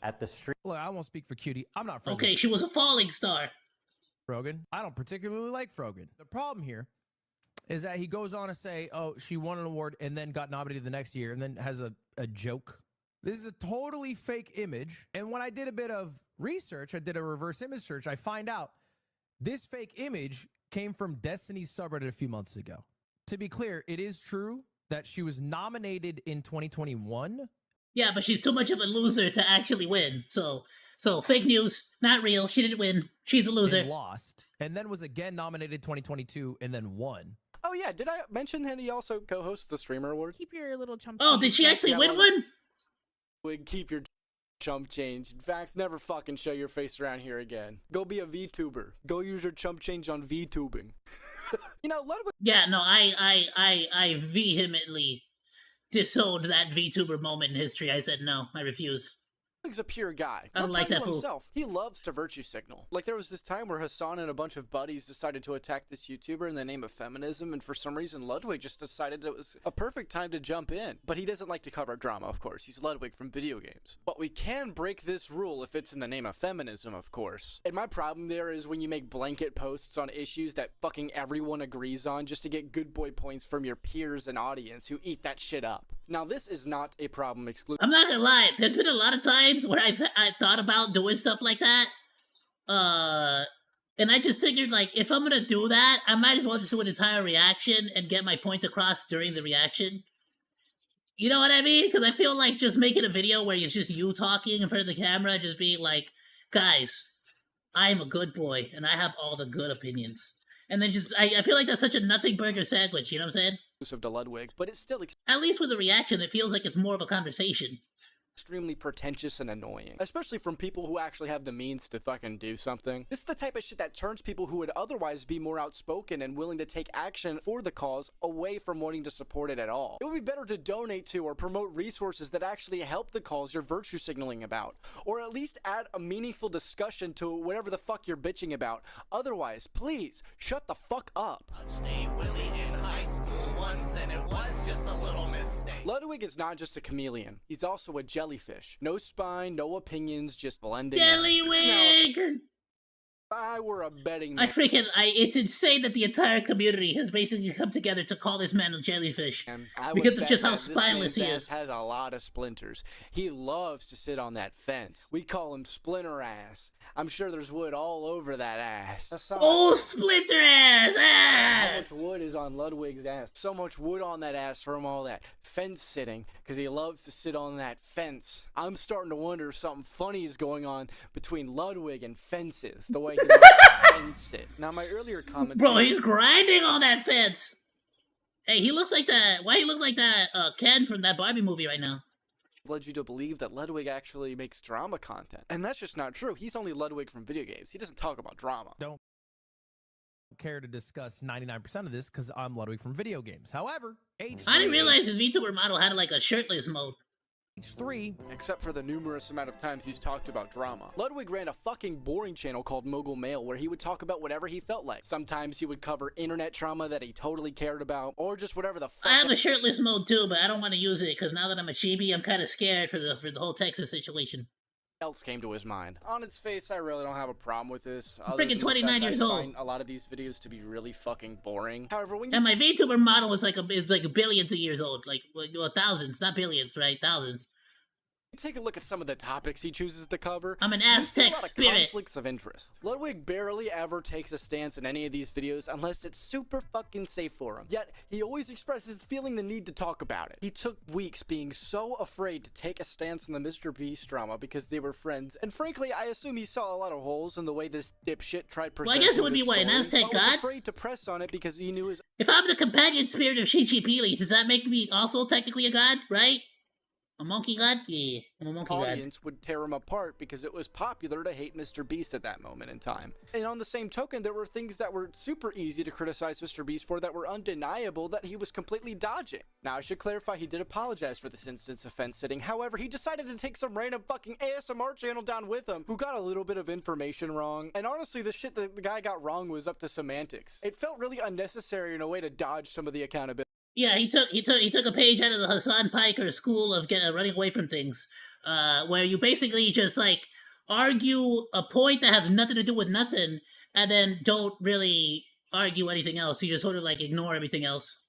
At the street. Look, I won't speak for Cutie. I'm not friends okay, with she was a falling star. Frogan. I don't particularly like Frogan. The problem here is that he goes on to say, oh, she won an award and then got nominated the next year and then has a joke. This is a totally fake image. And when I did a bit of research, I did a reverse image search, I find out this fake image came from Destiny's subreddit a few months ago. To be clear, it is true that she was nominated in 2021. Yeah, but she's too much of a loser to actually win. So fake news, not real. She didn't win. She's a loser. And lost. And then was again nominated 2022 and then won. Oh yeah, did I mention that he also co-hosts the Streamer Award? Keep your little chump. Oh, did she actually win one? Keep your chump change. In fact, never fucking show your face around here again. Go be a VTuber. Go use your chump change on VTubing. You know, Ludwig. Yeah, no, I vehemently disowned that VTuber moment in history. I said no, I refuse. He's a pure guy. I don't like that fool. Himself. He loves to virtue signal. Like there was this time where Hassan and a bunch of buddies decided to attack this YouTuber in the name of feminism, and for some reason Ludwig just decided it was a perfect time to jump in. But he doesn't like to cover drama, of course. He's Ludwig from video games. But we can break this rule if it's in the name of feminism, of course. And my problem there is when you make blanket posts on issues that fucking everyone agrees on just to get good boy points from your peers and audience who eat that shit up. Now, this is not a problem exclusive. I'm not gonna lie, there's been a lot of times where I thought about doing stuff like that. And I just figured, like, if I'm gonna do that, I might as well just do an entire reaction and get my point across during the reaction. You know what I mean? Because I feel like just making a video where it's just you talking in front of the camera, just being like, guys, I'm a good boy, and I have all the good opinions. And then just, I feel like that's such a nothing burger sandwich, you know what I'm saying? exclusive to Ludwig, but it's still At least with the reaction, it feels like it's more of a conversation. extremely pretentious and annoying, especially from people who actually have the means to fucking do something. This is the type of shit that turns people who would otherwise be more outspoken and willing to take action for the cause away from wanting to support it at all. It would be better to donate to or promote resources that actually help the cause you're virtue signaling about, or at least add a meaningful discussion to whatever the fuck you're bitching about. Otherwise, please shut the fuck up. Ludwig is not just a chameleon, he's also a jellyfish. No spine, no opinions, just blending. Jellywig! Now, if I were a betting man, it's insane that the entire community has basically come together to call this man a jellyfish. I would Because of bet just how that this spineless he man's is. ass has a lot of splinters. He loves to sit on that fence. We call him Splinter Ass. I'm sure there's wood all over that ass. Oh, Splinter Ass! Ah! How much wood is on Ludwig's ass? So much wood on that ass from all that fence sitting, because he loves to sit on that fence. I'm starting to wonder if something funny is going on between Ludwig and fences, the way he loves to fence it. Now, my earlier comment... Bro, he's grinding on that fence! Hey, he looks like that... Why he look like that Ken from that Barbie movie right now? led you to believe that Ludwig actually makes drama content. And that's just not true. He's only Ludwig from video games. He doesn't talk about drama. Don't care to discuss 99% of this because I'm Ludwig from video games. However, I didn't realize his VTuber model had like a shirtless mode. H3, except for the numerous amount of times he's talked about drama. Ludwig ran a fucking boring channel called Mogul Mail where he would talk about whatever he felt like. Sometimes he would cover internet trauma that he totally cared about, or just whatever the fuck. I have a shirtless mode too, but I don't want to use it because now that I'm a chibi, I'm kind of scared for the whole Texas situation. Else came to his mind. On its face, I really don't have a problem with this. Freaking 29 years old. I find a lot of these videos to be really fucking boring. However, when you... And my VTuber model is like billions of years old, like well, thousands, not billions, right? Thousands. Take a look at some of the topics he chooses to cover. I'm an Aztec spirit. Conflicts of interest. Ludwig barely ever takes a stance in any of these videos unless it's super fucking safe for him. Yet, he always expresses feeling the need to talk about it. He took weeks being so afraid to take a stance on the Mr. Beast drama because they were friends. And frankly, I assume he saw a lot of holes in the way this dipshit tried presenting. Well, I guess it would be what, an Aztec god? Was afraid to press on it because he knew his... If I'm the companion spirit of Shichipilis, does that make me also technically a god, right? A monkey god? Yeah, I'm a monkey god. Audience would tear him apart because it was popular to hate Mr. Beast at that moment in time. And on the same token, there were things that were super easy to criticize Mr. Beast for that were undeniable that he was completely dodging. Now, I should clarify he did apologize for this instance of fence sitting. However, he decided to take some random fucking ASMR channel down with him who got a little bit of information wrong. And honestly, the shit that the guy got wrong was up to semantics. It felt really unnecessary in a way to dodge some of the accountability. Yeah, he took a page out of the Hassan Piker school of running away from things, where you basically just like argue a point that has nothing to do with nothing, and then don't really argue anything else. You just sort of like ignore everything else.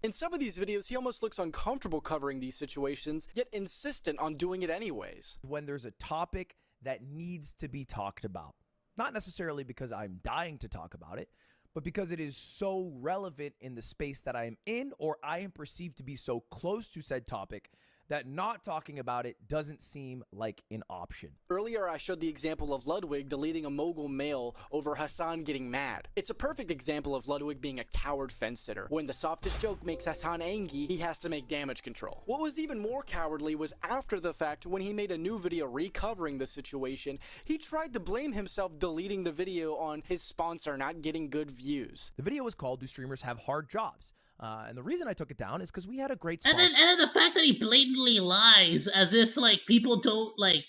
In some of these videos, he almost looks uncomfortable covering these situations, yet insistent on doing it anyways. When there's a topic that needs to be talked about, not necessarily because I'm dying to talk about it, but because it is so relevant in the space that I am in, or I am perceived to be so close to said topic that not talking about it doesn't seem like an option. Earlier, I showed the example of Ludwig deleting a Mogul Mail over Hassan getting mad. It's a perfect example of Ludwig being a coward fence sitter. When the softest joke makes Hassan angry, he has to make damage control. What was even more cowardly was after the fact, when he made a new video recovering the situation, he tried to blame himself deleting the video on his sponsor not getting good views. The video was called "Do Streamers Have Hard Jobs?" And the reason I took it down is because we had a great sponsor. And then the fact that he blatantly lies as if like people don't like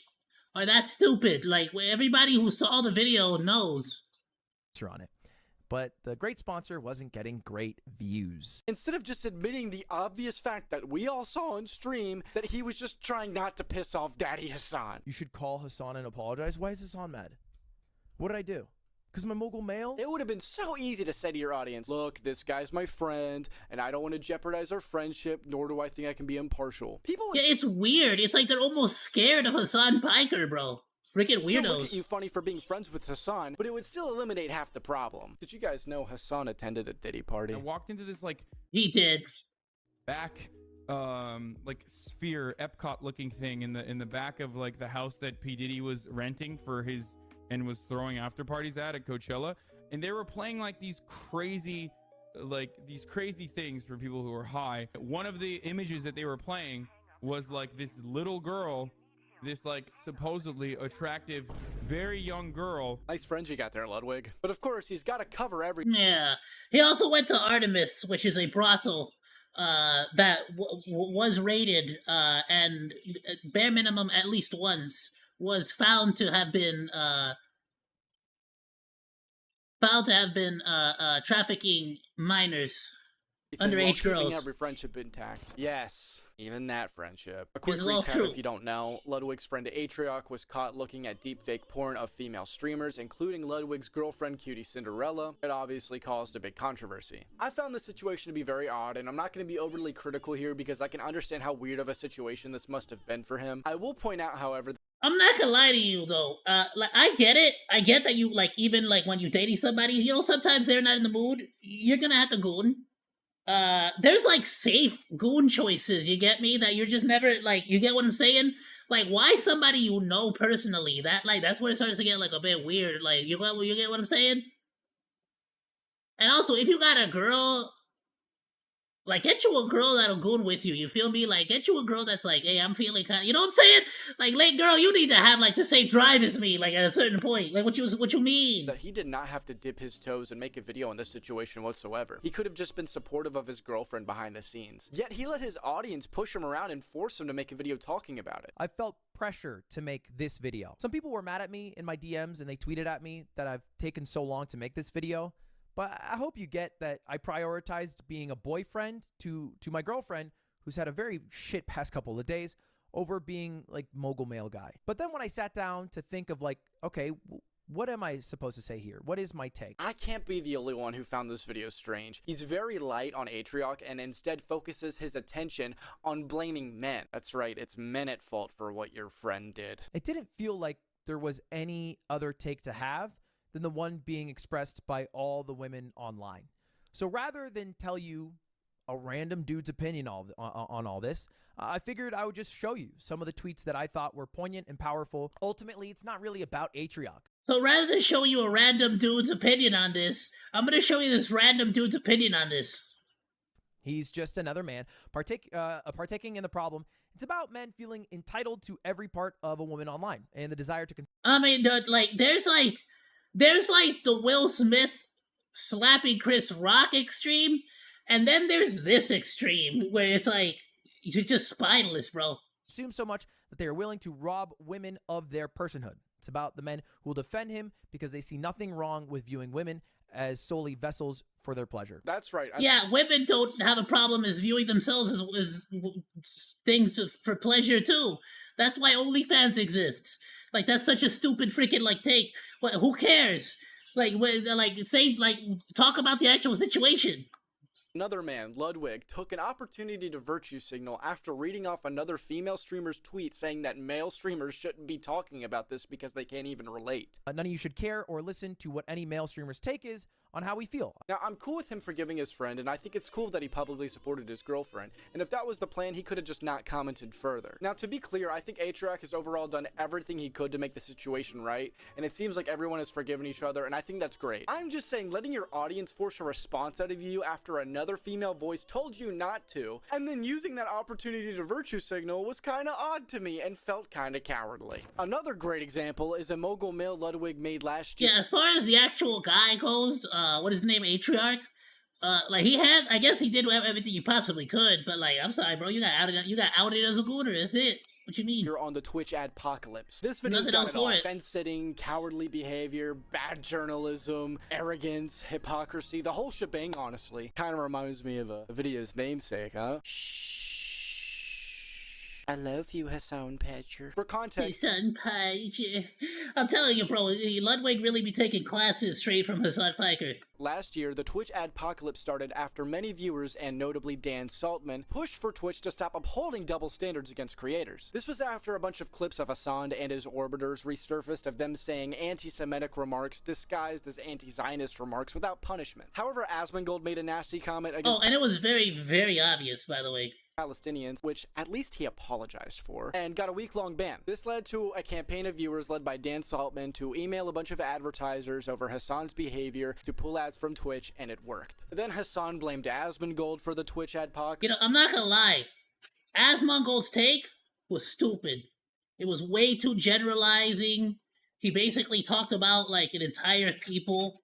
are that stupid. Like everybody who saw the video knows. On it. But the great sponsor wasn't getting great views. Instead of just admitting the obvious fact that we all saw on stream that he was just trying not to piss off Daddy Hassan. You should call Hassan and apologize. Why is Hassan mad? What did I do? Because my Mogul Mail? It would have been so easy to say to your audience, look, this guy's my friend, and I don't want to jeopardize our friendship, nor do I think I can be impartial. People would... Yeah, it's weird. It's like they're almost scared of Hassan Piker, bro. Freaking weirdos. Still look at you funny for being friends with Hassan, but it would still eliminate half the problem. Did you guys know Hassan attended a Diddy party? I walked into this, like... He did. Back... like sphere Epcot looking thing in the back of like the house that P. Diddy was renting for his and was throwing after parties at Coachella, and they were playing like these crazy like these crazy things for people who are high. One of the images that they were playing was like this little girl, this like supposedly attractive, very young girl. Nice friends you got there, Ludwig. But of course, he's got to cover every. Yeah. He also went to Artemis, which is a brothel that was raided, and bare minimum at least once was found to have been trafficking minors, While underage keeping girls. every friendship intact. Yes, even that friendship. A This quick is all recap true. if you don't know, Ludwig's friend Atrioc was caught looking at deepfake porn of female streamers, including Ludwig's girlfriend Cutie Cinderella. It obviously caused a big controversy. I found this situation to be very odd, and I'm not going to be overly critical here because I can understand how weird of a situation this must have been for him. I will point out, however, I'm not gonna lie to you though. Like I get it. I get that you like even like when you're dating somebody, you know, sometimes they're not in the mood. You're gonna have to goon. There's like safe goon choices. You get me? That you're just never like. You get what I'm saying? Like why somebody you know personally? That like that's where it starts to get like a bit weird. Like you get what I'm saying? And also, if you got a girl. Like, get you a girl that'll goon with you, you feel me? Like, get you a girl that's like, hey, I'm feeling kind of, you know what I'm saying? Like, late girl, you need to have, like, the same drive as me, like, at a certain point. Like, what you mean? that he did not have to dip his toes and make a video in this situation whatsoever. He could have just been supportive of his girlfriend behind the scenes. Yet he let his audience push him around and force him to make a video talking about it. I felt pressure to make this video. Some people were mad at me in my DMs and they tweeted at me that I've taken so long to make this video. But I hope you get that I prioritized being a boyfriend to my girlfriend, who's had a very shit past couple of days, over being like mogul male guy. But then when I sat down to think of like, okay, what am I supposed to say here? What is my take? I can't be the only one who found this video strange. He's very light on Atrioc and instead focuses his attention on blaming men. That's right, it's men at fault for what your friend did. It didn't feel like there was any other take to have than the one being expressed by all the women online. So rather than tell you a random dude's opinion on all this, I figured I would just show you some of the tweets that I thought were poignant and powerful. Ultimately, it's not really about Atrioc. So rather than show you a random dude's opinion on this, I'm gonna show you this random dude's opinion on this. He's just another man partaking in the problem. It's about men feeling entitled to every part of a woman online and the desire to... I mean, there's like the Will Smith slapping Chris Rock extreme, and then there's this extreme where it's like you're just spineless, bro. Assume so much that they are willing to rob women of their personhood. It's about the men who will defend him because they see nothing wrong with viewing women as solely vessels for their pleasure. That's right. Yeah, women don't have a problem as viewing themselves as things for pleasure too. That's why OnlyFans exists. Like that's such a stupid freaking like take. What? Who cares? Like talk about the actual situation. Another man, Ludwig, took an opportunity to virtue signal after reading off another female streamer's tweet saying that male streamers shouldn't be talking about this because they can't even relate. None of you should care or listen to what any male streamer's take is on how we feel. Now, I'm cool with him forgiving his friend, and I think it's cool that he publicly supported his girlfriend, and if that was the plan, he could have just not commented further. Now, to be clear, I think Atrioc has overall done everything he could to make the situation right, and it seems like everyone has forgiven each other, and I think that's great. I'm just saying, letting your audience force a response out of you after another female voice told you not to, and then using that opportunity to virtue signal was kinda odd to me and felt kinda cowardly. Another great example is a mogul male Ludwig made last year. Yeah, as far as the actual guy goes, what is his name, Atrioc? Like he had, I guess he did everything you possibly could, but like, I'm sorry, bro, you got outed as a gooner. That's it. What you mean? You're on the Twitch adpocalypse. This video got it all. Fence-sitting, cowardly behavior, bad journalism, arrogance, hypocrisy, the whole shebang, honestly. Kind of reminds me of a video's namesake, huh? Shh. I love you, Hassan Patcher. For context, Hassan Patcher. I'm telling you, bro, Ludwig really be taking classes straight from Hassan Patcher. Last year, the Twitch adpocalypse started after many viewers, and notably Dan Saltman, pushed for Twitch to stop upholding double standards against creators. This was after a bunch of clips of Hassan and his orbiters resurfaced of them saying anti-Semitic remarks disguised as anti-Zionist remarks without punishment. However, Asmongold made a nasty comment against... Oh, and it was very, very obvious, by the way. Palestinians, which at least he apologized for, and got a week-long ban. This led to a campaign of viewers led by Dan Saltman to email a bunch of advertisers over Hassan's behavior to pull ads from Twitch, and it worked. Then Hassan blamed Asmongold for the Twitch ad poc. You know, I'm not gonna lie. Asmongold's take was stupid. It was way too generalizing. He basically talked about like an entire people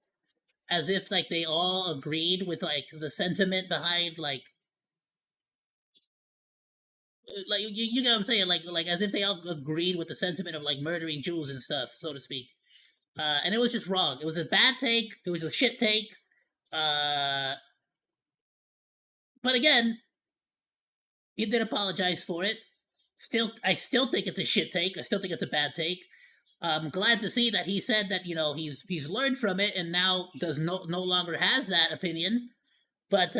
as if like they all agreed with like the sentiment behind like you get what I'm saying, like as if they all agreed with the sentiment of like murdering Jews and stuff, so to speak. And it was just wrong. It was a bad take. It was a shit take. But again, he did apologize for it. I still think it's a shit take. I still think it's a bad take. I'm glad to see that he said that, you know, he's learned from it and now does no longer has that opinion. But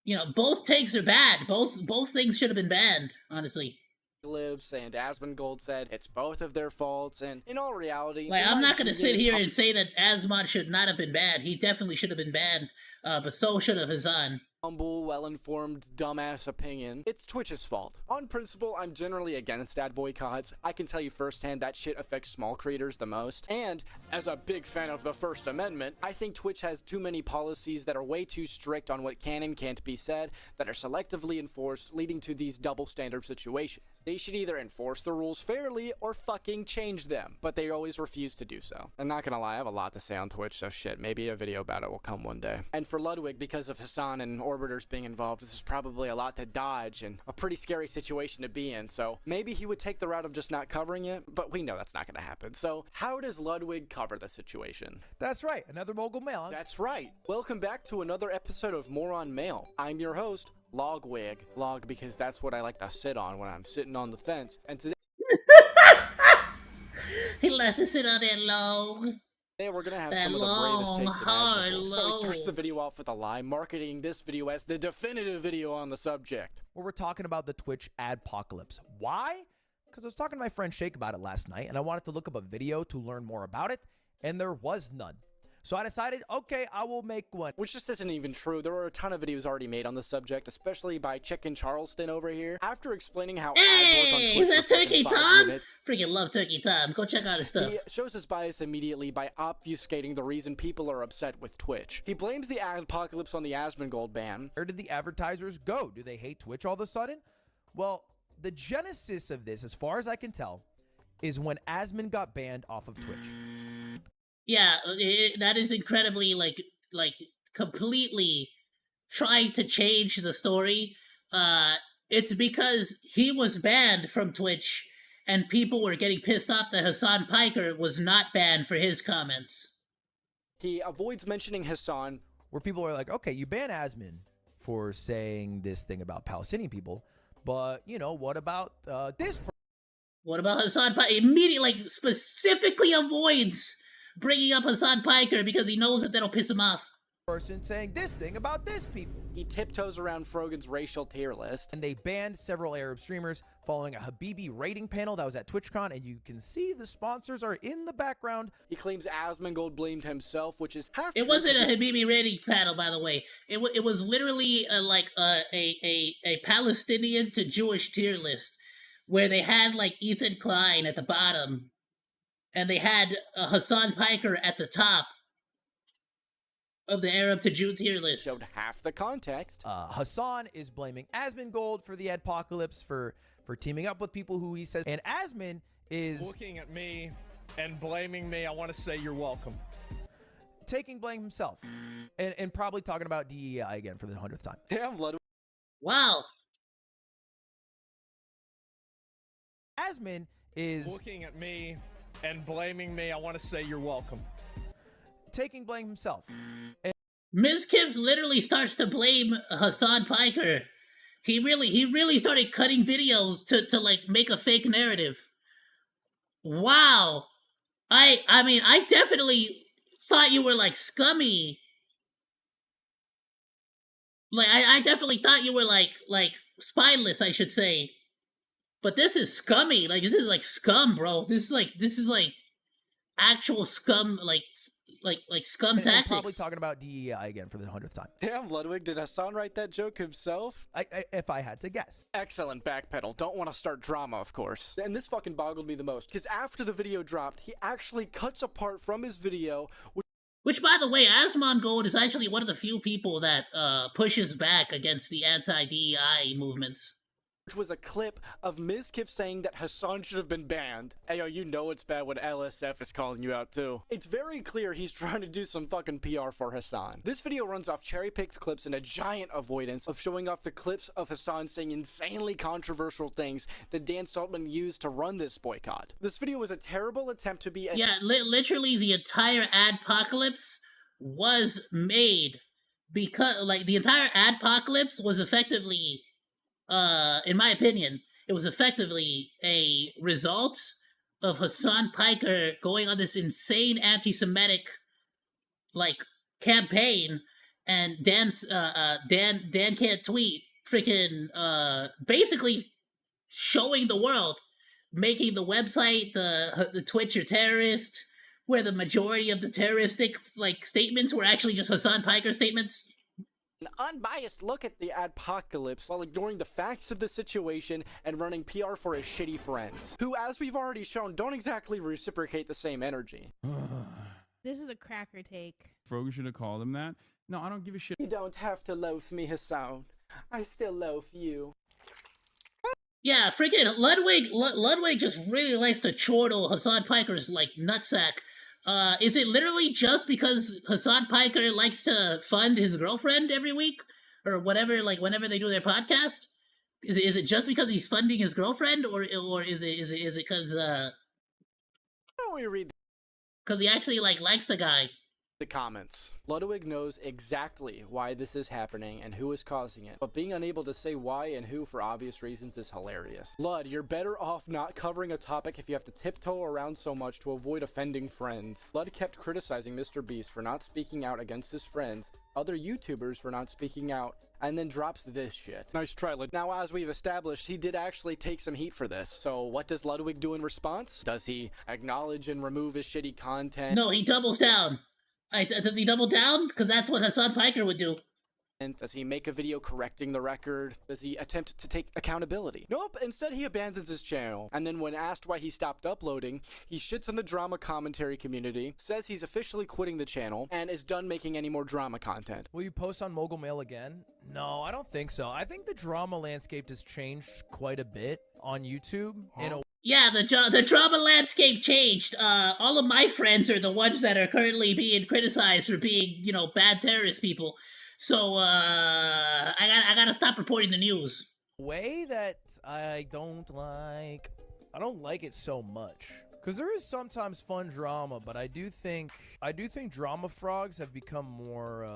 you know, both takes are bad. Both things should have been banned, honestly. And Asmongold said it's both of their faults, and in all reality, Like, I'm not gonna sit here and say that Asmon should not have been banned. He definitely should have been banned, but so should have Hassan. Humble, well-informed, dumbass opinion. It's Twitch's fault. On principle, I'm generally against ad boycotts. I can tell you firsthand that shit affects small creators the most. And as a big fan of the First Amendment, I think Twitch has too many policies that are way too strict on what can and can't be said, that are selectively enforced, leading to these double standard situations. They should either enforce the rules fairly or fucking change them, but they always refuse to do so. I'm not gonna lie, I have a lot to say on Twitch, so shit, maybe a video about it will come one day. And for Ludwig, because of Hassan and Orbiters being involved, this is probably a lot to dodge and a pretty scary situation to be in, so maybe he would take the route of just not covering it, but we know that's not gonna happen. So how does Ludwig cover the situation? That's right, another mogul mail. That's right. Welcome back to another episode of Moron Mail. I'm your host, Logwig. Log because that's what I like to sit on when I'm sitting on the fence. And today he left to sit on that log. Today we're gonna have that some of the long, bravest takes hard imaginable. So log. he starts the video off with a lie, marketing this video as the definitive video on the subject. Where we're talking about the Twitch adpocalypse. Why? Because I was talking to my friend Shake about it last night, and I wanted to look up a video to learn more about it, and there was none. So I decided, okay, I will make one. Which just isn't even true. There were a ton of videos already made on the subject, especially by Chicken Charleston over here. After explaining how ads work on Hey, Twitch is that for fucking Turkey 5 Tom? minutes, Freaking love Turkey Tom. Go check out his stuff. he shows his bias immediately by obfuscating the reason people are upset with Twitch. He blames the apocalypse on the Asmongold ban. Where did the advertisers go? Do they hate Twitch all of a sudden? Well, the genesis of this, as far as I can tell, is when Asmon got banned off of Twitch. Yeah, that is incredibly like completely trying to change the story. It's because he was banned from Twitch, and people were getting pissed off that Hassan Piker was not banned for his comments. He avoids mentioning Hassan. Where people are like, okay, you ban Asmon for saying this thing about Palestinian people, but, you know, what about this person? What about Hassan Piker? Immediately, like, specifically avoids bringing up Hassan Piker because he knows that that'll piss him off. Person saying this thing about this people. He tiptoes around Frogan's racial tier list. And they banned several Arab streamers following a Habibi rating panel that was at TwitchCon, and you can see the sponsors are in the background. He claims Asmongold blamed himself, which is half It true. wasn't a Habibi rating panel, by the way. It was literally a Palestinian to Jewish tier list where they had like Ethan Klein at the bottom, and they had Hassan Piker at the top of the Arab to Jew tier list. Showed half the context. Hassan is blaming Asmongold for the adpocalypse for teaming up with people who he says, and Asmon is looking at me and blaming me. I want to say you're welcome. Taking blame himself and probably talking about DEI again for the 100th time. Damn, Ludwig. Wow. Asmon is looking at me and blaming me. I want to say you're welcome. Taking blame himself. Mizkiff literally starts to blame Hassan Piker. He really started cutting videos to like make a fake narrative. Wow. I mean, I definitely thought you were like scummy. Like I definitely thought you were like spineless, I should say. But this is scummy. Like this is like scum, bro. This is like actual scum, like scum and tactics. probably talking about DEI again for the 100th time. Damn, Ludwig, did Hassan write that joke himself? If I had to guess. Excellent backpedal. Don't want to start drama, of course. And this fucking boggled me the most, because after the video dropped, he actually cuts apart from his video, Which, by the way, OzDaMonke is actually one of the few people that pushes back against the anti-DEI movements. which was a clip of Mizkif saying that Hassan should have been banned. Ayo, you know it's bad when LSF is calling you out too. It's very clear he's trying to do some fucking PR for Hassan. This video runs off cherry-picked clips and a giant avoidance of showing off the clips of Hassan saying insanely controversial things that Dan Saltman used to run this boycott. This video was a terrible attempt to be a— Yeah, literally the entire adpocalypse was made because, like, the entire adpocalypse was effectively, in my opinion, it was effectively a result of Hassan Piker going on this insane anti-Semitic, like, campaign, and Dan can't tweet, freaking, basically showing the world, making the website, the Twitch or terrorist, where the majority of the terroristic, like, statements were actually just Hassan Piker statements. an unbiased look at the adpocalypse while ignoring the facts of the situation and running PR for his shitty friends, who, as we've already shown, don't exactly reciprocate the same energy. This is a cracker take. Frogan should have called him that. No, I don't give a shit. You don't have to loaf me, Hassan. I still loaf you. Yeah, freaking Ludwig just really likes to chortle Hassan Piker's, like, nutsack. Is it literally just because Hassan Piker likes to fund his girlfriend every week? Or whatever, like, whenever they do their podcast? Is it just because he's funding his girlfriend? Or is it because, Why don't we read because he actually, like, likes the guy? the comments? Ludwig knows exactly why this is happening and who is causing it, but being unable to say why and who for obvious reasons is hilarious. Lud, you're better off not covering a topic if you have to tiptoe around so much to avoid offending friends. Lud kept criticizing Mr. Beast for not speaking out against his friends, other YouTubers for not speaking out, and then drops this shit. Nice try, Lud. Now, as we've established, he did actually take some heat for this. So what does Ludwig do in response? Does he acknowledge and remove his shitty content? No, he doubles down. Does he double down? Because that's what Hassan Piker would do. And does he make a video correcting the record? Does he attempt to take accountability? Nope, instead he abandons his channel. And then when asked why he stopped uploading, he shits on the drama commentary community, says he's officially quitting the channel, and is done making any more drama content. Will you post on Mogul Mail again? No, I don't think so. I think the drama landscape has changed quite a bit on YouTube in a Yeah, the drama landscape changed. All of my friends are the ones that are currently being criticized for being, you know, bad terrorist people. So, I gotta stop reporting the news. way that I don't like it so much. Because there is sometimes fun drama, but I do think drama frogs have become more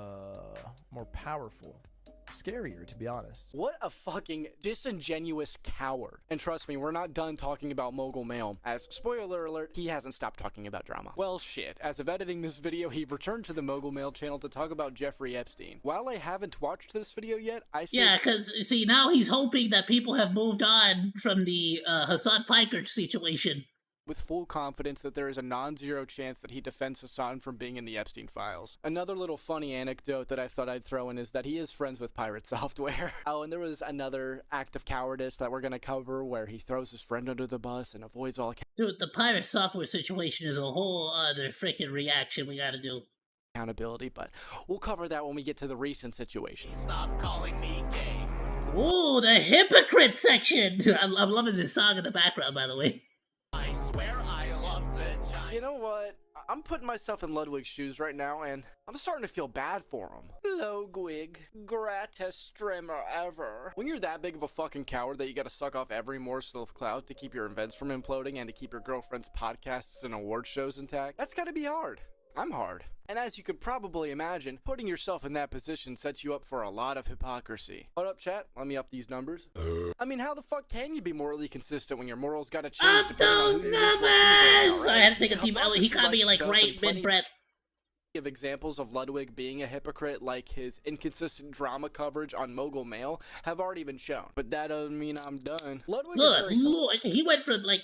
powerful. Scarier, to be honest. What a fucking disingenuous coward. And trust me, we're not done talking about Mogul Mail, as, spoiler alert, he hasn't stopped talking about drama. Well, shit, as of editing this video, he returned to the Mogul Mail channel to talk about Jeffrey Epstein. While I haven't watched this video yet, I see— Yeah, because, see, now he's hoping that people have moved on from the Hassan Piker situation. with full confidence that there is a non-zero chance that he defends Hassan from being in the Epstein files. Another little funny anecdote that I thought I'd throw in is that he is friends with Pirate Software. Oh, and there was another act of cowardice that we're gonna cover where he throws his friend under the bus and avoids all Dude, the Pirate Software situation is a whole other freaking reaction we gotta do. accountability, but we'll cover that when we get to the recent situation. Stop calling me gay. Ooh, the hypocrite section! I'm loving this song in the background, by the way. I swear I love vagina. You know what? I'm putting myself in Ludwig's shoes right now, and I'm starting to feel bad for him. Ludwig, greatest streamer ever. When you're that big of a fucking coward that you gotta suck off every morsel of clout to keep your events from imploding and to keep your girlfriend's podcasts and award shows intact, that's gotta be hard. I'm hard. And as you could probably imagine, putting yourself in that position sets you up for a lot of hypocrisy. Hold up, chat. Let me up these numbers. I mean, how the fuck can you be morally consistent when your morals gotta change? Up those numbers! I had to take a deep out. He caught me, like, right mid-breath. Of examples of Ludwig being a hypocrite, like his inconsistent drama coverage on Mogul Mail, have already been shown. But that doesn't mean I'm done. Ludwig is very Look, he went from, like,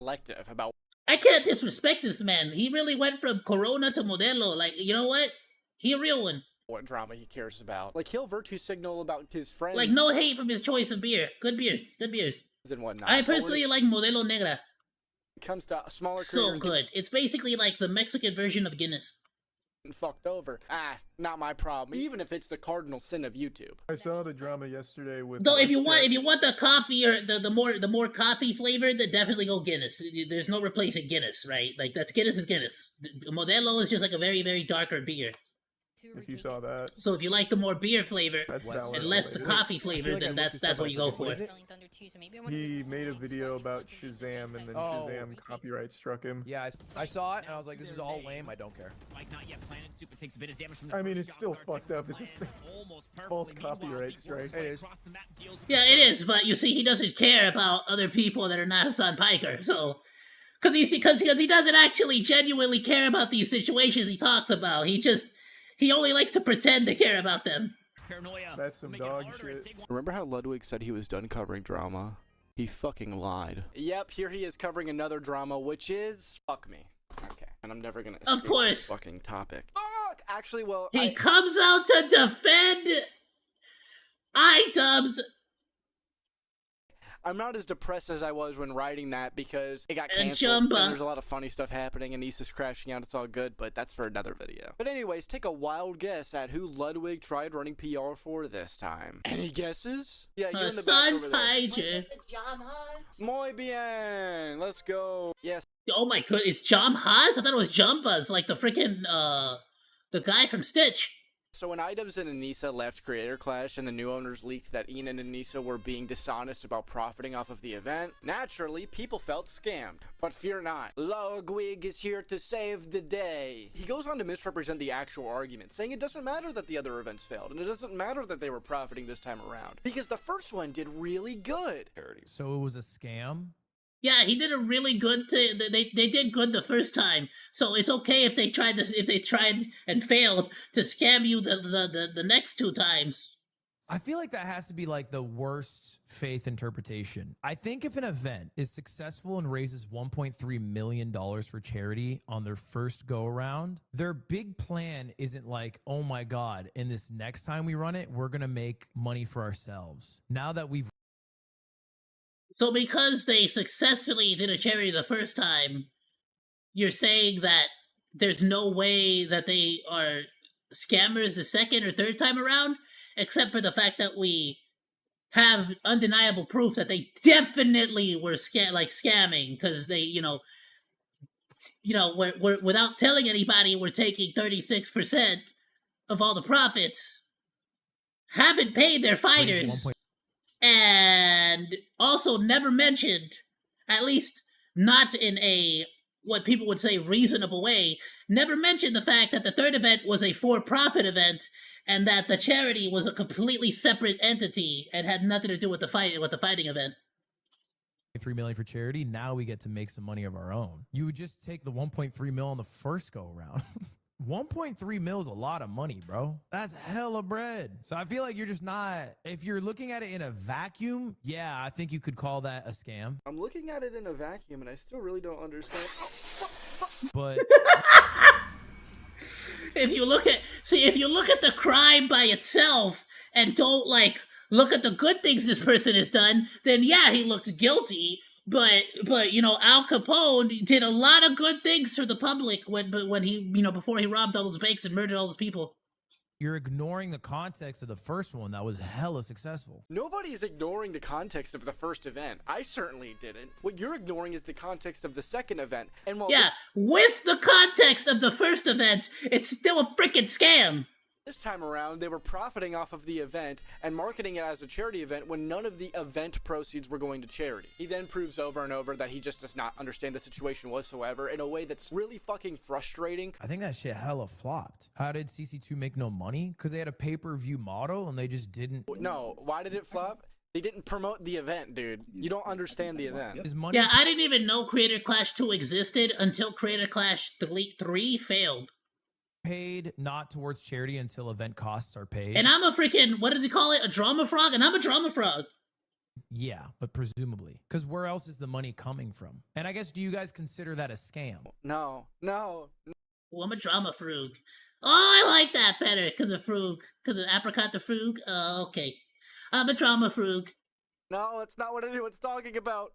selective about I can't disrespect this man. He really went from Corona to Modelo. Like, you know what? He a real one. What drama he cares about. Like, he'll virtue signal about his friends. Like, no hate from his choice of beer. Good beers. Good beers. And whatnot. I personally like Modelo Negra. It comes to smaller So creators good. It's basically like the Mexican version of Guinness. getting fucked over. Not my problem. Even if it's the cardinal sin of YouTube. I saw the drama yesterday with. Though if you want the coffee or the more coffee flavored, then definitely go Guinness. There's no replacing Guinness, right? Like that's Guinness is Guinness. Modelo is just like a very, very darker beer. If you saw that. So if you like the more beer flavor That's and less the coffee flavor, then that's what you go for. He made a video about Shazam, and then Shazam copyright struck him. Yeah, I saw it, and I was like, this is all lame. I don't care. I mean, it's still fucked up. It's a false copyright strike. It is. Yeah, it is. But you see, he doesn't care about other people that are not Hassan Piker. So, because he doesn't actually genuinely care about these situations he talks about. He only likes to pretend to care about them. That's some dog shit. Remember how Ludwig said he was done covering drama? He fucking lied. Yep, here he is covering another drama, which is fuck me. Okay, and I'm never gonna escape this fucking topic. Fuck! Actually, well, he comes out to defend iDubbbz. I'm not as depressed as I was when writing that because it got And canceled. Jumba. And there's a lot of funny stuff happening and Issa's crashing out. It's all good, but that's for another video. But anyways, take a wild guess at who Ludwig tried running PR for this time. Any guesses? Yeah, you're in the back over there. Muy bien. Let's go. Yes. Oh my god, it's Jom Haas? I thought it was Jumbas, like the freaking the guy from Stitch. So when iDubbbz and Anissa left Creator Clash and the new owners leaked that Ian and Anissa were being dishonest about profiting off of the event, naturally, people felt scammed. But fear not, Ludwig is here to save the day. He goes on to misrepresent the actual argument, saying it doesn't matter that the other events failed, and it doesn't matter that they were profiting this time around, because the first one did really good. So it was a scam? Yeah, he did a really good. They did good the first time, so it's okay if they tried and failed to scam you the next two times. I feel like that has to be like the worst faith interpretation. I think if an event is successful and raises $1.3 million for charity on their first go around, their big plan isn't like, oh my God, in this next time we run it, we're going to make money for ourselves. Now that we've So because they successfully did a charity the first time, you're saying that there's no way that they are scammers the second or third time around, except for the fact that we have undeniable proof that they definitely were scamming because they, we're without telling anybody, we're taking 36% of all the profits, haven't paid their fighters. And also never mentioned, at least not in a what people would say reasonable way, never mentioned the fact that the third event was a for-profit event and that the charity was a completely separate entity and had nothing to do with the fighting event. $3 million for charity. Now we get to make some money of our own. You would just take the 1.3 mil on the first go around. 1.3 mil is a lot of money, bro. That's hella bread. So I feel like you're just not, if you're looking at it in a vacuum, yeah, I think you could call that a scam. I'm looking at it in a vacuum and I still really don't understand. But if you look at the crime by itself and don't look at the good things this person has done, then yeah, he looks guilty. But Al Capone did a lot of good things for the public when he before he robbed all those banks and murdered all those people. You're ignoring the context of the first one that was hella successful. Nobody's ignoring the context of the first event. I certainly didn't. What you're ignoring is the context of the second event. And with the context of the first event, it's still a freaking scam. This time around, they were profiting off of the event and marketing it as a charity event when none of the event proceeds were going to charity. He then proves over and over that he just does not understand the situation whatsoever in a way that's really fucking frustrating. I think that shit hella flopped. How did CC2 make no money? Because they had a pay-per-view model and they just didn't. No, why did it flop? They didn't promote the event, dude. You don't understand the event. Yeah, I didn't even know Creator Clash 2 existed until Creator Clash 3 failed. Paid not towards charity until event costs are paid. And I'm a freaking, what does he call it? A drama frog? And I'm a drama frog. Yeah, but presumably. Because where else is the money coming from? And I guess, do you guys consider that a scam? No. Well, I'm a drama frug. Oh, I like that better because of frug. Because of apricot the frug. Okay. I'm a drama frug. No, that's not what anyone's talking about.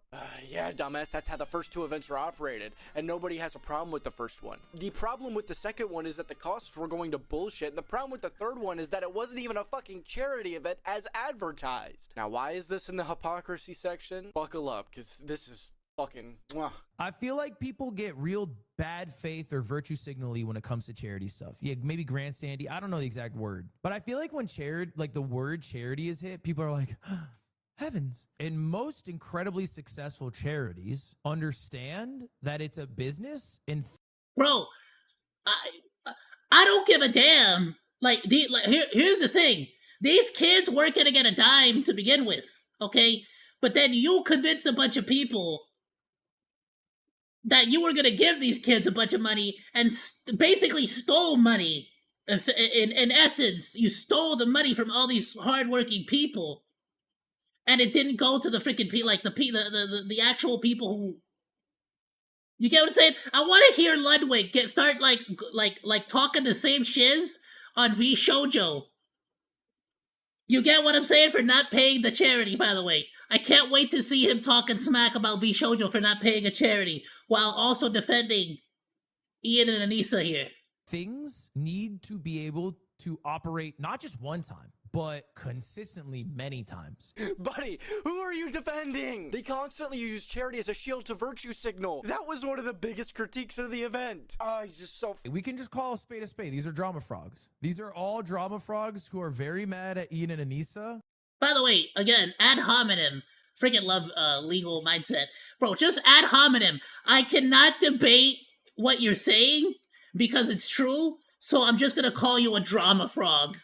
Yeah, dumbass, that's how the first two events were operated, and nobody has a problem with the first one. The problem with the second one is that the costs were going to bullshit, and the problem with the third one is that it wasn't even a fucking charity event as advertised. Now, why is this in the hypocrisy section? Buckle up, because this is fucking... Mwah. I feel like people get real bad faith or virtue signally when it comes to charity stuff. Yeah, maybe grandstandy. I don't know the exact word. But I feel like when the word charity is hit, people are like... Heavens. And most incredibly successful charities understand that it's a business and bro, I don't give a damn. Here's the thing. These kids weren't gonna get a dime to begin with, okay? But then you convinced a bunch of people that you were gonna give these kids a bunch of money and basically stole money. In essence, you stole the money from all these hardworking people. And it didn't go to the freaking the actual people who. You get what I'm saying? I want to hear Ludwig start talking the same shiz on VShojo. You get what I'm saying for not paying the charity? By the way, I can't wait to see him talking smack about VShojo for not paying a charity while also defending Ian and Anissa here. things need to be able to operate not just one time, but consistently many times. Buddy, who are you defending? They constantly use charity as a shield to virtue signal. That was one of the biggest critiques of the event. He's just so... We can just call a spade a spade. These are drama frogs. These are all drama frogs who are very mad at Ian and Anissa. By the way, again, ad hominem. Freaking love legal mindset. Bro, just ad hominem. I cannot debate what you're saying because it's true, so I'm just gonna call you a drama frog.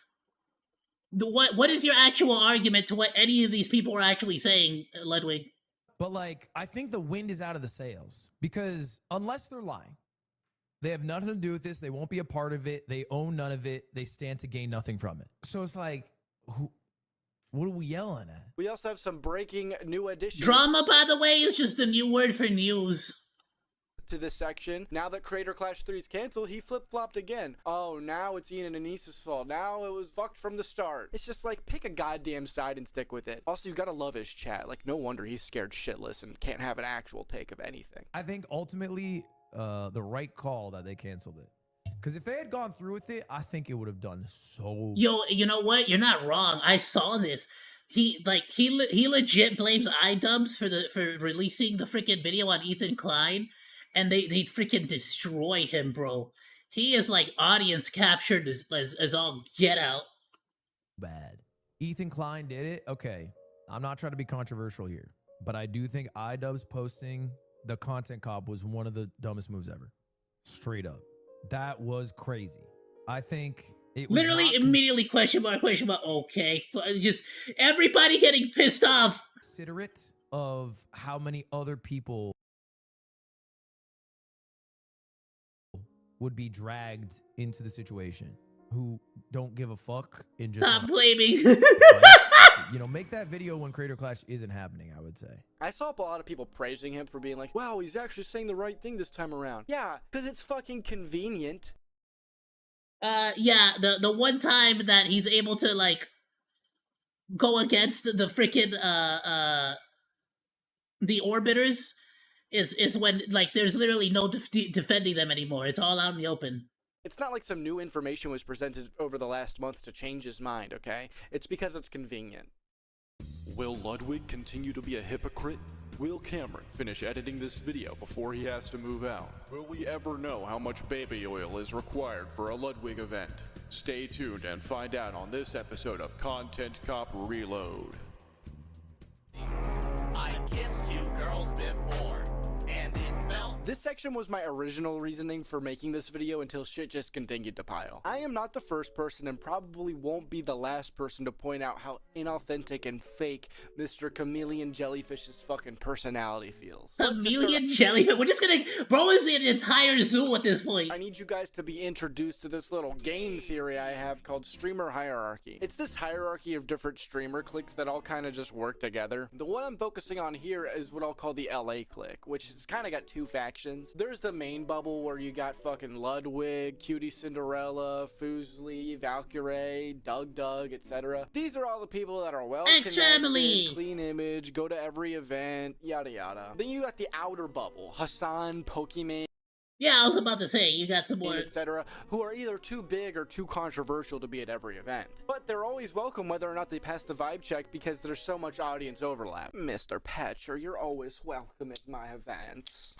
What is your actual argument to what any of these people are actually saying, Ludwig? But like, I think the wind is out of the sails because unless they're lying, they have nothing to do with this. They won't be a part of it. They own none of it. They stand to gain nothing from it. So it's like, what are we yelling at? We also have some breaking new additions. Drama, by the way, is just a new word for news. To this section. Now that Creator Clash 3 is canceled, he flip-flopped again. Oh, now it's Ian and Anissa's fault. Now it was fucked from the start. It's just like, pick a goddamn side and stick with it. Also, you gotta love his chat. Like, no wonder he's scared shitless and can't have an actual take of anything. I think ultimately, the right call that they canceled it. Because if they had gone through with it, I think it would have done so... Yo, you know what? You're not wrong. I saw this. He legit blames iDubbbz for releasing the freaking video on Ethan Klein. And they freaking destroy him, bro. He is like audience captured as all get out. Bad. Ethan Klein did it? Okay. I'm not trying to be controversial here. But I do think iDubbbz posting the content cop was one of the dumbest moves ever. Straight up. That was crazy. I think it was literally immediately question mark, okay. Just everybody getting pissed off. Considerate of how many other people would be dragged into the situation who don't give a fuck and just stop blaming. You know, make that video when Creator Clash isn't happening, I would say. I saw a lot of people praising him for being like, wow, he's actually saying the right thing this time around. Yeah, because it's fucking convenient. Yeah, the one time that he's able to, like, go against the freaking, the Orbiters is when, like, there's literally no defending them anymore. It's all out in the open. It's not like some new information was presented over the last month to change his mind, okay? It's because it's convenient. Will Ludwig continue to be a hypocrite? Will Cameron finish editing this video before he has to move out? Will we ever know how much baby oil is required for a Ludwig event? Stay tuned and find out on this episode of Content Cop Reload. I kissed you girls before, and it felt This section was my original reasoning for making this video until shit just continued to pile. I am not the first person and probably won't be the last person to point out how inauthentic and fake Mr. Chameleon Jellyfish's fucking personality feels. Chameleon Jellyfish? We're just gonna... Bro is in an entire zoo at this point. I need you guys to be introduced to this little game theory I have called streamer hierarchy. It's this hierarchy of different streamer cliques that all kind of just work together. The one I'm focusing on here is what I'll call the LA clique, which has kind of got two factions. There's the main bubble where you got fucking Ludwig, Cutie Cinderella, Fuslie, Valkyrie, Doug, etc. These are all the people that are well connected, clean image, go to every event, yada yada. Then you got the outer bubble, Hassan, Pokemon. Yeah, I was about to say, you got some more... etc., who are either too big or too controversial to be at every event. But they're always welcome whether or not they pass the vibe check because there's so much audience overlap. Mr. Patcher, you're always welcome at my events.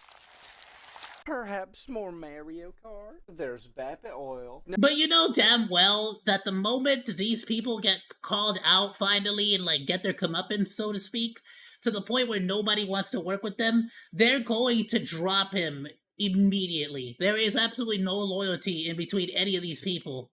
Perhaps more Mario Kart? There's Baby Oil. But you know damn well that the moment these people get called out finally and like get their comeuppance, so to speak, to the point where nobody wants to work with them, they're going to drop him immediately. There is absolutely no loyalty in between any of these people.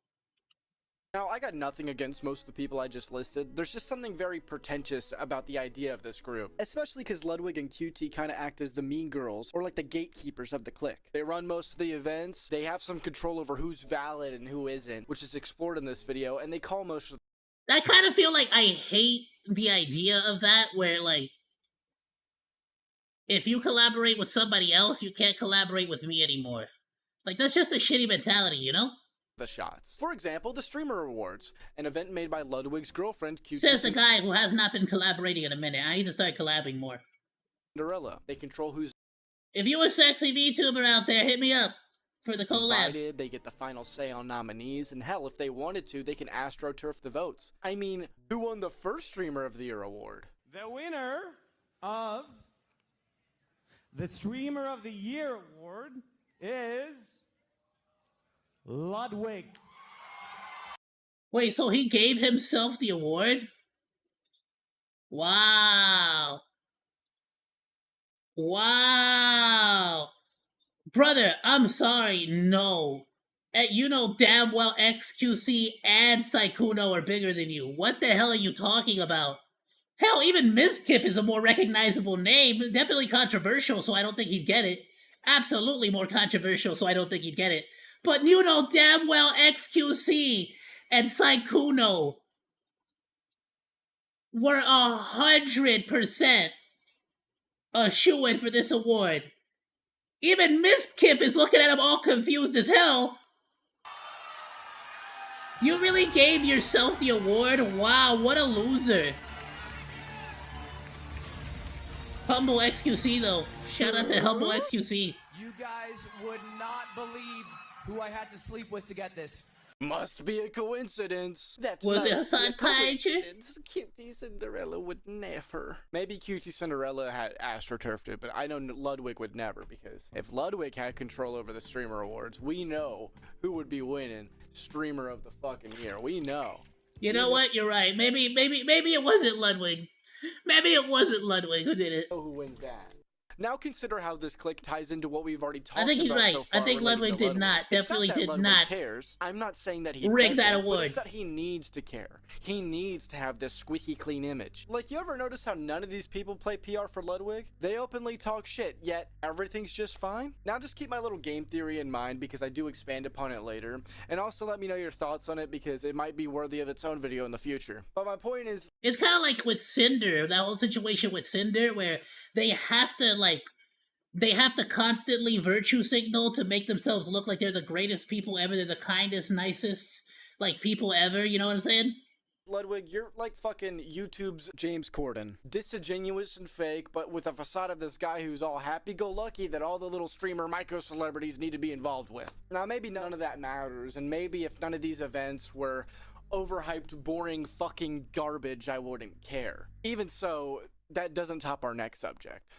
Now, I got nothing against most of the people I just listed. There's just something very pretentious about the idea of this group. Especially because Ludwig and QT kind of act as the mean girls, or like the gatekeepers of the clique. They run most of the events, they have some control over who's valid and who isn't, which is explored in this video, and they call most of I kind of feel like I hate the idea of that, where like, if you collaborate with somebody else, you can't collaborate with me anymore. Like, that's just a shitty mentality, you know? the shots. For example, the Streamer Awards, an event made by Ludwig's girlfriend, QT Says the guy who has not been collaborating in a minute. I need to start collabing more. Cinderella. They control who's If you're a sexy VTuber out there, hit me up for the collab. invited, they get the final say on nominees, and hell, if they wanted to, they can AstroTurf the votes. I mean, who won the first Streamer of the Year award? The winner of the Streamer of the Year award is Ludwig. Wait, so he gave himself the award? Wow. Wow. Brother, I'm sorry, no. You know damn well XQC and Sykkuno are bigger than you. What the hell are you talking about? Hell, even Mizkif is a more recognizable name. Definitely controversial, so I don't think he'd get it. Absolutely more controversial, so I don't think he'd get it. But you know damn well XQC and Sykkuno were 100% a shoo-in for this award. Even Mizkif is looking at him all confused as hell. You really gave yourself the award? Wow, what a loser. Humble XQC though. Shout out to Humble XQC. You guys would not believe who I had to sleep with to get this. Must be a coincidence. That's Was it must be Hassan a Piger? coincidence. Cutie Cinderella would never. Maybe Cutie Cinderella had AstroTurfed it, but I know Ludwig would never, because if Ludwig had control over the Streamer Awards, we know who would be winning Streamer of the fucking Year. We know. You know what? You're right. Maybe it wasn't Ludwig. Maybe it wasn't Ludwig who did it. Know who wins that. Now consider how this click ties into what we've already talked about. I think he's right. So far I think relating Ludwig to did not. It's Definitely not that did Ludwig not. Cares. I'm not saying that he rig that doesn't, but award. it's that he needs to care. He needs to have this squeaky clean image. Like, you ever notice how none of these people play PR for Ludwig? They openly talk shit, yet everything's just fine? Now just keep my little game theory in mind, because I do expand upon it later. And also let me know your thoughts on it, because it might be worthy of its own video in the future. But my point is, It's kind of like with Cinder, that whole situation with Cinder, where they have to constantly virtue signal to make themselves look like they're the greatest people ever. They're the kindest, nicest, like, people ever. You know what I'm saying? Ludwig, you're like fucking YouTube's James Corden. Disingenuous and fake, but with a facade of this guy who's all happy-go-lucky that all the little streamer micro-celebrities need to be involved with. Now, maybe none of that matters, and maybe if none of these events were overhyped, boring fucking garbage, I wouldn't care. Even so, that doesn't top our next subject.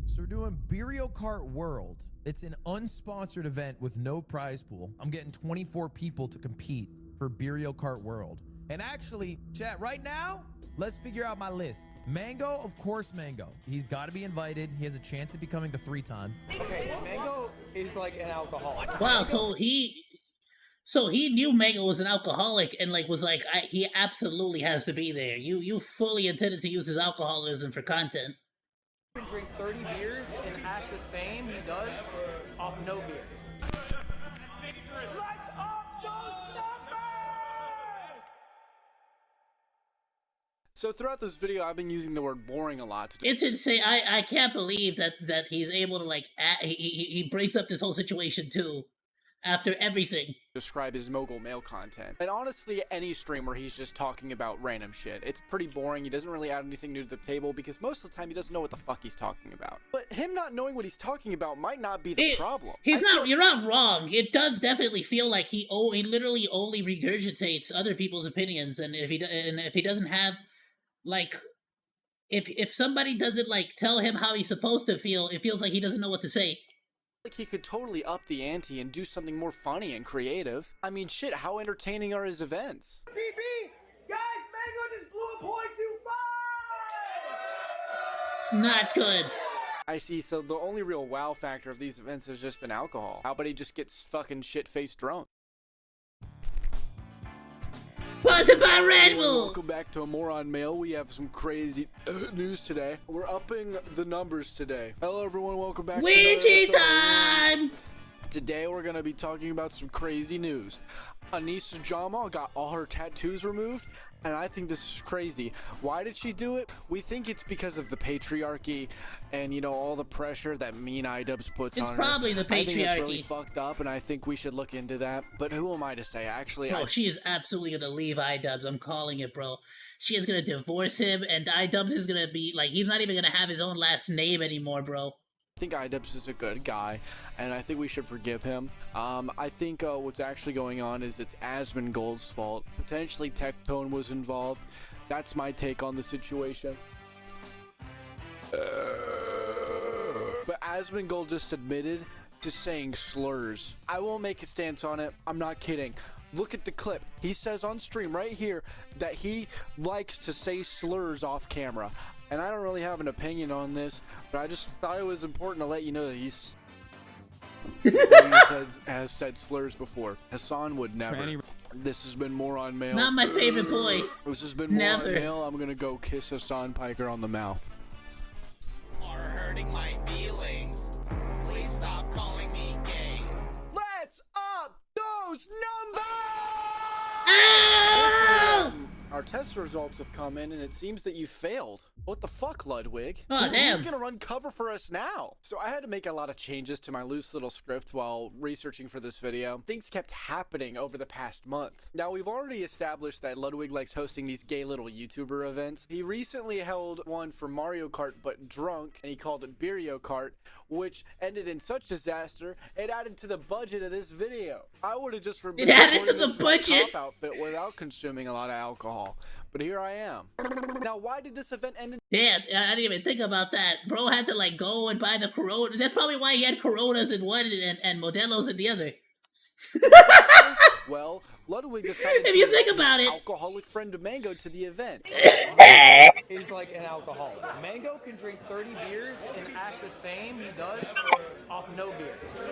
So we're doing Burial Kart World. It's an unsponsored event with no prize pool. I'm getting 24 people to compete for Burial Kart World. And actually, chat, right now, let's figure out my list. Mango, of course, Mango. He's got to be invited. He has a chance of becoming the 3-time. Okay, Mango is like an alcoholic. Wow, so he knew Mango was an alcoholic and like was like, he absolutely has to be there. You fully intended to use his alcoholism for content. He can drink 30 beers and act the same he does off no beers. Let's up those numbers! So throughout this video, I've been using the word boring a lot. It's insane. I can't believe that he's able to like he breaks up this whole situation too after everything. Describe his mogul male content. And honestly, any streamer, he's just talking about random shit. It's pretty boring. He doesn't really add anything new to the table because most of the time he doesn't know what the fuck he's talking about. But him not knowing what he's talking about might not be the problem. You're not wrong. It does definitely feel like he literally only regurgitates other people's opinions, and if he doesn't have like if somebody doesn't like tell him how he's supposed to feel, it feels like he doesn't know what to say. Like he could totally up the ante and do something more funny and creative. I mean, shit, how entertaining are his events? PB! Guys, Mango just blew a .25! Not good. I see, so the only real wow factor of these events has just been alcohol. How about he just gets fucking shit-faced drunk? Sponsored by Red Bull! Welcome back to Moron Mail. We have some crazy news today. We're upping the numbers today. Hello everyone, welcome back Ouija time! Today we're going to be talking about some crazy news. Anissa Jamal got all her tattoos removed, and I think this is crazy. Why did she do it? We think it's because of the patriarchy and, you know, all the pressure that mean iDubbbz puts on her. It's probably the patriarchy. I think it's really fucked up, and I think we should look into that. But who am I to say? Actually, Bro, she is absolutely gonna leave iDubbbz. I'm calling it, bro. She is gonna divorce him, and iDubbbz is gonna be like, he's not even gonna have his own last name anymore, bro. I think iDubbbz is a good guy, and I think we should forgive him. I think what's actually going on is it's Asmongold's fault. Potentially Tectone was involved. That's my take on the situation. But Asmongold just admitted to saying slurs. I won't make a stance on it. I'm not kidding. Look at the clip. He says on stream right here that he likes to say slurs off camera. And I don't really have an opinion on this, but I just thought it was important to let you know that he has said slurs before. Hassan would never. This has been Moron Mail. Not my favorite boy. This has been Moron Mail. I'm gonna go kiss Hassan Piker on the mouth. Are hurting my feelings. Please stop calling me gay. Let's up those numbers! Ow! Our test results have come in, and it seems that you failed. What the fuck, Ludwig? Oh, damn. Who's gonna run cover for us now? So I had to make a lot of changes to my loose little script while researching for this video. Things kept happening over the past month. Now, we've already established that Ludwig likes hosting these gay little YouTuber events. He recently held one for Mario Kart, but drunk, and he called it Beerio Kart, which ended in such disaster, it added to the budget of this video. I would have just It added to the budget? top outfit without consuming a lot of alcohol. But here I am. Now, why did this event end in... Yeah, I didn't even think about that. Bro had to like go and buy the Corona. That's probably why he had Coronas in one and Modelos in the other. Well, Ludwig decided if you think about it, alcoholic friend of Mango to the event. Is like an alcoholic. Mango can drink 30 beers and act the same he does off no beers.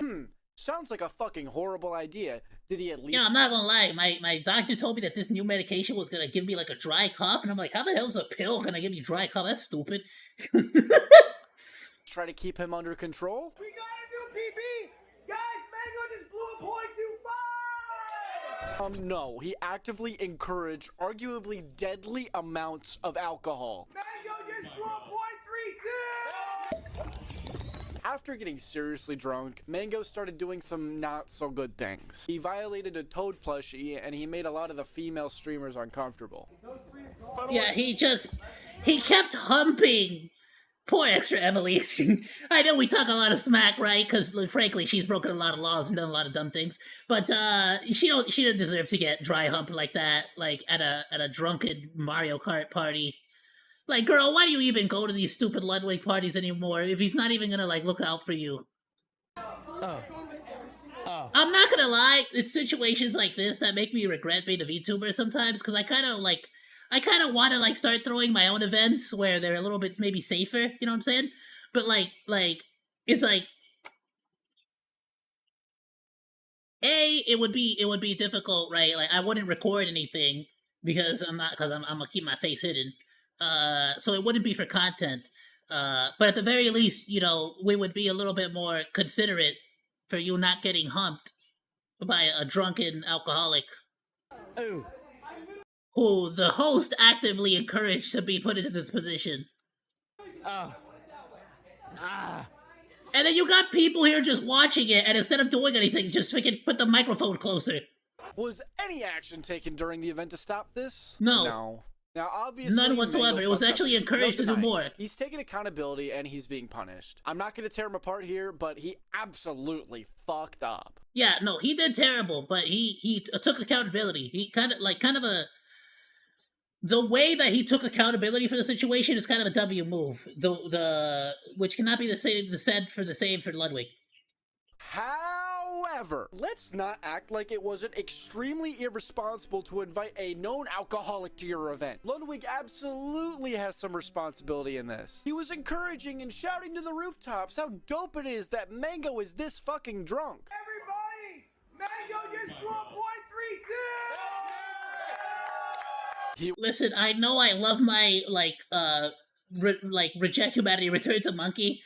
Sounds like a fucking horrible idea. Did he at least... You know, I'm not gonna lie. My doctor told me that this new medication was gonna give me like a dry cough, and I'm like, how the hell is a pill gonna give me dry cough? That's stupid. Try to keep him under control? We gotta do PB! Guys, Mango just blew a .25! No, he actively encouraged arguably deadly amounts of alcohol. Mango just blew a .32! After getting seriously drunk, Mango started doing some not so good things. He violated a Toad plushie, and he made a lot of the female streamers uncomfortable. Yeah, he kept humping. Poor extra Emily. I know we talk a lot of smack, right? Because frankly, she's broken a lot of laws and done a lot of dumb things. But she don't deserve to get dry humped like that, like at a drunken Mario Kart party. Like, girl, why do you even go to these stupid Ludwig parties anymore if he's not even gonna like look out for you? Oh. I'm not gonna lie, it's situations like this that make me regret being a VTuber sometimes, because I kind of want to like start throwing my own events where they're a little bit maybe safer, you know what I'm saying? But it's like it would be difficult, right? Like I wouldn't record anything because I'm gonna keep my face hidden. So it wouldn't be for content. But at the very least, you know, we would be a little bit more considerate for you not getting humped by a drunken alcoholic who the host actively encouraged to be put into this position. And then you got people here just watching it, and instead of doing anything, just freaking put the microphone closer. Was any action taken during the event to stop this? No. Now, obviously, None whatsoever. Mango It was fucked up. actually encouraged to do denying it. more. He's taking accountability and he's being punished. I'm not going to tear him apart here, but he absolutely fucked up. Yeah, no, he did terrible, but he took accountability. He kind of the way that he took accountability for the situation is kind of a W move. The which cannot be said for Ludwig. However, let's not act like it wasn't extremely irresponsible to invite a known alcoholic to your event. Ludwig absolutely has some responsibility in this. He was encouraging and shouting to the rooftops how dope it is that Mango is this fucking drunk. Everybody, Mango just blew a .32! Listen, I know I love my reject humanity, return to monkey,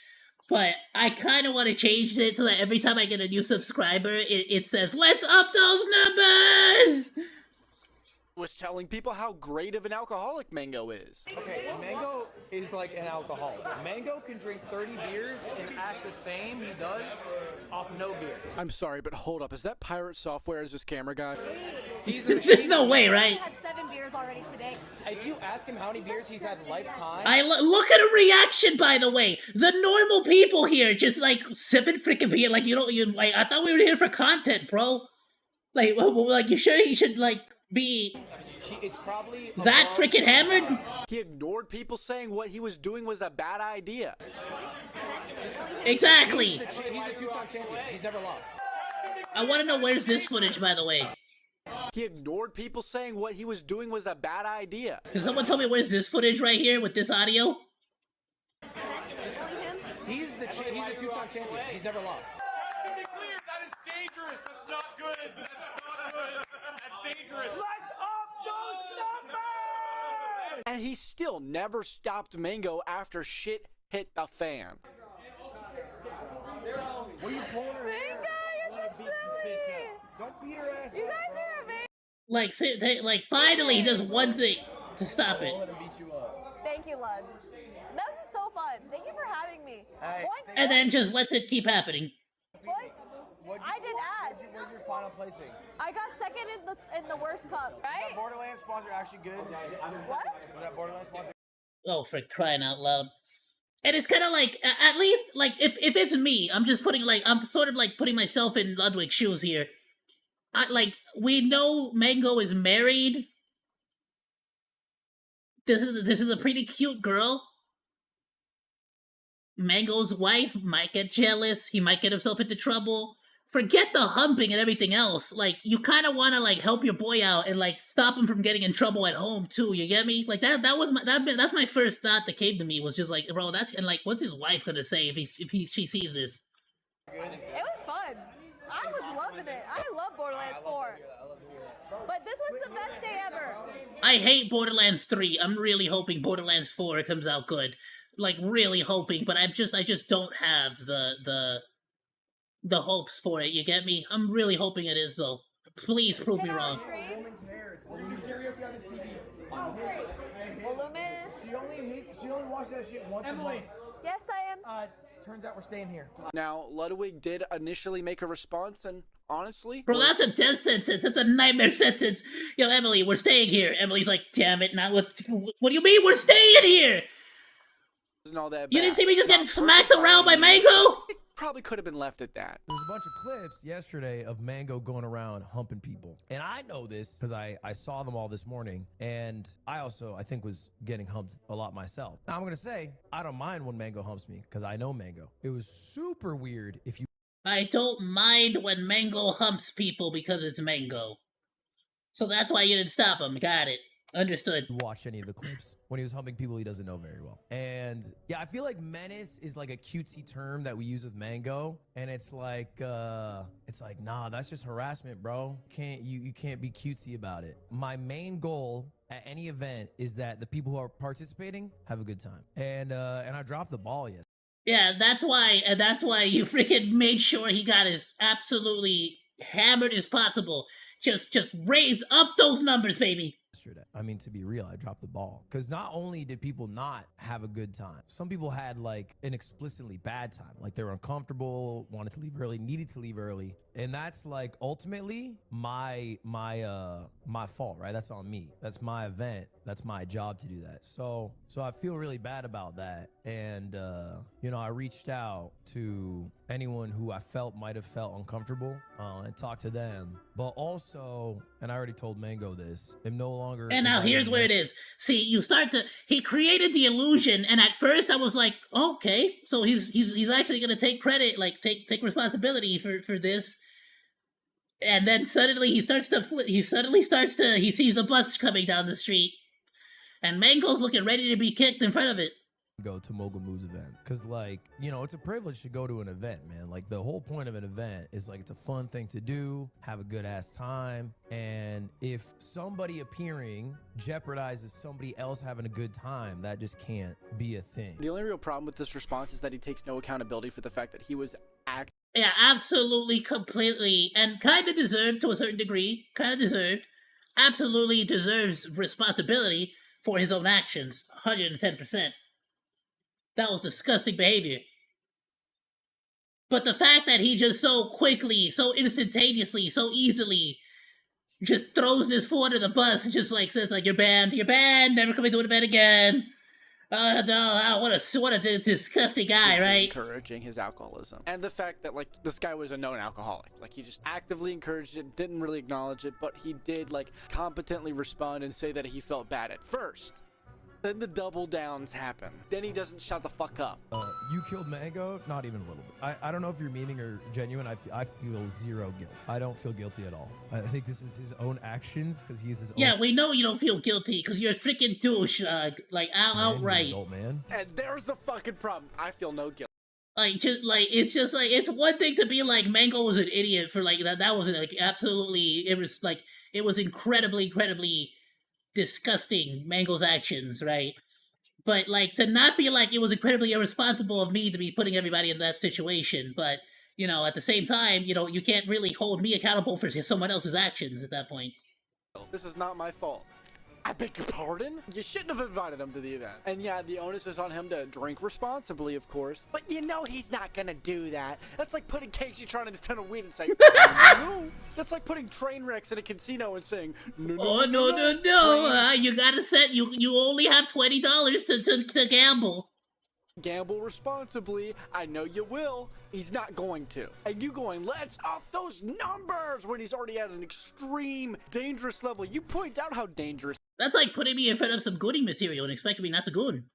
but I kind of want to change it so that every time I get a new subscriber, it says, let's up those numbers! Was telling people how great of an alcoholic Mango is. Okay, Mango is like an alcoholic. Mango can drink 30 beers and act the same he does off no beers. I'm sorry, but hold up. Is that pirate software as this camera guy? There's no way, right? He had 7 beers already today. If you ask him how many beers he's had lifetime... Look at a reaction, by the way. The normal people here just, like, sipping freaking beer. Like, I thought we were here for content, bro. Like, you sure he should, like, be... It's probably that freaking hammered? He ignored people saying what he was doing was a bad idea. Exactly. He's the 2-time champion. He's never lost. I want to know where's this footage, by the way. He ignored people saying what he was doing was a bad idea. Can someone tell me where's this footage right here with this audio? He's the 2-time champion. He's never lost. To be clear, that is dangerous. That's not good. That's not good. That's dangerous. Let's up those numbers! And he still never stopped Mango after shit hit the fan. What are you pulling her hair? Don't beat her ass up, Like, finally he does one thing to stop it. Thank you, Lud. That was so fun. Thank you for having me. And then just lets it keep happening. I did add. What's your final placing? I got second in the worst cup, right? That Borderlands sponsor actually good? What? Was that Borderlands sponsor? Oh, for crying out loud. And it's kind of like, at least, like, if it's me, I'm sort of like putting myself in Ludwig's shoes here. We know Mango is married. This is a pretty cute girl. Mango's wife might get jealous. He might get himself into trouble. Forget the humping and everything else. Like, you kind of want to, like, help your boy out and, like, stop him from getting in trouble at home, too. You get me? Like, that's my first thought that came to me, was just like, bro, what's his wife gonna say if she sees this? It was fun. I was loving it. I love Borderlands 4. But this was the best day ever. I hate Borderlands 3. I'm really hoping Borderlands 4 comes out good. Like, really hoping, but I just don't have the hopes for it, you get me? I'm really hoping it is, though. Please prove me wrong. Oh, great. Voluminous. She only watched that shit once a month. Yes, I am. Turns out we're staying here. Now, Ludwig did initially make a response, and honestly... Bro, that's a death sentence. That's a nightmare sentence. Yo, Emily, we're staying here. Emily's like, damn it, not what do you mean we're staying here? Isn't all that bad. You didn't see me just getting smacked around by Mango? It probably could have been left at that. There's a bunch of clips yesterday of Mango going around humping people. And I know this because I saw them all this morning. And I think was getting humped a lot myself. Now I'm going to say, I don't mind when Mango humps me because I know Mango. It was super weird if you I don't mind when Mango humps people because it's Mango. So that's why you didn't stop him. Got it. Understood. Watch any of the clips when he was humping people he doesn't know very well. And yeah, I feel like menace is like a cutesy term that we use with Mango, and it's like nah, that's just harassment, bro. You can't be cutesy about it. My main goal at any event is that the people who are participating have a good time. And I dropped the ball yesterday. Yeah, that's why you freaking made sure he got as absolutely hammered as possible. Just raise up those numbers, baby. I mean, to be real, I dropped the ball. Because not only did people not have a good time, some people had like an explicitly bad time. Like they were uncomfortable, wanted to leave early, needed to leave early. And that's like ultimately my fault, right? That's on me. That's my event. That's my job to do that. So I feel really bad about that. And you know, I reached out to anyone who I felt might have felt uncomfortable and talked to them. But also, and I already told Mango this, I'm no longer. And now here's where it is. See, he created the illusion, and at first I was like, okay, so he's actually gonna take credit, like take responsibility for this. And then suddenly he sees a bus coming down the street, and Mango's looking ready to be kicked in front of it. Go to Mogul Moo's event, because like, you know, it's a privilege to go to an event, man. Like the whole point of an event is like it's a fun thing to do, have a good ass time, and if somebody appearing jeopardizes somebody else having a good time, that just can't be a thing. The only real problem with this response is that he takes no accountability for the fact that he was Yeah, absolutely, completely, and kind of deserved to a certain degree. Absolutely deserves responsibility for his own actions. 110%. That was disgusting behavior. But the fact that he just so quickly, so instantaneously, so easily just throws this fool under the bus, just like says like, you're banned, never coming to an event again. No, what a disgusting guy, right? Encouraging his alcoholism. And the fact that, like, this guy was a known alcoholic. Like, he just actively encouraged it, didn't really acknowledge it, but he did, like, competently respond and say that he felt bad at first. Then the double downs happen. Then he doesn't shut the fuck up. You killed Mango? Not even a little bit. I don't know if you're meaning or genuine. I feel zero guilt. I don't feel guilty at all. I think this is his own actions because he's his own. Yeah, we know you don't feel guilty because you're a freaking douche, like outright. Adult man. And there's the fucking problem. I feel no guilt. It's one thing to be like Mango was an idiot for like that was like absolutely, it was incredibly disgusting, Mango's actions, right? But like to not be like, it was incredibly irresponsible of me to be putting everybody in that situation, but you know, at the same time, you know, you can't really hold me accountable for someone else's actions at that point. This is not my fault. I beg your pardon? You shouldn't have invited him to the event. And yeah, the onus is on him to drink responsibly, of course. But you know he's not gonna do that. That's like putting Casey trying to ton of weed and saying, no. That's like putting train wrecks in a casino and saying, no. You gotta set, you only have $20 to gamble. Gamble responsibly. I know you will. He's not going to. And you going, let's up those numbers when he's already at an extreme dangerous level. You point out how dangerous. That's like putting me in front of some gooding material and expecting me not to goon.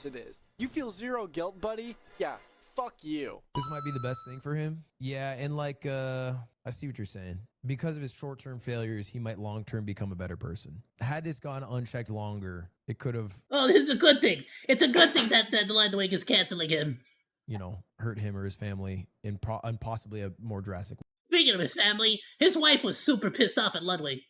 It is. You feel zero guilt, buddy? Yeah. Fuck you. This might be the best thing for him. Yeah, and like, I see what you're saying. Because of his short-term failures, he might long-term become a better person. Had this gone unchecked longer, it could have... Oh, this is a good thing. It's a good thing that the Ludwig is canceling him. You know, hurt him or his family in possibly a more drastic way. Speaking of his family, his wife was super pissed off at Ludwig.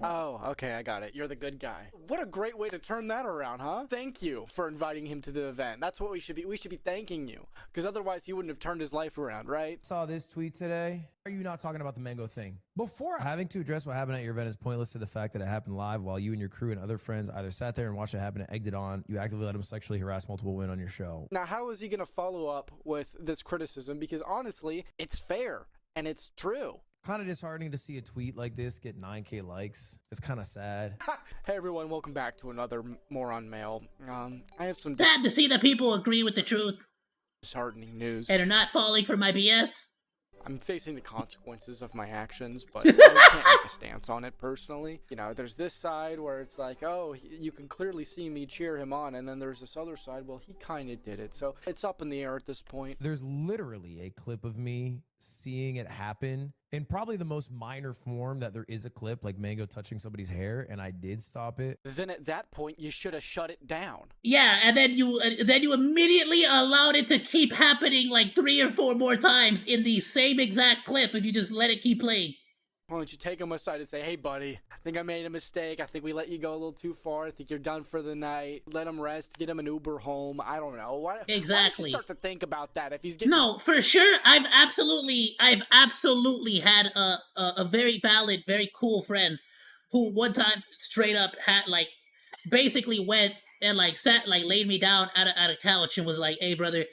Oh, okay, I got it. You're the good guy. What a great way to turn that around, huh? Thank you for inviting him to the event. That's what we should be thanking you. Because otherwise he wouldn't have turned his life around, right? Saw this tweet today. Are you not talking about the Mango thing? Before having to address what happened at your event is pointless to the fact that it happened live while you and your crew and other friends either sat there and watched it happen and egged it on. You actively let him sexually harass multiple women on your show. Now, how is he going to follow up with this criticism? Because honestly, it's fair and it's true. Kind of disheartening to see a tweet like this get 9K likes. It's kind of sad. Hey everyone, welcome back to another Moron Mail. I have some sad to see that people agree with the truth. Disheartening news. And are not falling for my BS. I'm facing the consequences of my actions, but I can't make a stance on it personally. You know, there's this side where it's like, oh, you can clearly see me cheer him on, and then there's this other side, well, he kind of did it. So it's up in the air at this point. There's literally a clip of me seeing it happen in probably the most minor form that there is a clip, like Mango touching somebody's hair, and I did stop it. Then at that point, you should have shut it down. Yeah, and then you immediately allowed it to keep happening like 3 or 4 more times in the same exact clip if you just let it keep playing. Why don't you take him aside and say, hey, buddy, I think I made a mistake. I think we let you go a little too far. I think you're done for the night. Let him rest. Get him an Uber home. I don't know. Why don't you start to think about that if he's getting... No, for sure. I've absolutely had a very valid, very cool friend who one time straight up had like basically went and like sat like laid me down at a couch and was like, hey brother,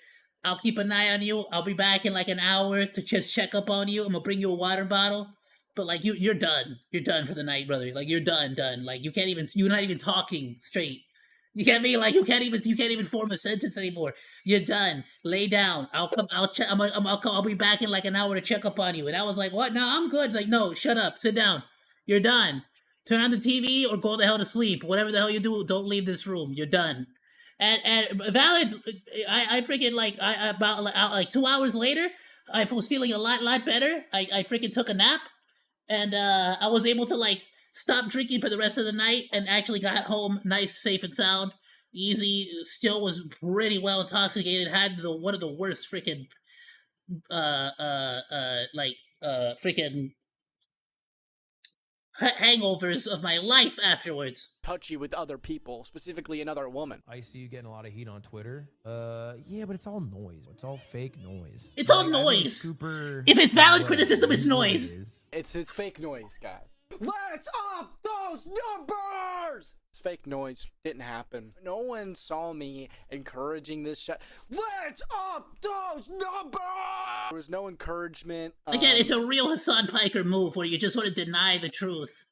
I'll keep an eye on you. I'll be back in like an hour to just check up on you. I'm gonna bring you a water bottle. But like you're done. You're done for the night, brother. Like you're done. Like you're not even talking straight. You get me? Like you can't even form a sentence anymore. You're done. Lay down. I'll check. I'll be back in like an hour to check up on you. And I was like, what? No, I'm good. It's like, no, shut up. Sit down. You're done. Turn on the TV or go the hell to sleep. Whatever the hell you do, don't leave this room. You're done. And valid. I freaking about 2 hours later, I was feeling a lot better. I freaking took a nap. And I was able to like stop drinking for the rest of the night and actually got home nice, safe and sound, easy. Still was pretty well intoxicated. Had one of the worst freaking freaking hangovers of my life afterwards. Touchy with other people, specifically another woman. I see you getting a lot of heat on Twitter. Yeah, but it's all noise. It's all fake noise. It's all noise. If it's valid criticism, it's noise. It's fake noise, guys. Let's up those numbers! It's fake noise. Didn't happen. No one saw me encouraging this shit. Let's up those numbers! There was no encouragement. Again, it's a real Hassan Piker move where you just sort of deny the truth.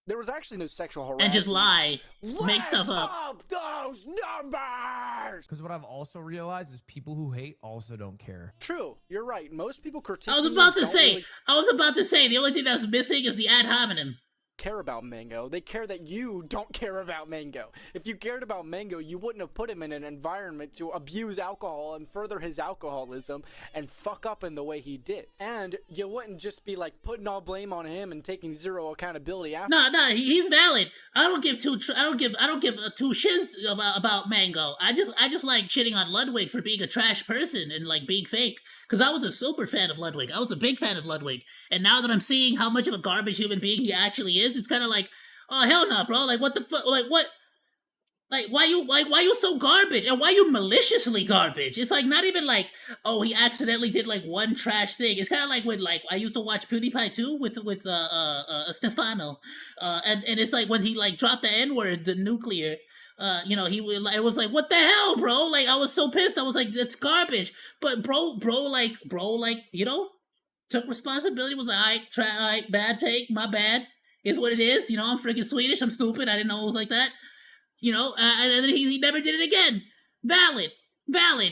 There was actually no sexual harassment. And just lie. Make stuff up. Up those numbers! Because what I've also realized is people who hate also don't care. True. You're right. Most people critique. I was about to say, the only thing that's missing is the ad hominem. Care about Mango. They care that you don't care about Mango. If you cared about Mango, you wouldn't have put him in an environment to abuse alcohol and further his alcoholism and fuck up in the way he did. And you wouldn't just be like putting all blame on him and taking zero accountability after. No, he's valid. I don't give two shits about Mango. I just like shitting on Ludwig for being a trash person and like being fake. Because I was a super fan of Ludwig. I was a big fan of Ludwig. And now that I'm seeing how much of a garbage human being he actually is, it's kind of like, oh, hell no, bro. Like, what the fuck? Like, what? Like, why you so garbage? And why you maliciously garbage? It's like, not even like, oh, he accidentally did like one trash thing. It's kind of like when, like, I used to watch PewDiePie too with Stefano. And it's like when he, like, dropped the N-word, the nuclear. It was like, what the hell, bro? Like, I was so pissed. I was like, that's garbage. But bro, took responsibility. Was like, all right, bad take, my bad. Is what it is. I'm freaking Swedish. I'm stupid. I didn't know it was like that. And then he never did it again. Valid.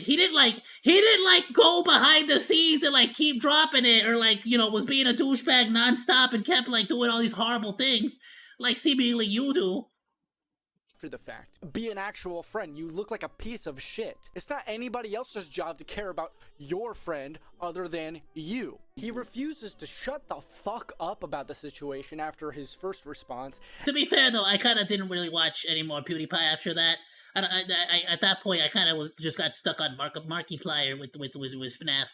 He didn't go behind the scenes and like keep dropping it or like, was being a douchebag nonstop and kept like doing all these horrible things like seemingly you do. For the fact. Be an actual friend. You look like a piece of shit. It's not anybody else's job to care about your friend other than you. He refuses to shut the fuck up about the situation after his first response. To be fair though, I kind of didn't really watch any more PewDiePie after that. I at that point, I kind of just got stuck on Markiplier with FNAF.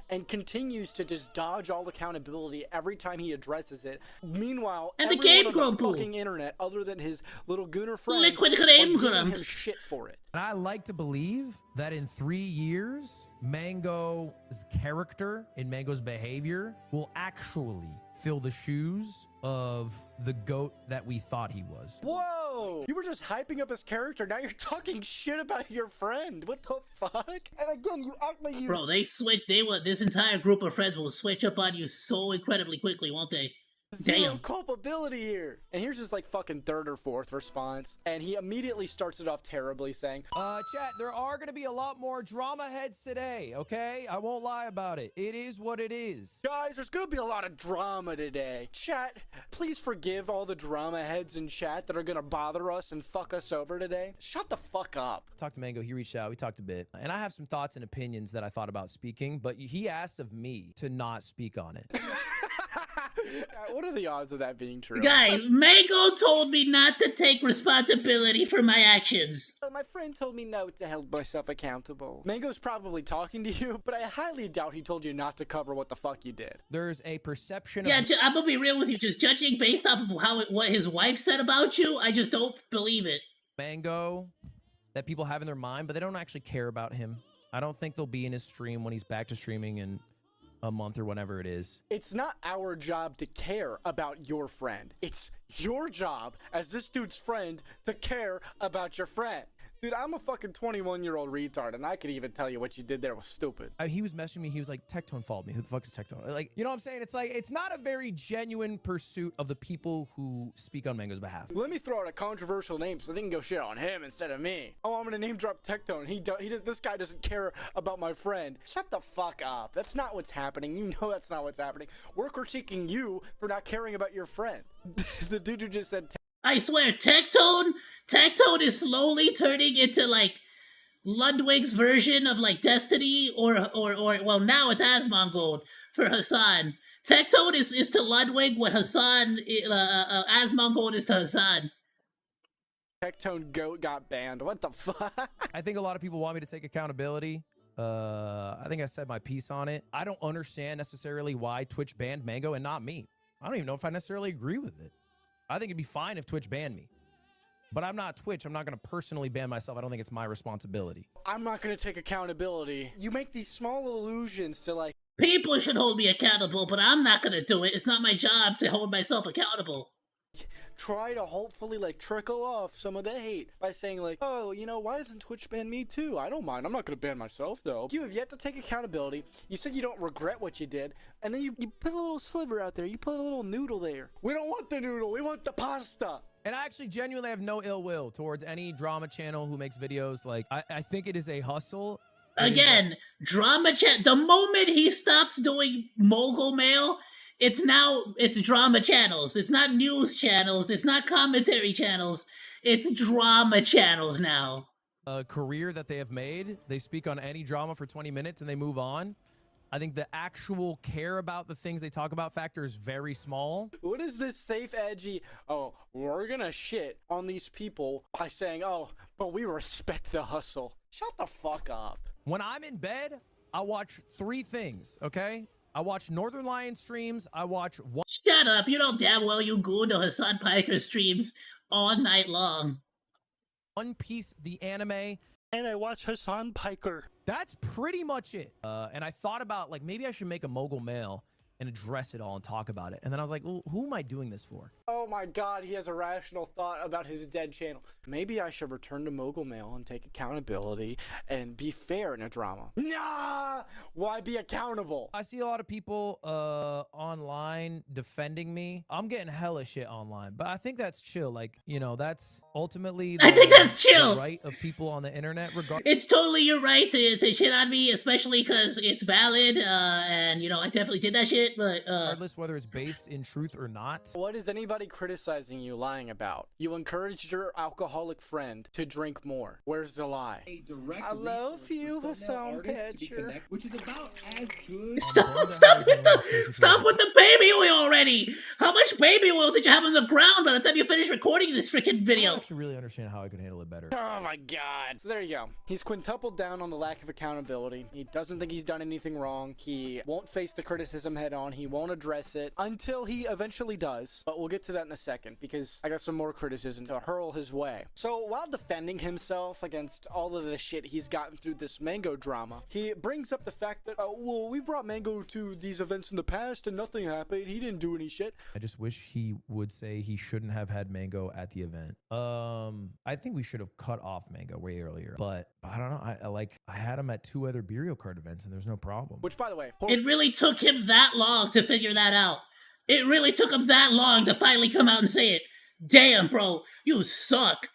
And continues to just dodge all accountability every time he addresses it. Meanwhile, and the Game everyone on Grump the fucking internet, other than his little gooner friends, Liquid are Game giving him Grumps. shit for it. And I like to believe that in 3 years, Mango's character and Mango's behavior will actually fill the shoes of the GOAT that we thought he was. Whoa! You were just hyping up his character, now you're talking shit about your friend. What the fuck? And again, you act like you... Bro, this entire group of friends will switch up on you so incredibly quickly, won't they? Zero Damn. culpability here. And here's his like fucking third or fourth response. And he immediately starts it off terribly saying, Chat, there are going to be a lot more drama heads today, okay? I won't lie about it. It is what it is. guys, there's gonna be a lot of drama today. Chat, please forgive all the drama heads in chat that are gonna bother us and fuck us over today. Shut the fuck up. Talked to Mango, he reached out, we talked a bit. And I have some thoughts and opinions that I thought about speaking, but he asked of me to not speak on it. What are the odds of that being true? Guys, Mango told me not to take responsibility for my actions. My friend told me not to hold myself accountable. Mango's probably talking to you, but I highly doubt he told you not to cover what the fuck you did. There's a perception of... Yeah, I'm gonna be real with you. Just judging based off of what his wife said about you, I just don't believe it. Mango that people have in their mind, but they don't actually care about him. I don't think they'll be in his stream when he's back to streaming in a month or whenever it is. It's not our job to care about your friend. It's your job as this dude's friend to care about your friend. Dude, I'm a fucking 21-year-old retard, and I could even tell you what you did there was stupid. He was messaging me. He was like, Tectone followed me. Who the fuck is Tectone? Like, you know what I'm saying? It's like, it's not a very genuine pursuit of the people who speak on Mango's behalf. Let me throw out a controversial name so they can go shit on him instead of me. Oh, I'm gonna name drop Tectone. This guy doesn't care about my friend. Shut the fuck up. That's not what's happening. You know that's not what's happening. We're critiquing you for not caring about your friend. The dude who just said I swear, Tectone is slowly turning into like Ludwig's version of like Destiny or well, now it's Asmongold for Hassan. Tectone is to Ludwig what Hassan Asmongold is to Hassan. Tectone Goat got banned. What the fuck? I think a lot of people want me to take accountability. I think I said my piece on it. I don't understand necessarily why Twitch banned Mango and not me. I don't even know if I necessarily agree with it. I think it'd be fine if Twitch banned me. But I'm not Twitch. I'm not going to personally ban myself. I don't think it's my responsibility. I'm not going to take accountability. You make these small allusions to like... People should hold me accountable, but I'm not going to do it. It's not my job to hold myself accountable. Try to hopefully like trickle off some of the hate by saying like, oh, you know, why doesn't Twitch ban me too? I don't mind. I'm not going to ban myself though. You have yet to take accountability. You said you don't regret what you did. And then you put a little sliver out there. You put a little noodle there. We don't want the noodle. We want the pasta. And I actually genuinely have no ill will towards any drama channel who makes videos. Like, I think it is a hustle. Again, drama chat. The moment he stops doing mogul mail, it's drama channels. It's not news channels. It's not commentary channels. It's drama channels now. A career that they have made. They speak on any drama for 20 minutes and they move on. I think the actual care about the things they talk about factor is very small. What is this safe, edgy, oh, we're gonna shit on these people by saying, oh, but we respect the hustle. Shut the fuck up. When I'm in bed, I watch 3 things, okay? I watch Northern Lion streams. I watch one. Shut up. You know damn well you go to Hassan Piker streams all night long. One Piece, the anime. And I watch Hassan Piker. That's pretty much it. And I thought about, like, maybe I should make a mogul mail and address it all and talk about it. And then I was like, well, who am I doing this for? Oh my god, he has a rational thought about his dead channel. Maybe I should return to mogul mail and take accountability and be fair in a drama. Nah! Why be accountable? I see a lot of people online defending me. I'm getting hella shit online, but I think that's chill. Like, you know, that's ultimately I think that's chill. The right of people on the internet. It's totally your right to shit on me, especially because it's valid. And, you know, I definitely did that shit. But regardless whether it's based in truth or not. What is anybody criticizing you lying about? You encouraged your alcoholic friend to drink more. Where's the lie? I love you, Hassan Pitcher. Which is about as good. Stop with the baby oil already. How much baby oil did you have on the ground by the time you finished recording this freaking video? I don't actually really understand how I could handle it better. Oh my god. So there you go. He's quintupled down on the lack of accountability. He doesn't think he's done anything wrong. He won't face the criticism head on. He won't address it until he eventually does. But we'll get to that in a second because I got some more criticism to hurl his way. So while defending himself against all of the shit he's gotten through this Mango drama, he brings up the fact that, well, we brought Mango to these events in the past and nothing happened. He didn't do any shit. I just wish he would say he shouldn't have had Mango at the event. I think we should have cut off Mango way earlier, but I don't know. I had him at 2 other Burial Card events and there's no problem. Which, by the way, it really took him that long to figure that out. It really took him that long to finally come out and say it. Damn, bro, you suck.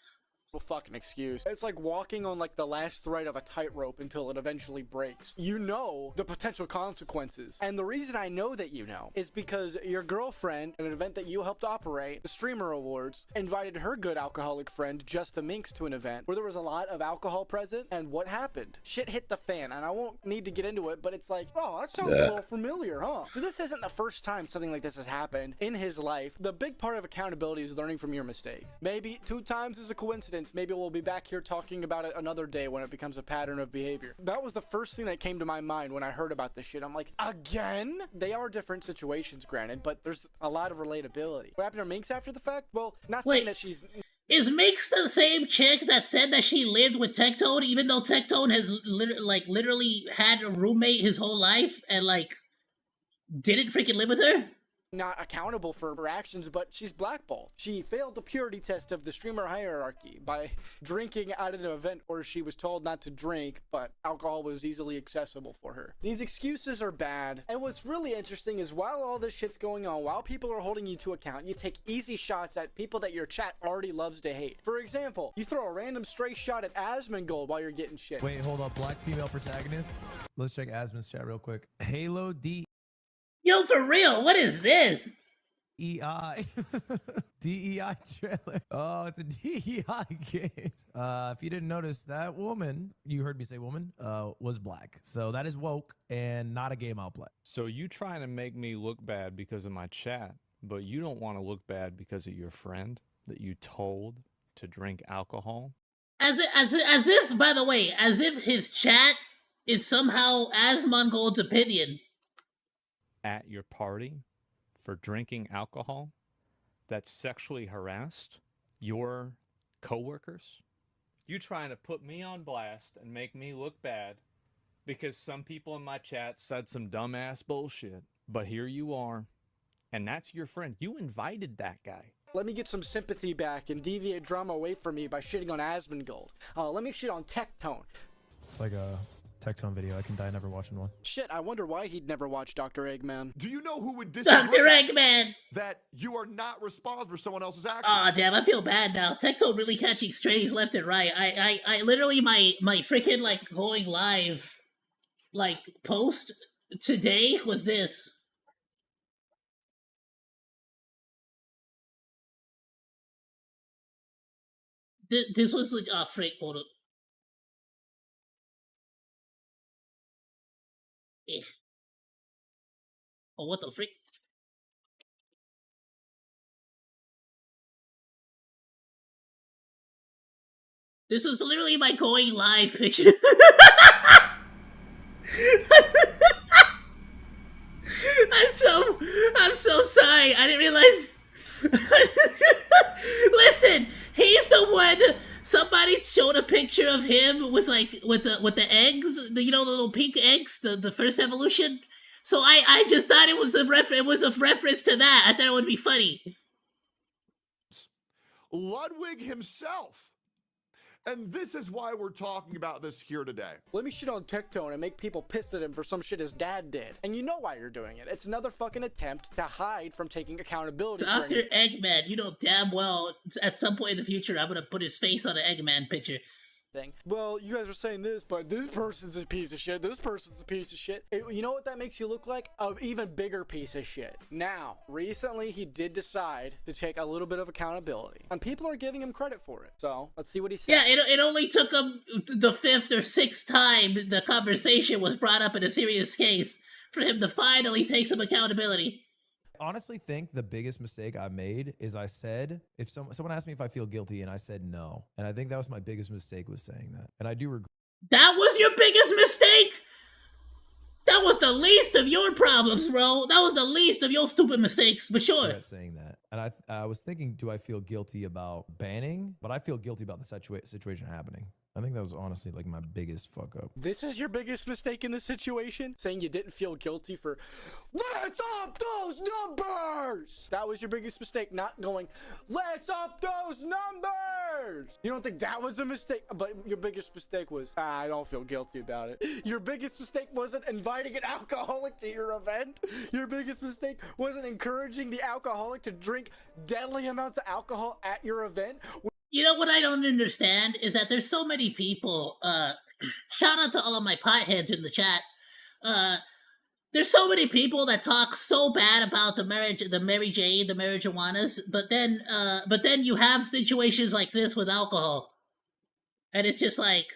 Fucking excuse. It's like walking on like the last thread of a tightrope until it eventually breaks. You know the potential consequences. And the reason I know that you know is because your girlfriend, at an event that you helped operate, the Streamer Awards, invited her good alcoholic friend, Minx, to an event where there was a lot of alcohol present. And what happened? Shit hit the fan. And I won't need to get into it, but it's like, oh, that sounds a little familiar, huh? So this isn't the first time something like this has happened in his life. The big part of accountability is learning from your mistakes. Maybe 2 times is a coincidence. Maybe we'll be back here talking about it another day when it becomes a pattern of behavior. That was the first thing that came to my mind when I heard about this shit. I'm like, again? They are different situations, granted, but there's a lot of relatability. What happened to Minx after the fact? Well, not saying that she's... Is Minx the same chick that said that she lived with Tectone, even though Tectone has literally had a roommate his whole life and like didn't freaking live with her? Not accountable for her actions, but she's blackballed. She failed the purity test of the streamer hierarchy by drinking at an event where she was told not to drink, but alcohol was easily accessible for her. These excuses are bad, and what's really interesting is while all this shit's going on, while people are holding you to account, you take easy shots at people that your chat already loves to hate. For example, you throw a random stray shot at Asmongold while you're getting shit. Wait, hold up. Black female protagonists. Let's check Asmon's chat real quick. Halo D. Yo, for real, what is this? DEI. DEI trailer. Oh, it's a DEI game. If you didn't notice, that woman, you heard me say woman, was black. So that is woke and not a game I'll play. So you trying to make me look bad because of my chat, but you don't want to look bad because of your friend that you told to drink alcohol? As if, by the way, as if his chat is somehow Asmongold's opinion. At your party for drinking alcohol that sexually harassed your coworkers? You trying to put me on blast and make me look bad because some people in my chat said some dumbass bullshit, but here you are, and that's your friend. You invited that guy. Let me get some sympathy back and deviate drama away from me by shitting on Asmongold. Let me shit on Tectone. It's like a Tectone video. I can die never watching one. Shit, I wonder why he'd never watch Dr. Eggman. Do you know who would disagree? Dr. Eggman! That you are not responsible for someone else's actions. Aw, damn, I feel bad now. Tectone really catching strays left and right. I literally, my freaking, like, going live, like, post today was this. This was like, oh, frick, hold up. Oh, what the frick? This is literally my going live picture. I'm so sorry. I didn't realize. Listen, he's the one. Somebody showed a picture of him with the eggs, the little pink eggs, the first evolution. So I just thought it was a reference to that. I thought it would be funny. Ludwig himself. And this is why we're talking about this here today. Let me shit on Tectone and make people pissed at him for some shit his dad did. And you know why you're doing it. It's another fucking attempt to hide from taking accountability. Dr. Eggman, you know damn well at some point in the future I'm gonna put his face on an Eggman picture. Thing. Well, you guys are saying this, but this person's a piece of shit. This person's a piece of shit. You know what that makes you look like? An even bigger piece of shit. Now, recently he did decide to take a little bit of accountability, and people are giving him credit for it. So let's see what he says. Yeah, it only took him the 5th or 6th time the conversation was brought up in a serious case for him to finally take some accountability. Honestly think the biggest mistake I made is I said, if someone asked me if I feel guilty and I said no. And I think that was my biggest mistake, was saying that. And I do regret. That was your biggest mistake? That was the least of your problems, bro. That was the least of your stupid mistakes, but sure. Saying that. And I was thinking, do I feel guilty about banning? But I feel guilty about the situation happening. I think that was honestly like my biggest fuck up. This is your biggest mistake in this situation? Saying you didn't feel guilty for, let's up those numbers! That was your biggest mistake, not going, let's up those numbers! words. You don't think that was a mistake? But your biggest mistake was, I don't feel guilty about it. Your biggest mistake wasn't inviting an alcoholic to your event. Your biggest mistake wasn't encouraging the alcoholic to drink deadly amounts of alcohol at your event. You know what I don't understand is that there's so many people, shout out to all of my potheads in the chat, there's so many people that talk so bad about the Mary Jane, the marijuanas, but then you have situations like this with alcohol. And it's just like,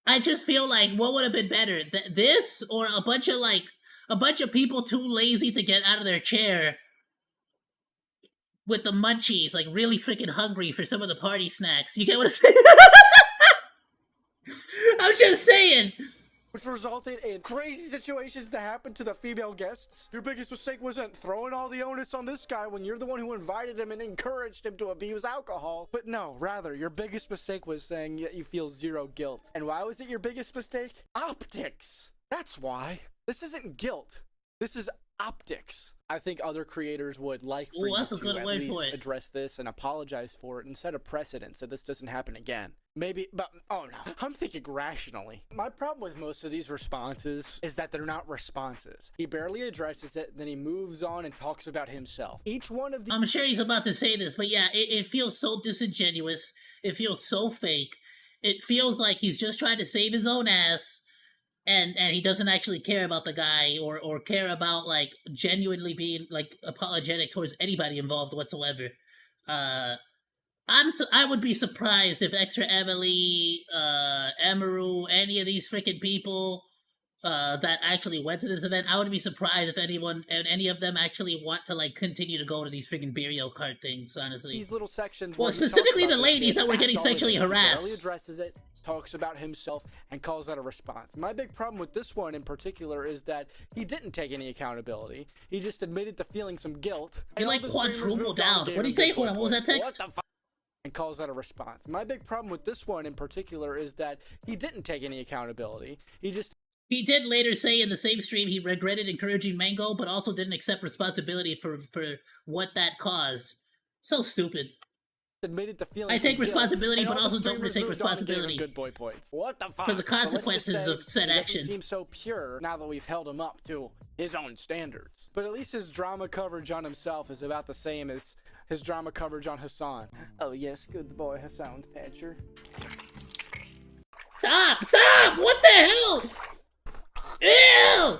I just feel like what would have been better? This or a bunch of people too lazy to get out of their chair with the munchies, like really freaking hungry for some of the party snacks. You get what I'm saying? I'm just saying. Which resulted in crazy situations to happen to the female guests. Your biggest mistake wasn't throwing all the onus on this guy when you're the one who invited him and encouraged him to abuse alcohol. But no, rather, your biggest mistake was saying that you feel zero guilt. And why was it your biggest mistake? Optics. That's why. This isn't guilt. This is optics. I think other creators would like for you that's a to good at word least for it. address this and apologize for it and set a precedent so this doesn't happen again. Maybe, but oh no, I'm thinking rationally. My problem with most of these responses is that they're not responses. He barely addresses it, then he moves on and talks about himself. Each one of the— I'm sure he's about to say this, but yeah, it feels so disingenuous. It feels so fake. It feels like he's just trying to save his own ass, and he doesn't actually care about the guy or care about like genuinely being like apologetic towards anybody involved whatsoever. I would be surprised if Extra Emily, Amaru, any of these freaking people that actually went to this event, I would be surprised if any of them actually want to like continue to go to these freaking Burial Kart things, honestly. These little sections. Well, where he talks specifically about the this ladies shit, that were getting that's all it sexually is. He harassed. barely addresses it, talks about himself, and calls that a response. My big problem with this one in particular is that he didn't take any accountability. He just admitted to feeling some guilt. He And like all the streamers quadrupled moved on down. and gave What did he him say? good Hold on, what was that boy. text? What the fuck? And calls that a response. My big problem with this one in particular is that he didn't take any accountability. He did later say in the same stream he regretted encouraging Mango, but also didn't accept responsibility for what that caused. So stupid. Admitted to feeling I take some guilt, responsibility, and but all the also don't streamers take moved on and gave him responsibility good boy points. What the fuck? for the But let's just consequences say of said he doesn't action. seem so pure now that we've held him up to his own standards. But at least his drama coverage on himself is about the same as his drama coverage on Hassan. Oh yes, good boy Hassan Patcher. Stop! Stop! What the hell? Ew!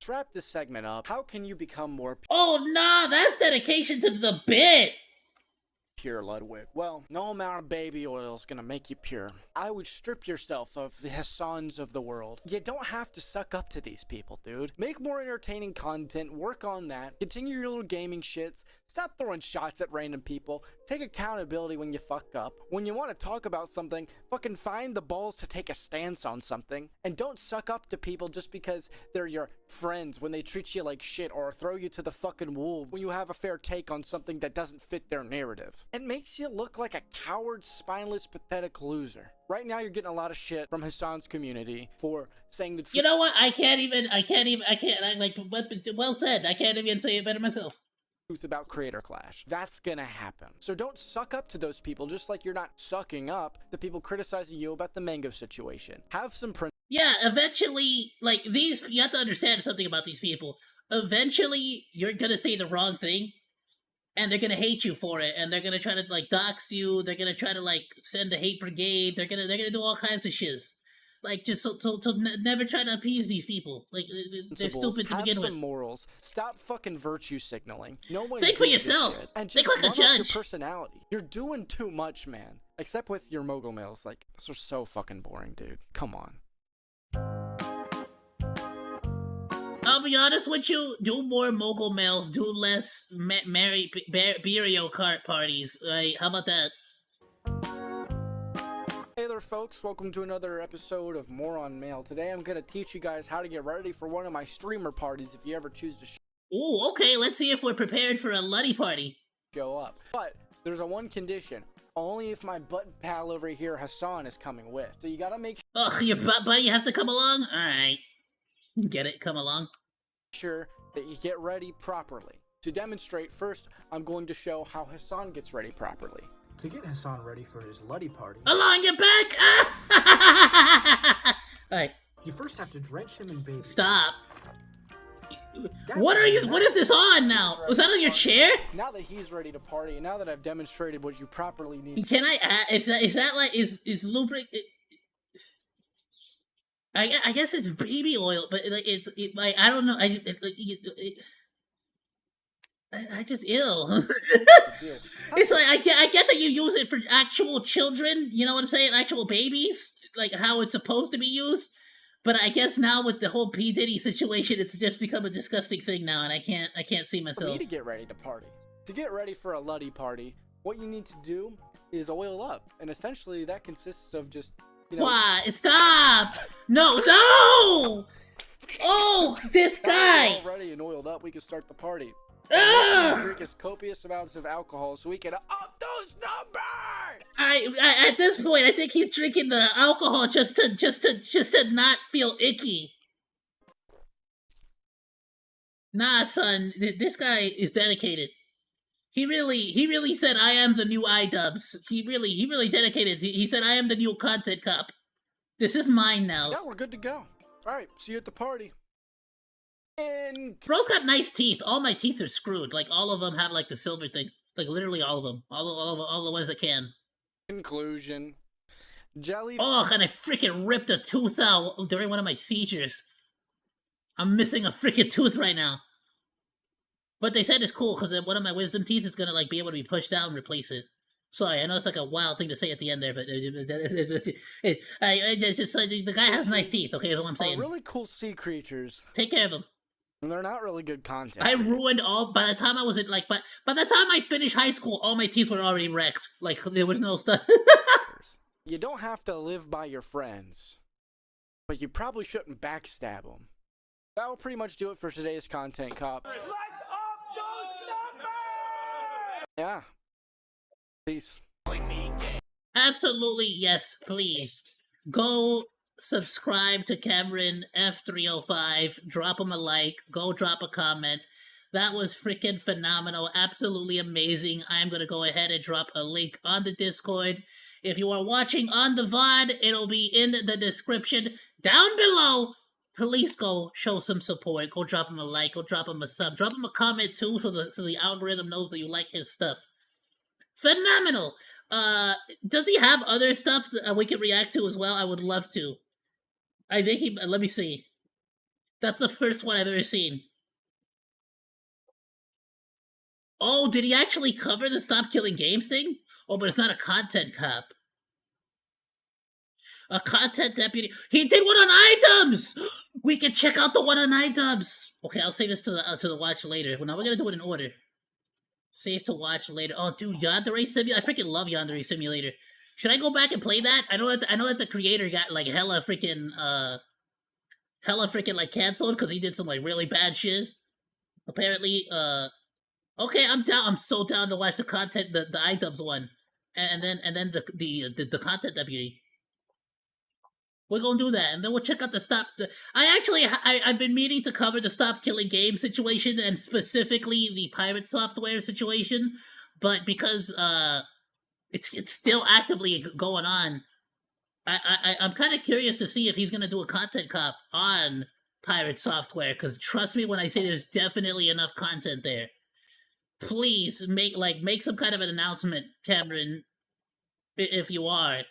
To wrap this segment up, how can you become more Oh nah, that's dedication to the bit. pure, Ludwig? Well, no amount of baby oil is gonna make you pure. I would strip yourself of the Hassans of the world. You don't have to suck up to these people, dude. Make more entertaining content, work on that, continue your little gaming shits, stop throwing shots at random people, take accountability when you fuck up. When you want to talk about something, fucking find the balls to take a stance on something, and don't suck up to people just because they're your friends when they treat you like shit or throw you to the fucking wolves when you have a fair take on something that doesn't fit their narrative. It makes you look like a coward, spineless, pathetic loser. Right now you're getting a lot of shit from Hassan's community for saying the truth. You know what? I well said. I can't even say it better myself. About Creator Clash. That's gonna happen. So don't suck up to those people just like you're not sucking up to people criticizing you about the Mango situation. Have some Yeah, eventually, like, you have to understand something about these people. Eventually, you're gonna say the wrong thing, and they're gonna hate you for it, and they're gonna try to, like, dox you, they're gonna try to, like, send a hate brigade, they're gonna do all kinds of shiz. Like, just never try to appease these people. Like, they're stupid to begin Have with. some morals. Stop fucking virtue signaling. No one Think for gives a yourself. shit. And Think just like a run off your judge. personality. You're doing too much, man. Except with your mogul mails. Like, those are so fucking boring, dude. Come on. I'll be honest with you, do more mogul mails, do less burial cart parties. Right? How about that? Hey there folks, welcome to another episode of More on Mail. Today I'm gonna teach you guys how to get ready for one of my streamer parties if you ever choose to Ooh, okay, let's see if we're prepared for a Luddy party. show up. But there's a one condition. Only if my butt pal over here, Hassan, is coming with. So you gotta make Ugh, your butt buddy has to come along? Alright. Get it, come along. sure that you get ready properly. To demonstrate, first, I'm going to show how Hassan gets ready properly. To get Hassan ready for his Luddy party, Along your back! Alright. you first have to drench him in baby. Stop. What is this on now? Was that on your chair? Now that he's ready to party, and now that I've demonstrated what you properly need. Can I add, is that like, is lubric, I guess it's baby oil, but like, like, I don't know, I just ill. It's like, I get that you use it for actual children, you know what I'm saying? Actual babies, like how it's supposed to be used. But I guess now with the whole P. Diddy situation, it's just become a disgusting thing now, and I can't see For myself. me to get ready to party. To get ready for a Luddy party, what you need to do is oil up. And essentially that consists of just, you know... Why? Stop! No! Oh, this guy! All ready and oiled up, we can start the party. Ugh! Drink as copious amounts of alcohol so we can up those numbers! I at this point, I think he's drinking the alcohol just to not feel icky. Nah, son, this guy is dedicated. He really said, "I am the new iDubbbz." He really dedicated. He said, "I am the new content cop. This is mine now." Yeah, we're good to go. All right, see you at the party. Bro's got nice teeth. All my teeth are screwed. Like all of them have like the silver thing. Like literally all of them. All the ones that can. Conclusion. Jelly. Oh, and I freaking ripped a tooth out during one of my seizures. I'm missing a freaking tooth right now. But they said it's cool because one of my wisdom teeth is gonna like be able to be pushed out and replace it. Sorry, I know it's like a wild thing to say at the end there, but it's just the guy has nice teeth. Okay, is what I'm saying. Really cool sea creatures. Take care of them. And they're not really good content. I ruined all. By the time I was at like, by the time I finished high school, all my teeth were already wrecked. Like there was no stuff. You don't have to live by your friends, but you probably shouldn't backstab them. That will pretty much do it for today's Content Cop. Let's up those numbers! Yeah. Peace. Absolutely yes, please go subscribe to Cameron F305. Drop him a like. Go drop a comment. That was freaking phenomenal. Absolutely amazing. I'm gonna go ahead and drop a link on the Discord. If you are watching on the VOD, it'll be in the description down below. Please go show some support. Go drop him a like. Go drop him a sub. Drop him a comment too, so the algorithm knows that you like his stuff. Phenomenal. Does he have other stuff that we can react to as well? I would love to. I think he. Let me see. That's the first one I've ever seen. Oh, did he actually cover the Stop Killing Games thing? Oh, but it's not a content cop. A content deputy. He did one on iDubbbz! We can check out the one on iDubbbz! Okay, I'll save this to the watch later. Well, now we're gonna do it in order. Save to watch later. Oh, dude, Yandere Simulator. I freaking love Yandere Simulator. Should I go back and play that? I know that the creator got like hella freaking like canceled because he did some like really bad shiz. Apparently, okay, I'm down. I'm so down to watch the content, the iDubbbz one, and then the content deputy. We're gonna do that, and then we'll check out the stop. I've been meaning to cover the Stop Killing Games situation, and specifically the pirate software situation, but because it's still actively going on, I'm kind of curious to see if he's gonna do a content cop on pirate software. Because trust me when I say there's definitely enough content there. Please make some kind of an announcement, Cameron, if you are.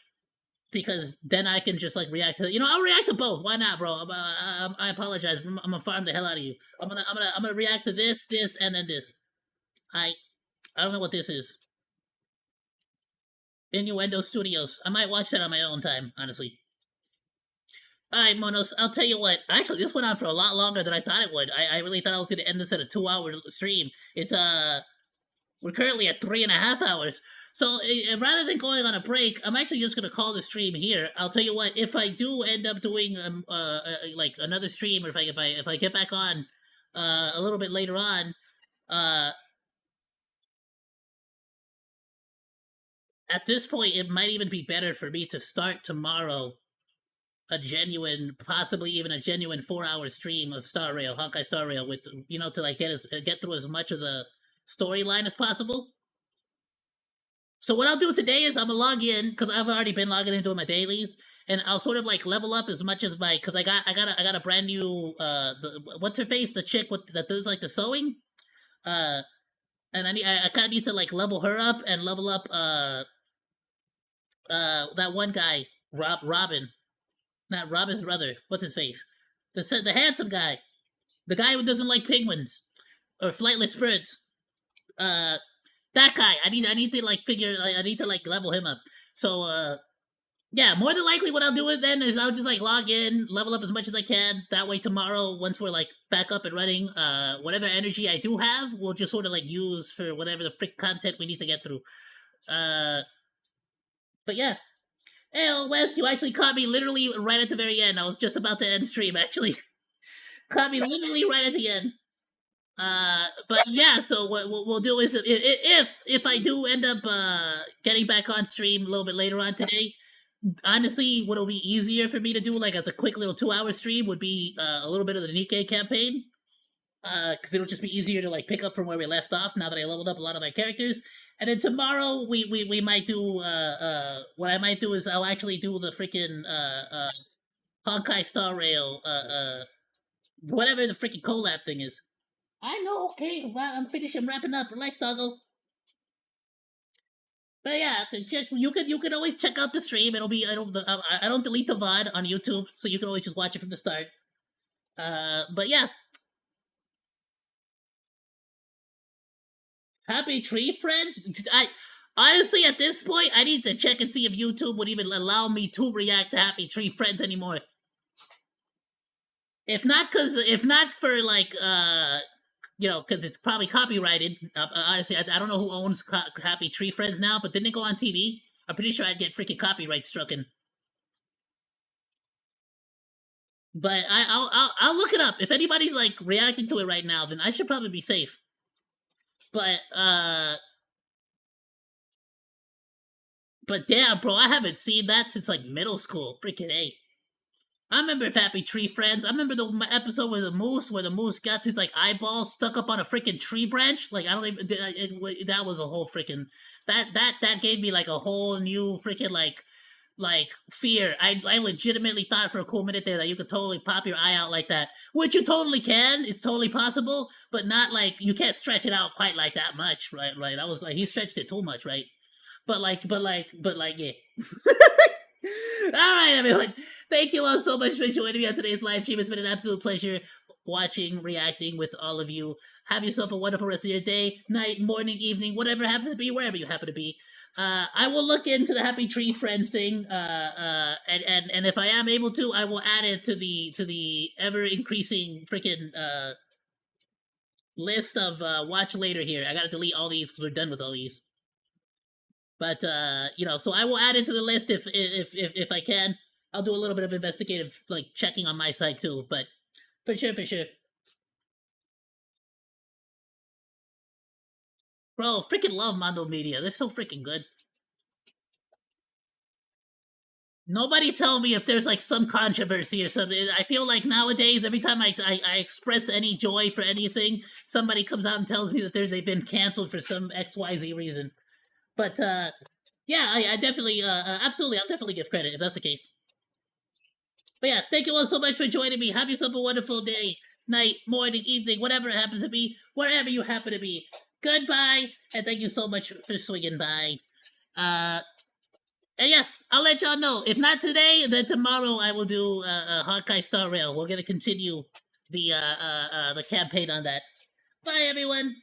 Because then I can just like react to, I'll react to both. Why not, bro? I apologize. I'm gonna farm the hell out of you. I'm gonna react to this, and then this. I don't know what this is. Innuendo Studios. I might watch that on my own time, honestly. Alright, Monos, I'll tell you what. Actually, this went on for a lot longer than I thought it would. I really thought I was gonna end this at a 2-hour stream. It's we're currently at 3.5 hours. So rather than going on a break, I'm actually just gonna call the stream here. I'll tell you what, if I do end up doing like another stream, or if I get back on a little bit later on, at this point it might even be better for me to start tomorrow a genuine, possibly even a genuine 4-hour stream of Star Rail, Honkai Star Rail, with to like get through as much of the storyline as possible. So what I'll do today is I'm gonna log in because I've already been logging in doing my dailies, and I'll sort of like level up as much as my because I got a brand new what's her face, the chick that does like the sewing, and I kind of need to like level her up and level up that one guy Robin, not Robin's brother, what's his face, the handsome guy, the guy who doesn't like penguins or flightless birds, that guy. I need to like I need to like level him up. So yeah, more than likely what I'll do then is I'll just like log in, level up as much as I can. That way tomorrow, once we're like back up and running, whatever energy I do have, we'll just sort of like use for whatever the frick content we need to get through. But yeah. Hey, Wes, you actually caught me literally right at the very end. I was just about to end stream, actually. Caught me literally right at the end. But yeah, so what we'll do is if I do end up getting back on stream a little bit later on today, honestly, what'll be easier for me to do, like as a quick little 2-hour stream, would be a little bit of the Nikkei campaign. Because it'll just be easier to like pick up from where we left off now that I leveled up a lot of my characters. And then tomorrow we might do what I might do is I'll actually do the freaking Honkai Star Rail whatever the freaking collab thing is. I know, okay, I'm finishing wrapping up. Relax, doggo. But yeah, you could always check out the stream. It'll be I don't delete the VOD on YouTube, so you can always just watch it from the start. But yeah. Happy Tree Friends? I honestly at this point I need to check and see if YouTube would even allow me to react to Happy Tree Friends anymore. If not for like because it's probably copyrighted. Honestly, I don't know who owns Happy Tree Friends now, but didn't it go on TV? I'm pretty sure I'd get freaking copyright strucken. But I'll look it up. If anybody's like reacting to it right now, then I should probably be safe. But damn, bro, I haven't seen that since like middle school. Freaking A. I remember Happy Tree Friends. I remember the episode where the moose got his like eyeball stuck up on a freaking tree branch. Like I don't even. That was a whole freaking that gave me like a whole new freaking like fear. I legitimately thought for a cool minute there that you could totally pop your eye out like that, which you totally can. It's totally possible, but not like you can't stretch it out quite like that much, right? Right. That was like he stretched it too much, right? But yeah. All right, everyone. Thank you all so much for joining me on today's live stream. It's been an absolute pleasure watching, reacting with all of you. Have yourself a wonderful rest of your day, night, morning, evening, whatever happens to be, wherever you happen to be. I will look into the Happy Tree Friends thing, and if I am able to, I will add it to the ever increasing freaking list of watch later here. I gotta delete all these because we're done with all these. But so I will add it to the list if I can. I'll do a little bit of investigative like checking on my side too, but for sure. Bro, freaking love Mondo Media. They're so freaking good. Nobody tell me if there's like some controversy or something. I feel like nowadays, every time I express any joy for anything, somebody comes out and tells me that they've been canceled for some XYZ reason. But yeah, I definitely, absolutely, I'll definitely give credit if that's the case. But yeah, thank you all so much for joining me. Have yourself a wonderful day, night, morning, evening, whatever it happens to be, wherever you happen to be. Goodbye, and thank you so much for swinging by. And yeah, I'll let y'all know. If not today, then tomorrow I will do Honkai Star Rail. We're gonna continue the campaign on that. Bye, everyone.